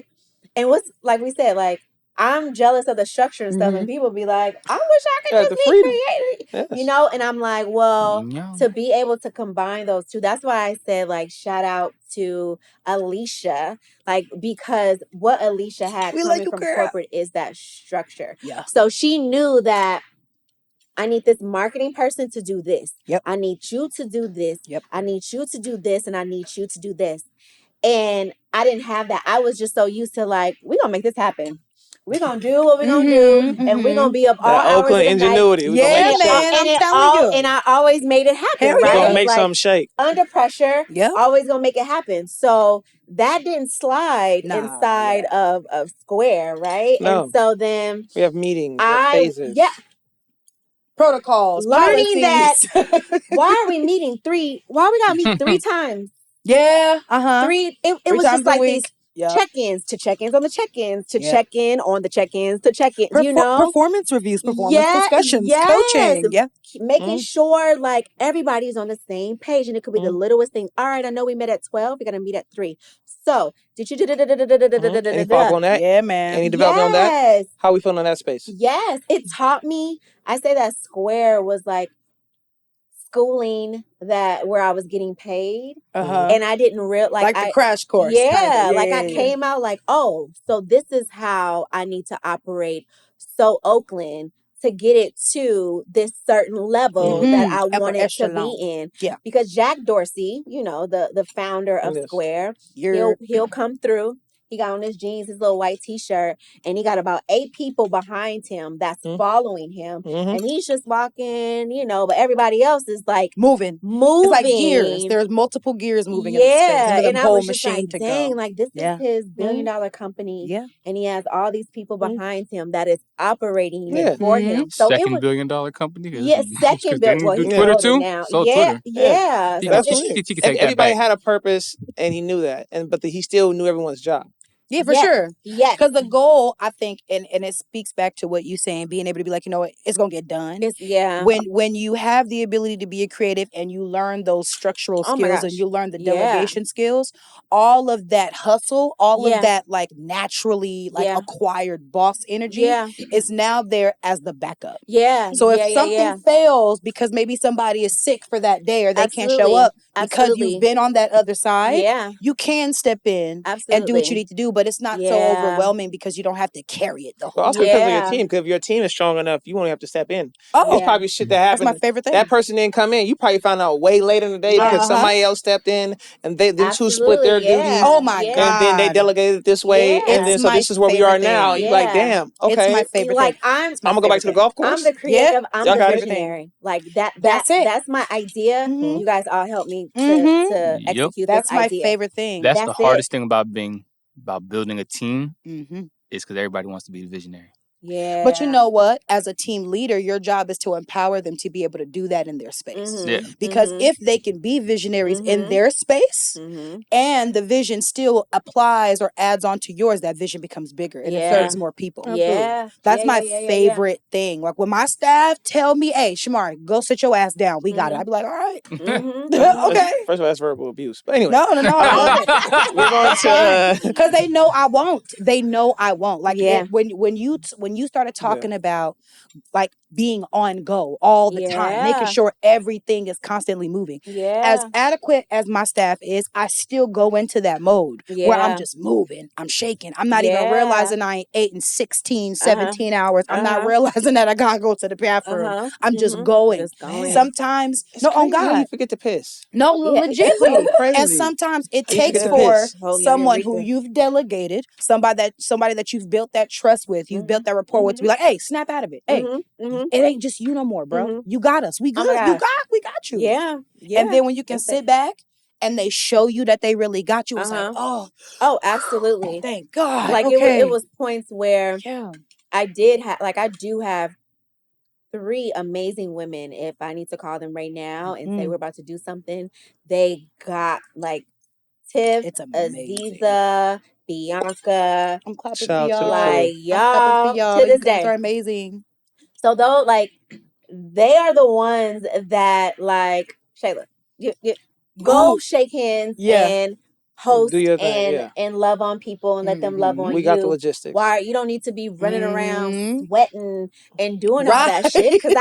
And what's like we said, like I'm jealous of the structure and stuff, and people be like, I wish I could just be creative, you know. And I'm like, well, to be able to combine those two, that's why I said like shout out to Alicia, like because what Alicia had coming from corporate is that structure. Yeah. So she knew that I need this marketing person to do this. Yep. I need you to do this. Yep. I need you to do this, and I need you to do this. And I didn't have that. I was just so used to like, we're going to make this happen. We're going to do what we're going to do. And we're going to be up all hours Oakland of the ingenuity. night. Yeah, man, I'm telling you. And I always made it happen, Hell right? yeah. We're gonna make like, something shake. Under pressure, always going to make it happen. So that didn't slide inside of Square, right? No. And so then we have meetings, phases. Yeah. Protocols, learning policies. that why are we meeting why we gotta meet 3 times? Yeah. 3 it was just like these check-ins to check-ins on the check-ins to check-in on the check-ins to check-in, you know? Performance reviews, performance discussions, coaching. Yeah. Making sure like everybody's on the same page, and it could be the littlest thing. All right, I know we met at 12, we're gonna meet at 3. So did you any follow-up on that? Yeah, man. Any development on that? How we feeling in that space? Yes. It taught me, I say that Square was like schooling that where I was getting paid, and I didn't realize like the crash course. I came out like, oh, so this is how I need to operate So Oakland to get it to this certain level that I wanted to be in. Yeah. Because Jack Dorsey, you know, the founder of Square, he'll come through. He got on his jeans, his little white t-shirt, and he got about 8 people behind him that's following him. And he's just walking, you know, but everybody else is like moving. It's like gears. There's multiple gears moving in the space. And the I whole was just machine like, to dang, go. like this is his $1 billion company. Yeah. And he has all these people behind him that is operating it for him. So second it was $1 billion company. second billion. Well, he's Twitter too. now. So Twitter. So that's what everybody had a purpose, and he knew that, but he still knew everyone's job. Yeah, for sure. Yes. Because the goal, I think, and it speaks back to what you're saying, being able to be like, you know what, it's going to get done. When you have the ability to be a creative and you learn those structural skills and you learn the delegation skills, all of that hustle, all of that like naturally like acquired boss energy is now there as the backup. So if something fails because maybe somebody is sick for that day or they can't show up because you've been on that other side, you can step in and do what you need to do. but it's not so overwhelming because you don't have to carry it the whole time. Also because of your team. Because if your team is strong enough, you won't have to step in. It's probably shit that happened. That's my favorite thing. That person didn't come in. You probably found out way later in the day because somebody else stepped in and them two split their duties. Oh my God. And then they delegated this way. And then so this is where we are now. You're like, damn, okay. It's my favorite thing. I'm gonna go back to the golf course. I'm the creative. I'm the visionary. Like that's it. That's my idea. You guys all help me to execute that's this idea. My favorite thing. That's the hardest thing about building a team is because everybody wants to be the visionary. Yeah. But you know what? As a team leader, your job is to empower them to be able to do that in their space. Because if they can be visionaries in their space and the vision still applies or adds on to yours, that vision becomes bigger and it serves more people. That's my favorite thing. Like when my staff tell me, hey, Shamari, go sit your ass down. We got it. I'd be like, all right. Okay. First of all, that's verbal abuse. But anyway. No. We're going to... Because they know I won't. They know I won't. Like when you started talking about like being on go all the time, making sure everything is constantly moving. As adequate as my staff is, I still go into that mode where I'm just moving. I'm shaking. I'm not even realizing I ain't 8 and 16, 17 hours. I'm not realizing that I gotta go to the bathroom. I'm just going. Sometimes, it's crazy. On God. How you forget to piss? No, legitimately. Crazy. And sometimes it takes for someone who you've delegated, somebody that you've built that trust with, you've built that rapport with, to be like, hey, snap out of it. Hey, it ain't just you no more, bro. You got us. We good. We got you. Yeah. And then when you can sit back and they show you that they really got you, it's like, oh, absolutely. Thank God. Like it was points where I do have 3 amazing women. If I need to call them right now and say we're about to do something, they got like Tiff, Aziza, Bianca. I'm clapping for y'all. Like y'all to this day are amazing. So though, like they are the ones that like Shayla, you go shake hands and host and love on people and let them love on you. We got the logistics. Why you don't need to be running around sweating and doing all that shit? Because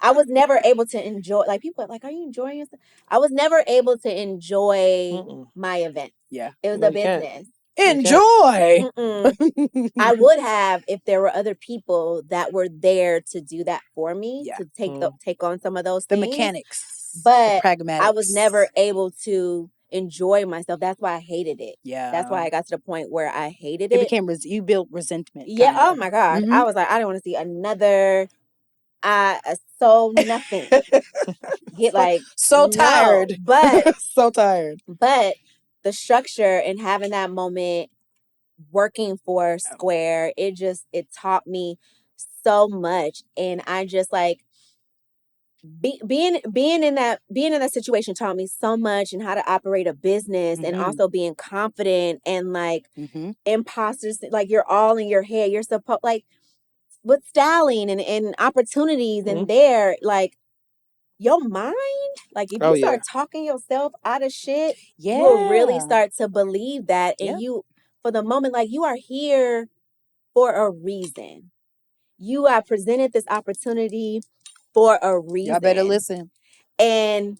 I was never able to enjoy. Like people are like, are you enjoying yourself? I was never able to enjoy my event. Yeah, it was a business. Enjoy. I would have if there were other people that were there to do that for me to take on some of those things. The mechanics, but the pragmatics. I was never able to enjoy myself. That's why I hated it. Yeah, that's why I got to the point where I hated it. It became you built resentment. Yeah. Oh my God. I was like, I don't want to see another. So nothing. Get like so tired, but so tired. But the structure and having that moment working for Square, it taught me so much. And I just like being in that situation taught me so much and how to operate a business and also being confident and like imposters, like you're all in your head. You're supposed like with styling and opportunities and there, like your mind, like if you start talking yourself out of shit, you will really start to believe that. And you, for the moment, like you are here for a reason. You are presented this opportunity for a reason. Y'all better listen. And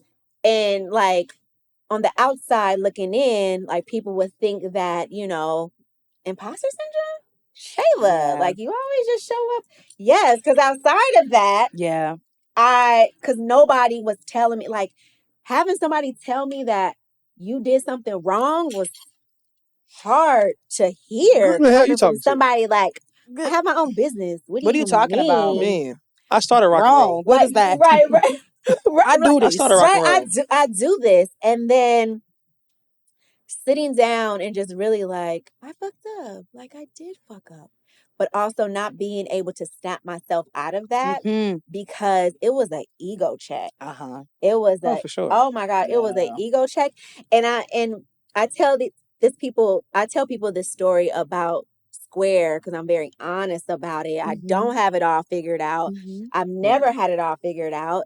like on the outside looking in, like people would think that, imposter syndrome? Shayla, like you always just show up. Yes, because outside of that, because nobody was telling me, like having somebody tell me that you did something wrong was hard to hear. Who the hell you talking somebody to? Like, I have my own business. What are you talking about? Man, I started rock and roll. What is that? Right. I do this. I started rock and roll. I do this, and then sitting down and just really like, I fucked up. Like I did fuck up. But also not being able to snap myself out of that because it was an ego check. It was for sure. Oh my God, it was an ego check. And I tell people this story about Square because I'm very honest about it. I don't have it all figured out. I've never had it all figured out.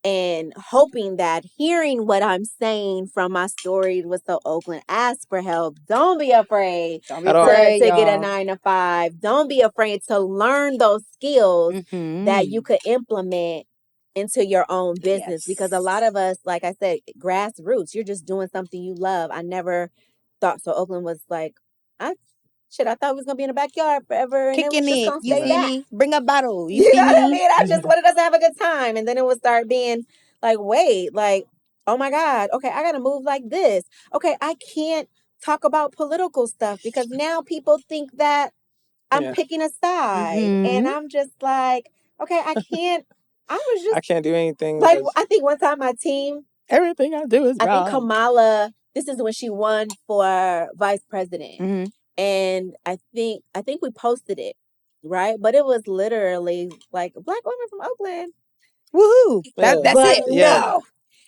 And hoping that hearing what I'm saying from my story with So Oakland, ask for help. Don't be afraid to get a 9 to 5. Don't be afraid to learn those skills that you could implement into your own business. Because a lot of us, like I said, grassroots, you're just doing something you love. I never thought So Oakland was like I thought we was gonna be in the backyard forever, and Kicking it was just it. gonna You stay feel back. me? Bring a bottle. You You feel know what I me? mean? I just wanted us to have a good time, and then it would start being like, wait, like, oh my God, okay, I gotta move like this. Okay, I can't talk about political stuff because now people think that I'm picking a side, and I'm just like, okay, I can't. I can't do anything. Like, I think one time my team, everything I do is wrong. I think Kamala, this is when she won for vice president. And I think we posted it, right? But it was literally like a black woman from Oakland. Woohoo. That's but it. No.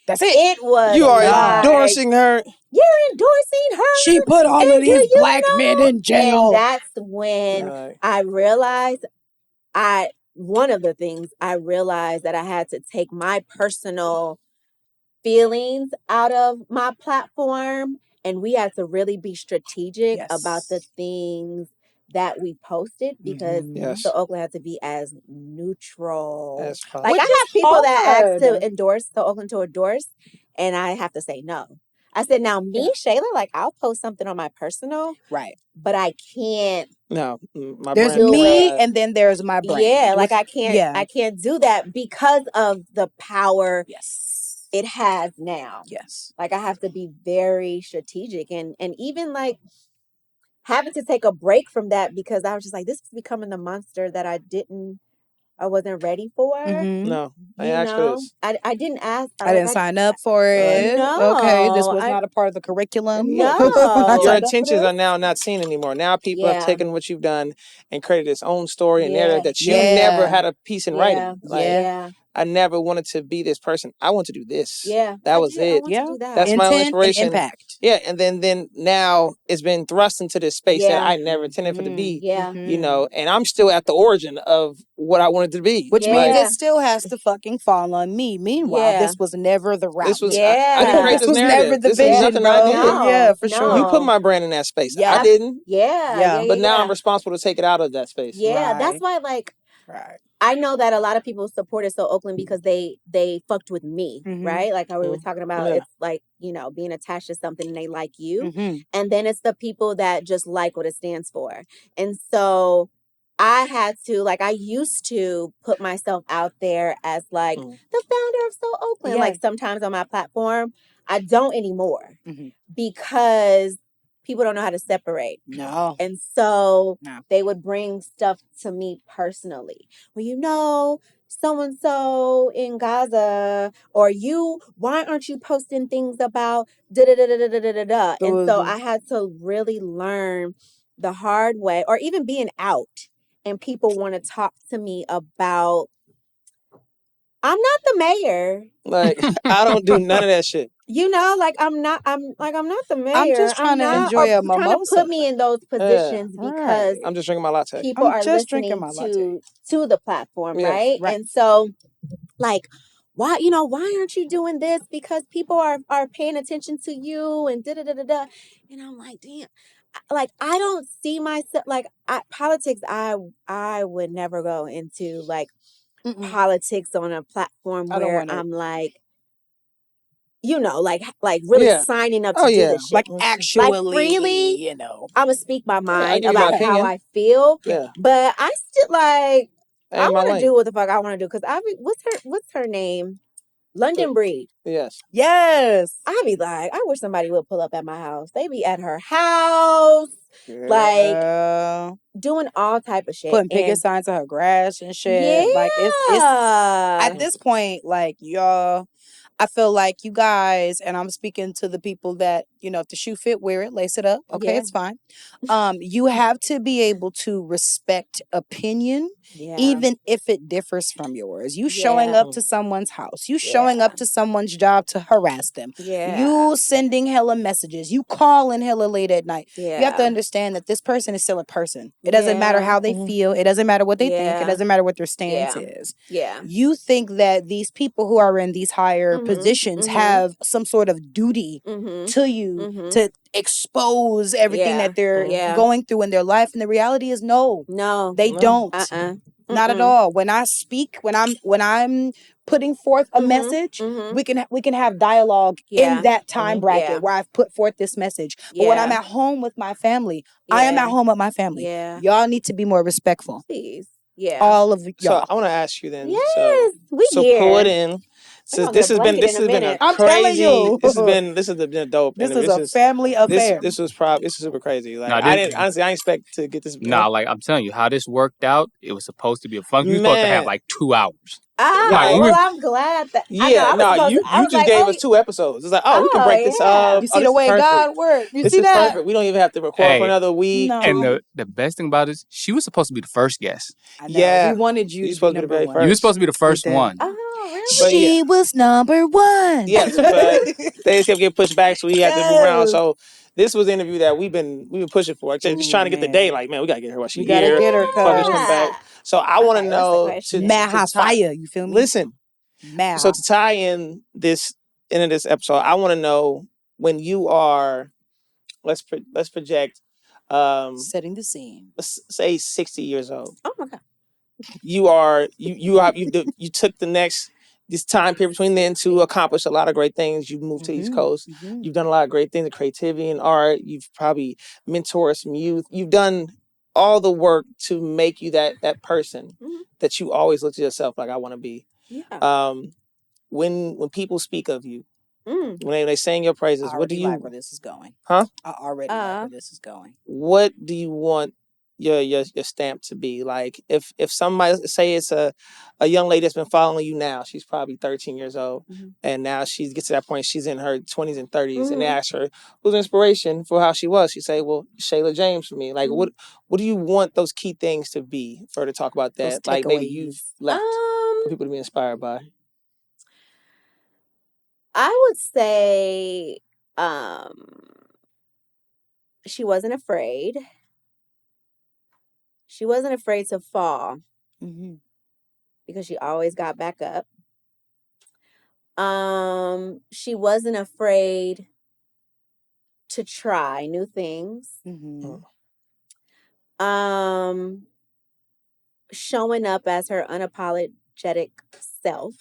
That's it. It was You are like, endorsing her. You're endorsing her. She put all of these black men in jail. And that's when I realized one of the things I realized that I had to take my personal feelings out of my platform, and we had to really be strategic about the things that we posted because So Oakland had to be as neutral as possible. Like, I have people that ask to endorse So Oakland to endorse, and I have to say no. I said, now me, Shayla, like, I'll post something on my personal, right? But I can't. No, my there's brand me, and then there's my brand. Yeah, like I can't. Yeah. I can't do that because of the power. Yes, it has now. Yes, like I have to be very strategic, and even like having to take a break from that because I was just like, this is becoming the monster that I wasn't ready for. No, I asked for this. I didn't ask. I didn't sign up for it. No. Okay, this was not a part of the curriculum. No. Your intentions are now not seen anymore. Now people have taken what you've done and created its own story and narrative that you never had a piece in writing. Like, I never wanted to be this person. I want to do this. Yeah. That was it. I want to do that. That's my own inspiration. And impact. Yeah. And then now it's been thrust into this space that I never intended for it to be. Yeah. You know, and I'm still at the origin of what I wanted to be. Which means it still has to fucking fall on me. Meanwhile, this was never the route. This was I didn't create this was narrative. never the this vision, was nothing bro. I did. Yeah, for sure. You put my brand in that space. Yeah. I didn't. Yeah. But now I'm responsible to take it out of that space. Yeah. That's why, like, I know that a lot of people supported So Oakland because they fucked with me, right? Like how we were talking about, it's like, you know, being attached to something and they like you. And then it's the people that just like what it stands for. And so I had to, like, I used to put myself out there as like the founder of So Oakland. Like sometimes on my platform, I don't anymore because people don't know how to separate. No. And so they would bring stuff to me personally. Well, you know, so-and-so in Gaza, or why aren't you posting things about da-da-da-da-da-da-da-da? And so I had to really learn the hard way, or even being out and people want to talk to me about, I'm not the mayor. Like, I don't do none of that shit. You know, like I'm not the mayor. I'm just trying to enjoy a mimosa. Trying to put me in those positions because I'm just drinking my latte. People are listening to the platform, right? And so, like, why aren't you doing this? Because people are paying attention to you and da da da da da. And I'm like, damn. Like, I don't see myself like politics. I would never go into like politics on a platform where I'm like, you know, like really signing up to do this shit. Like actually, like freely, you know. I'm gonna speak my mind about how I feel. Yeah. But I still like, I want to lane. do what the fuck I want to do. Cause what's her name? London Breed. Yes. I be like, I wish somebody would pull up at my house. They be at her house. Girl. Like doing all type of shit. Putting picket signs on her grass and shit. Yeah. Like it's at this point, like, y'all, I feel like you guys, and I'm speaking to the people that, you know, if the shoe fit, wear it, lace it up. Okay, it's fine. You have to be able to respect opinion, even if it differs from yours. You showing up to someone's house, you showing up to someone's job to harass them. You sending hella messages, you calling hella late at night. You have to understand that this person is still a person. It doesn't matter how they feel. It doesn't matter what they think. It doesn't matter what their stance is. You think that these people who are in these higher positions have some sort of duty to you to expose everything that they're going through in their life, and the reality is no, they don't. Not at all. When I speak, when I'm putting forth a message, we can have dialogue in that time bracket where I've put forth this message. But when I'm at home with my family, I am at home with my family. Y'all need to be more respectful. Please. Yeah. All of y'all. So I want to ask you then. Yes, so pull it in. So this has been a I'm telling crazy. you. This has been a dope. This is a family affair. This is super crazy. Like Nah, I didn't expect to get this. Nah, like I'm telling you, how this worked out, it was supposed to be a fun. We were supposed to have like 2 hours. I'm glad that. You just gave us 2 episodes. It's like, we can break this up. You see the way God works. You see that? Perfect. We don't even have to record for another week. No. And the best thing about it is she was supposed to be the first guest. I know. Yeah, we wanted you to be number one. You were supposed to be the first one. Oh, really? But she was number one. Yes, but they just kept getting pushed back, so we had to move around. So this was the interview that we've been pushing for. Just trying to get the day. Like, man, we gotta get her while she's here. Gotta get her. Come back. So I want to know mad hot fire. You feel me? Listen, mad. So to tie in this into this episode, I want to know when you are. Let's project. Setting the scene. Let's say 60 years old. Oh my God. You took this time period between then to accomplish a lot of great things. You've moved to the East Coast. You've done a lot of great things in creativity and art. You've probably mentored some youth. You've done all the work to make you that person that you always look to yourself like, I want to be. Yeah. When people speak of you, when they sing your praises, what do you like where this is going? Huh? I already like where this is going. What do you want your stamp to be? Like if somebody, say it's a young lady that's been following you now, she's probably 13 years old, and now she gets to that point, she's in her 20s and 30s, and they ask her who's inspiration for how she was, she say, well, Shayla James for me. Like what do you want those key things to be for her to talk about that? Those like maybe takeaways. you've left for people to be inspired by. I would say she wasn't afraid. She wasn't afraid to fall because she always got back up. She wasn't afraid to try new things. Showing up as her unapologetic self.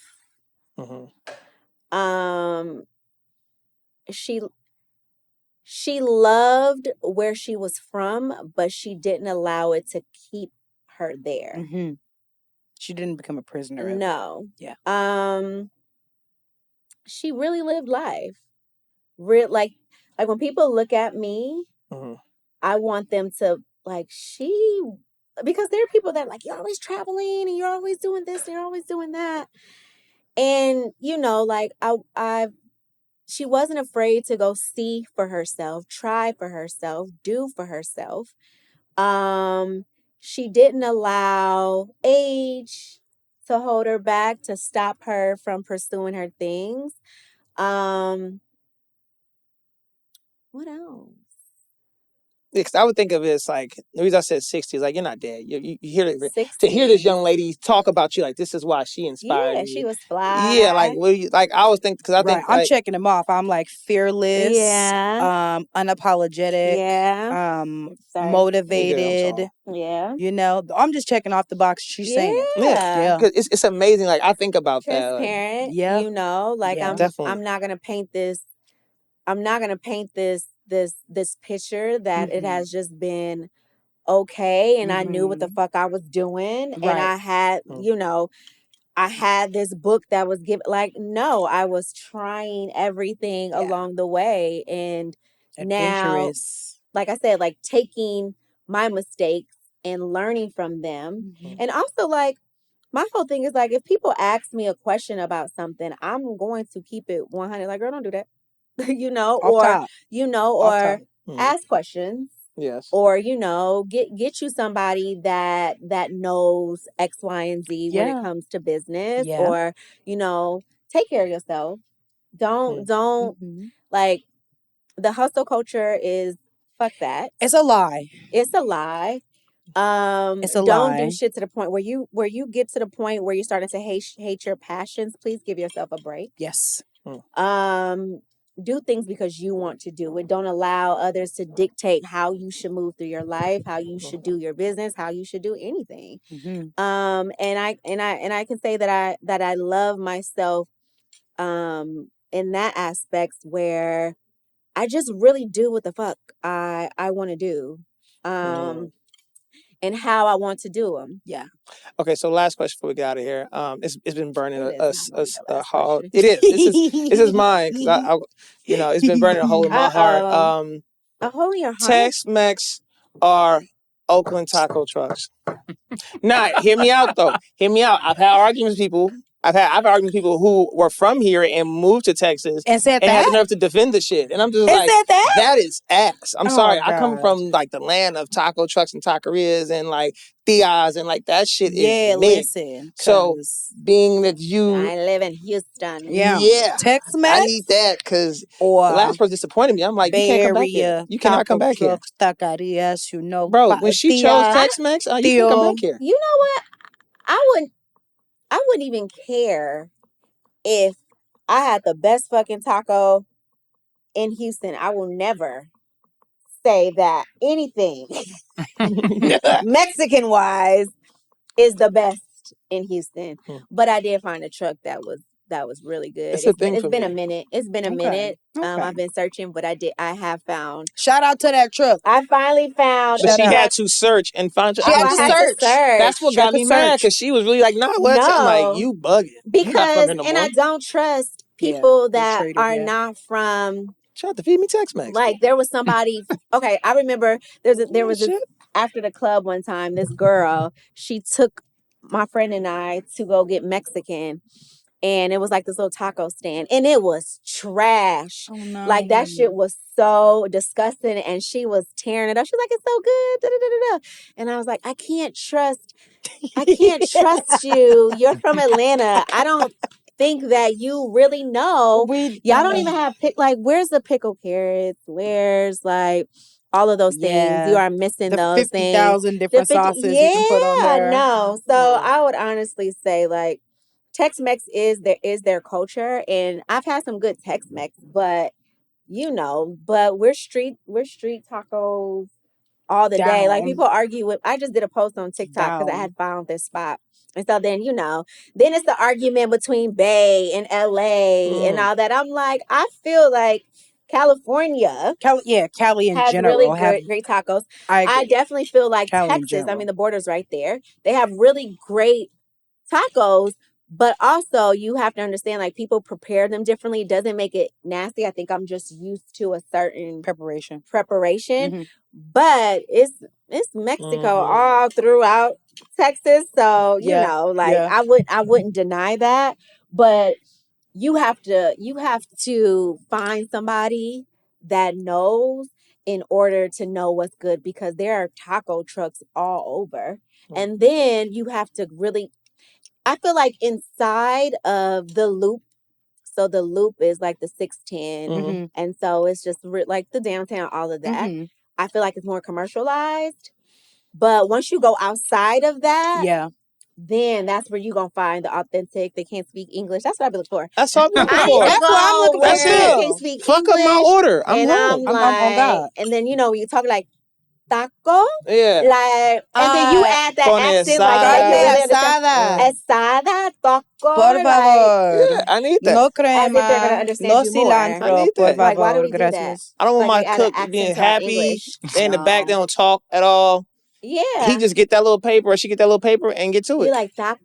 She loved where she was from, but she didn't allow it to keep her there. She didn't become a prisoner. No. Yeah. She really lived life. Like when people look at me, I want them to because there are people that are like, you're always traveling and you're always doing this and you're always doing that. And she wasn't afraid to go see for herself, try for herself, do for herself. She didn't allow age to hold her back, to stop her from pursuing her things. What else? Because I would think of it as like, the reason I said 60 is like, you're not dead. You hear it, to hear this young lady talk about you, like, this is why she inspired you. Yeah, she was fly. Yeah, like, what do you, like, I was thinking, because I think, I'm checking them off. I'm like fearless, unapologetic, motivated. Yeah. You know, I'm just checking off the box she's saying. Yeah. Because it's amazing. Like, I think about transparent, that. Like, you know, like definitely. I'm not going to paint this picture that it has just been okay, and I knew what the fuck I was doing, and I had I had this book that was given, like, no, I was trying everything along the way, and now, like I said, like taking my mistakes and learning from them. And also, like, my whole thing is like, if people ask me a question about something, I'm going to keep it 100. Like, girl, don't do that. Or ask questions. Yes. Or, get you somebody that knows X, Y, and Z when it comes to business. Or, take care of yourself. Don't like, the hustle culture is, fuck that. It's a lie. It's a lie. Don't do shit to the point where you get to the point where you're starting to hate your passions. Please give yourself a break. Yes. do things because you want to do it. Don't allow others to dictate how you should move through your life, how you should do your business, how you should do anything. And I can say that I love myself in that aspect where I just really do what the fuck I want to do. And how I want to do them. Yeah. Okay, so last question before we get out of here. It's been burning a hole. It is. This is mine because I it's been burning a hole in my heart. A hole in your heart. Tex-Mex are Oakland taco trucks. Nah, hear me out though. Hear me out. I've had arguments with people. I've argued with people who were from here and moved to Texas and said that, had the nerve to defend the shit. And I'm just like, that is ass. I'm sorry. God. I come from like the land of taco trucks and taquerias and like Tias and like that shit is me. Listen. So being that I live in Houston. Yeah. Tex-Mex. I need that because the last person disappointed me. I'm like, you can't come back here. You cannot come back here. Taquerias, Bro, when she chose Tex-Mex, you can come back here. You know what? I wouldn't even care if I had the best fucking taco in Houston. I will never say that anything Mexican wise is the best in Houston. But I did find a truck that was really good. It's been a minute. It's been a minute. I've been searching, but I have found. Shout out to that truck. I finally found. But she had to search and find. She had to search. That's what got me mad because she was really like, "Nah, what?" No. I'm like, "You bugging?" Because I don't trust people that are not from. Tried to feed me Tex-Mex. Like there was somebody. Okay, I remember there was this, after the club one time. This girl, she took my friend and I to go get Mexican. And it was like this little taco stand. And it was trash. Oh, no. Like that shit was so disgusting. And she was tearing it up. She was like, it's so good. Da, da, da, da. And I was like, I can't trust you. You're from Atlanta. I don't think that you really know. Y'all don't even have where's the pickled carrots? Where's like all of those things? You are missing those 50,000 different sauces you can put on there. No. So I would honestly say like Tex-Mex is their culture, and I've had some good Tex-Mex, but we're street tacos all the day. Like people argue with. I just did a post on TikTok because I had found this spot, and so then then it's the argument between Bay and LA and all that. I'm like, I feel like California, Cali in has general really great tacos. I definitely feel like Cali Texas. I mean, the border's right there. They have really great tacos. But also, you have to understand, like, people prepare them differently. It doesn't make it nasty. I think I'm just used to a certain preparation. Mm-hmm. But it's Mexico all throughout Texas. So, I wouldn't deny that. But you have to find somebody that knows in order to know what's good, because there are taco trucks all over. And then you have to really... I feel like inside of the Loop, so the Loop is like the 610, and so it's just like the downtown, all of that. I feel like it's more commercialized, but once you go outside of that, then that's where you're going to find the authentic. They can't speak English. That's what I've been looking for. That's all I'm looking for. That's what I'm looking for. That's it. They can't speak Fuck English, up my order. I'm home. I'm on God. And then, you talk like taco, yeah, like, and then you add that accent, like asada, taco, por favor, yeah, I need that. No crema, as if they're gonna understand no you more. cilantro, por favor, like, why do we do that? gracias. I don't want my cook being happy. They in the back, they don't talk at all. Yeah, he just get that little paper, or she get that little paper and get to it. You like tap.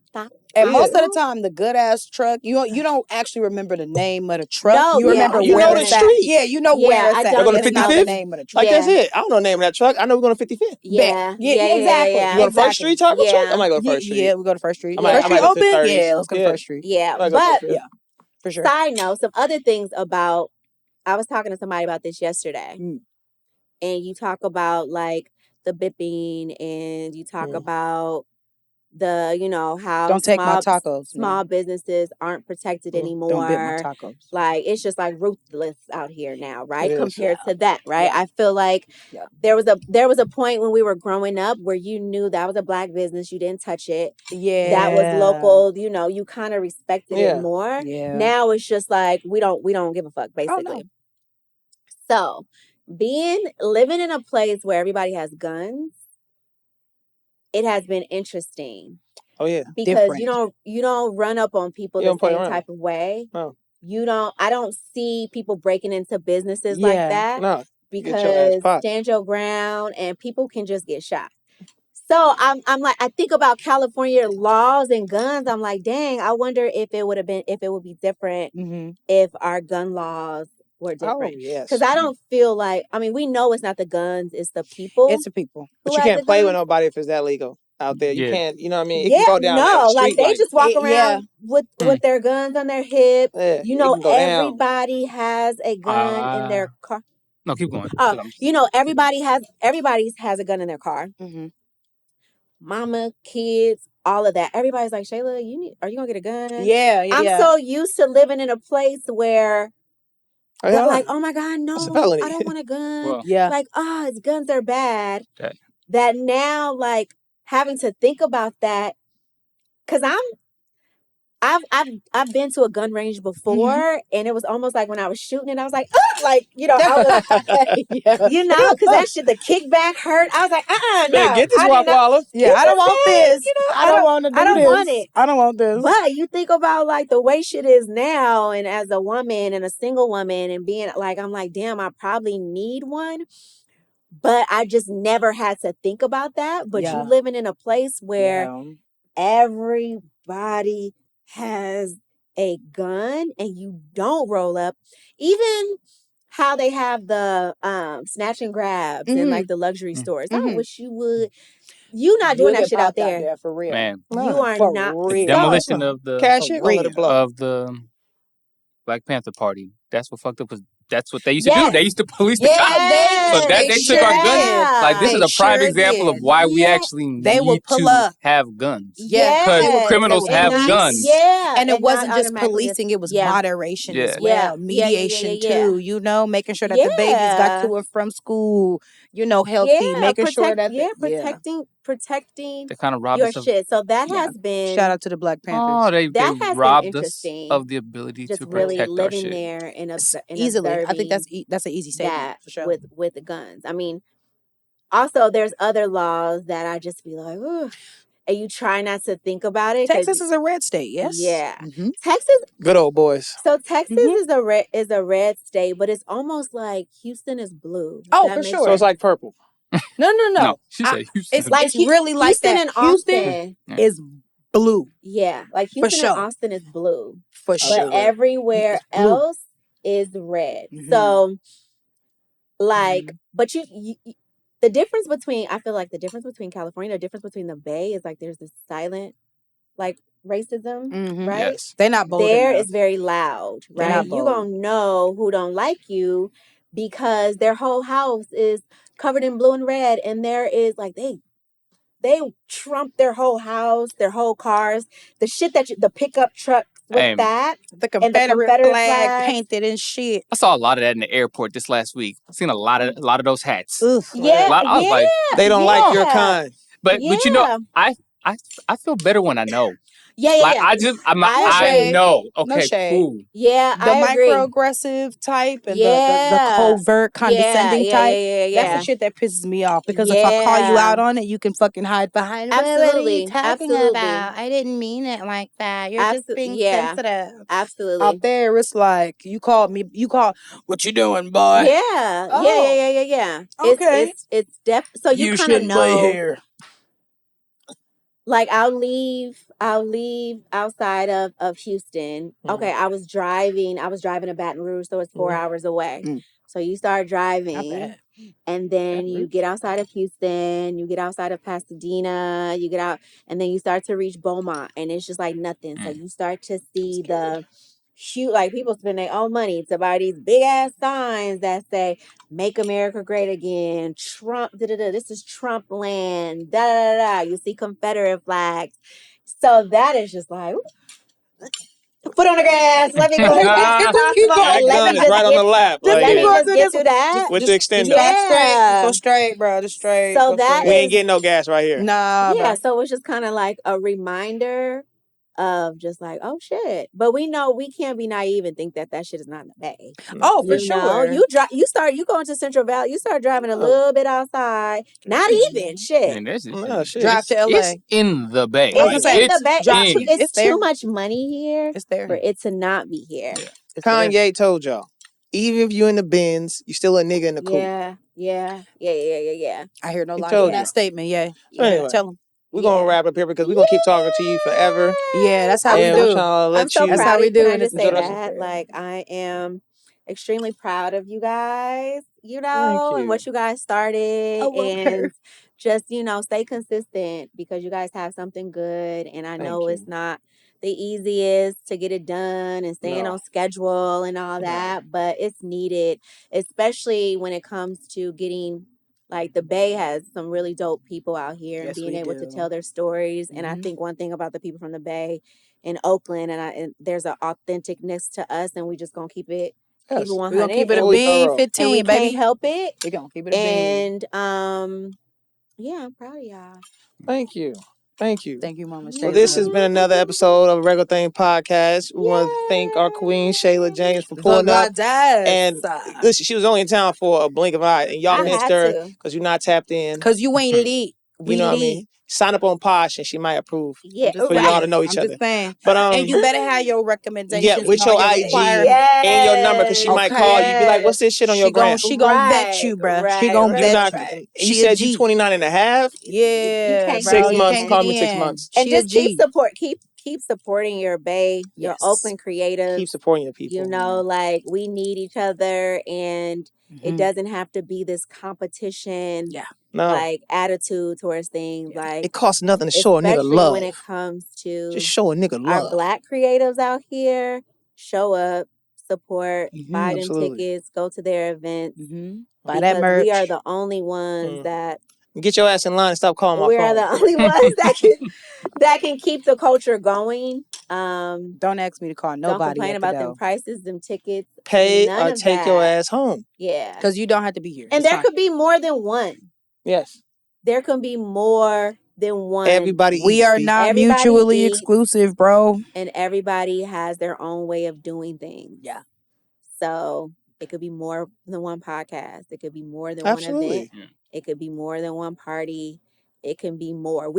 And most of the time, the good ass truck, you don't actually remember the name of the truck. No, you remember you where know the it's street. At. Yeah, you know where it's at. We're going to It's not 55th. the name of the truck. Like that's it. I don't know the name of that truck. I know we're going to 55th. Yeah, exactly. You go to First Street taco truck? I might go to First Street. Yeah, we go to First Street. First Street open? Yeah, let's go to First Street. Yeah, but for sure. Side note, some other things about. I was talking to somebody about this yesterday, and you talk about like the bipping, and you talk about the how don't take my tacos. Small businesses aren't protected anymore. Don't bit my tacos. Like it's just like ruthless out here now, right? Compared to that, right? I feel like there was a point when we were growing up where you knew that was a Black business, you didn't touch it. Yeah, that was local. You kind of respected it more. Yeah. Now it's just like we don't give a fuck, basically. So, living in a place where everybody has guns, it has been interesting. Oh yeah, because different. you don't run up on people the same type of way. No. I don't see people breaking into businesses like that. No. Because stand your ground and people can just get shot. So I'm like, I think about California laws and guns. I'm like, dang, I wonder if it would be different if our gun laws were different. Oh yes. Because I don't feel like, I mean, we know it's not the guns, it's the people. It's the people. But you can't play with nobody if it's that legal out there. You can't, you know what I mean? It can go down the street, like they just walk around with their guns on their hip. Yeah, everybody has a gun in their car. No, keep going. Everybody has a gun in their car. Mama, kids, all of that. Everybody's like, Shayla, are you gonna get a gun? Yeah. I'm so used to living in a place where they're like, oh my God, no, I don't want a gun. Well, like, guns are bad. Okay. That now, like, having to think about that, because I've been to a gun range before, and it was almost like when I was shooting it, I was like, I was, because that shit, the kickback hurt. I was like, no, get this Walla. Yeah, I don't want this. I don't want to do this. I don't want it. I don't want this. But you think about like the way shit is now, and as a woman and a single woman, and being like, I'm like, damn, I probably need one. But I just never had to think about that. But you living in a place where everybody has a gun and you don't roll up. Even how they have the snatch and grabs in like the luxury stores. I wish you would. You not doing that shit out there. For real. Man. You are for not. real. Demolition of the of the Black Panther Party. That's what fucked up. That's what they used to do. They used to police the cops. So that they took our guns. Like, this is a prime example of why we actually need to have guns. Because criminals have guns. And it wasn't just policing, it was moderation as well. Mediation too, making sure that the babies got to and from school, healthy, making sure that protecting they kind of robbed your us of shit. So that has been, shout out to the Black Panthers. Oh, they has robbed been us of the ability just to really protect living our shit. there in easily. I think that's an easy statement for sure. With the guns. I mean, also there's other laws that I just be like, ooh, and you try not to think about it. Texas is a red state, yes. Yeah, Texas, good old boys. So Texas is a red state, but it's almost like Houston is blue. Oh, for sure. So it's like purple. No, she said Houston. It's really like Houston that. And Austin is blue. Yeah, like Houston and Austin is blue. For sure. But everywhere else is red. So, like, but you the difference between, I feel like the difference between California, the difference between the Bay is like there's this silent, like, racism, right? Yes. They're not bold there enough. Is very loud, right? You gonna know who don't like you because their whole house is covered in blue and red, and there is like they trump their whole house, their whole cars, the shit the pickup trucks with the Confederate flag painted and shit. I saw a lot of that in the airport this last week. I've seen a lot of those hats. I was like, they don't like your kind. But I feel better when I know. I know. Okay, cool. Yeah, the microaggressive type and the covert condescending type. That's the shit that pisses me off. Because if I call you out on it, you can fucking hide behind it. Absolutely. What are you talking about? I didn't mean it like that. You're just being sensitive. Absolutely. Out there, it's like you called me. What you doing, boy? Yeah. Oh. Yeah. Okay. It's so you kind of know. Play here. Like I'll leave outside of Houston. Okay, I was driving to Baton Rouge, so it's 4 hours away. So you start driving, and then you get outside of Houston, you get outside of Pasadena, you get out, and then you start to reach Beaumont, and it's just like nothing. So you start to see the huge, like, people spend their own money to buy these big ass signs that say "Make America Great Again," Trump, this is Trump land, You see Confederate flags. So that is just like, foot on the gas. Let me go. Let me just right on the lap. Let me just get to that. With the extender. Go straight, bro. Just straight. So that we ain't getting no gas right here. Nah. Yeah. So it was just kind of like a reminder of just like, oh shit. But we know we can't be naive and think that shit is not in the Bay. Oh, for sure. You go into Central Valley, you start driving a little bit outside. Not even shit. Man, Drive to LA. It's in the Bay. It's in the Bay. It's there. too much money here. It's there for it to not be here. Yeah. Kanye told y'all, even if you in the Benz, you still a nigga in the coupe. Yeah. I hear no lie in that statement. Yeah. So anyway, tell him. We're going to wrap up here because we're going to keep talking to you forever. Yeah, that's how we do. I'm so proud. That's how we do. Can I just say that? Like, I am extremely proud of you guys, and what you guys started. And just, stay consistent because you guys have something good. And I know it's not the easiest to get it done and staying on schedule and all that, but it's needed, especially when it comes to getting... Like, the Bay has some really dope people out here and being able to tell their stories. And I think one thing about the people from the Bay in Oakland, and there's an authenticness to us, and we just gonna keep it 100. We're gonna keep it a bean 15, and we baby. Can't help it. We're gonna keep it a bean. And yeah, I'm proud of y'all. Thank you. Thank you. Thank you, Mama. Well, this has been another episode of Regular Thing Podcast. We want to thank our queen, Shayla James, for pulling up. And listen, she was only in town for a blink of an eye. And y'all missed her because you're not tapped in. Because you ain't lit. You know what I mean? Sign up on Posh and she might approve. Yeah, for y'all to know each other. Just saying. But, and you better have your recommendations. Yeah, with your IG and your number because she might call you. Be like, what's this shit on your gram? She gonna vet you, bro. She gonna vet you. You said you 29 and a half? Yeah. 6 months. Call me 6 months. And just keep supporting your Bay, your Oakland creatives. Keep supporting your people. Like, we need each other, and it doesn't have to be this competition. Yeah. No. Like, attitude towards things. Like, it costs nothing to show a nigga love. When it comes to just show a nigga love. Our Black creatives out here, show up, support, buy them tickets, go to their events. Buy that merch. We are the only ones that... Get your ass in line and stop calling my phone. We are the only ones that can keep the culture going. Don't ask me to call nobody. Don't complain about them prices, them tickets. Pay or take your ass home. Yeah. Because you don't have to be here. And there could be more than one. Yes. There can be more than one. Everybody We are not mutually exclusive, bro. And everybody has their own way of doing things. Yeah. So it could be more than one podcast. It could be more than one event. It could be more than one party. It can be more.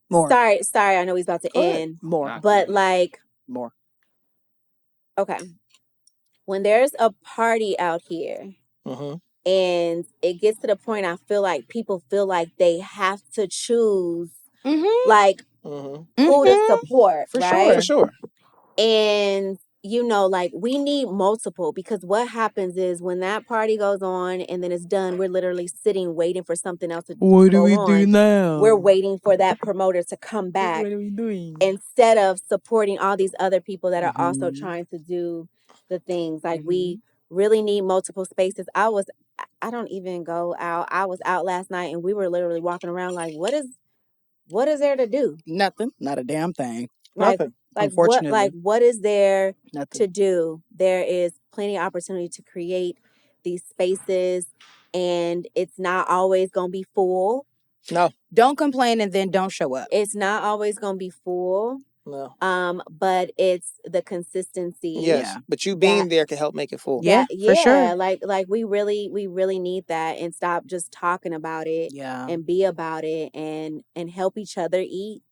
More. Sorry, I know he's about to end. More. But like... More. Okay. When there's a party out here, and it gets to the point I feel like people feel like they have to choose like who to support. For sure. And like, we need multiple, because what happens is when that party goes on and then it's done, we're literally sitting waiting for something else to go on. What do we do now? We're waiting for that promoter to come back. What are we doing? Instead of supporting all these other people that are also trying to do the things. Like, we really need multiple spaces. I don't even go out. I was out last night and we were literally walking around like, what is there to do? Nothing. Not a damn thing. Nothing. Like, what is there to do? There is plenty of opportunity to create these spaces, and it's not always going to be full. No. Don't complain and then don't show up. It's not always going to be full. No. But it's the consistency. Yes. But you being there can help make it full. Yeah, for sure. Like we really need that, and stop just talking about it. Yeah. And be about it, and help each other eat.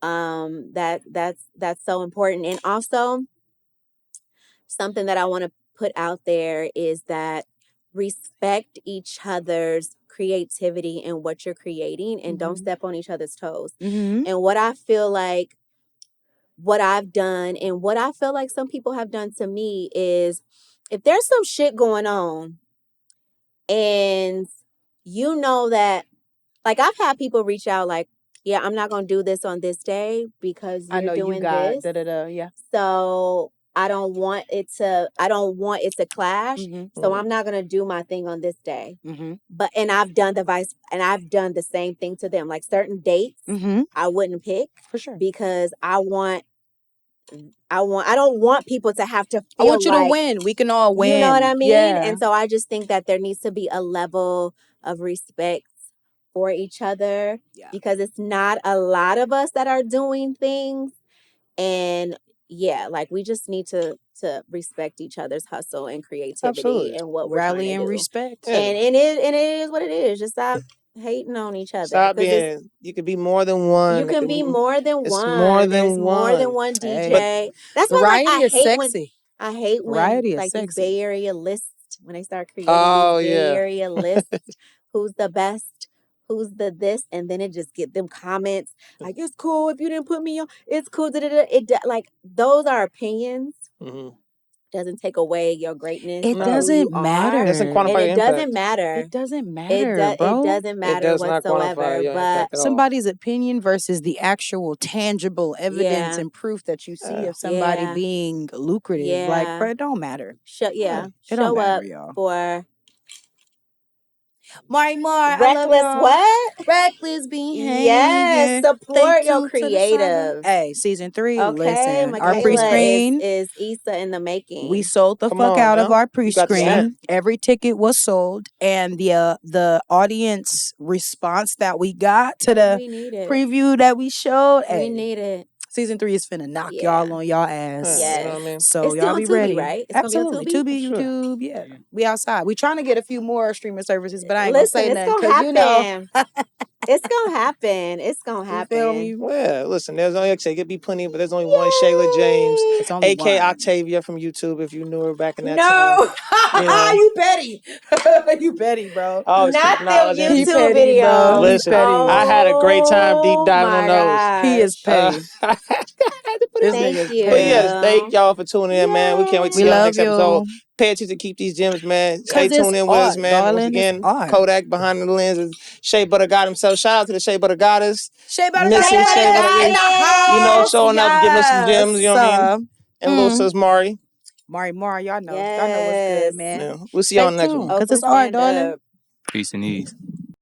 That's so important. And also, something that I want to put out there is that respect each other's creativity and what you're creating, and don't step on each other's toes. And what I feel like, what I've done, and what I feel like some people have done to me, is if there's some shit going on and that, like, I've had people reach out like, yeah, I'm not going to do this on this day because you're doing this. Yeah. So I don't want it to clash. So I'm not going to do my thing on this day. And I've done the same thing to them. Like, certain dates I wouldn't pick. For sure. Because I don't want people to have to feel I want you to win. We can all win. You know what I mean? Yeah. And so I just think that there needs to be a level of respect for each other because it's not a lot of us that are doing things. And like we just need to respect each other's hustle and creativity and what we're rally trying to and do. respect. And it is what it is. Just stop hating on each other. Stop being. You can be more than one. You can be more than it's one. More than There's one. more than one DJ. Hey. That's why variety I is hate sexy. I hate when Variety like is these sexy. Bay Area lists when they start creating these Bay Area lists. Who's the best? Who's the this? And then it just get them comments like it's cool if you didn't put me on. It's cool. Like those are opinions. Doesn't take away your greatness. It doesn't matter. It doesn't quantify and it doesn't matter. It doesn't matter, bro. It doesn't matter whatsoever. But somebody's opinion versus the actual tangible evidence and proof that you see of somebody being lucrative. Like, bro, it don't matter. It don't matter, up y'all. For Mari Mar, reckless what? Reckless behavior. Yes, support your creatives. Hey, season 3. Okay, listen, Michaela our pre-screen is Issa in the making. We sold the fuck out of our pre-screen. Every ticket was sold, and the audience response that we got to the preview that we showed. We need it. Season 3 is finna knock y'all on y'all ass. Yes. You know what I mean? So it's y'all be Tubi, ready. Right? It's Absolutely. Tubi, YouTube. Yeah. We outside. We trying to get a few more streaming services, but I ain't gonna say nothing because you know. It's gonna happen. It's gonna happen. You feel me? Well, listen, there's only, like I said, it could be plenty, but there's only one Shayla James, a.k.a. Octavia from YouTube, if you knew her back in that time. You know. You petty. You petty, bro. Oh, not them YouTube videos. Listen, I had a great time deep diving on those. He is petty. Thank you. But yes, thank y'all for tuning in, man. We can't wait to see y'all next episode. Pay attention to keep these gems, man. Stay tuned in with us, man. Darling, once again, Kodak behind the lenses. Shea Butter God himself. Shout out to the Shea Butter Goddess. Shea Butter Missing Shea Butter in the house. You know, showing up, giving us some gems, you know what I mean? And little sis Mari. Mari, y'all know. Y'all know what's good, man. Yeah. We'll see y'all on the next one. Because it's art, darling. Peace and ease.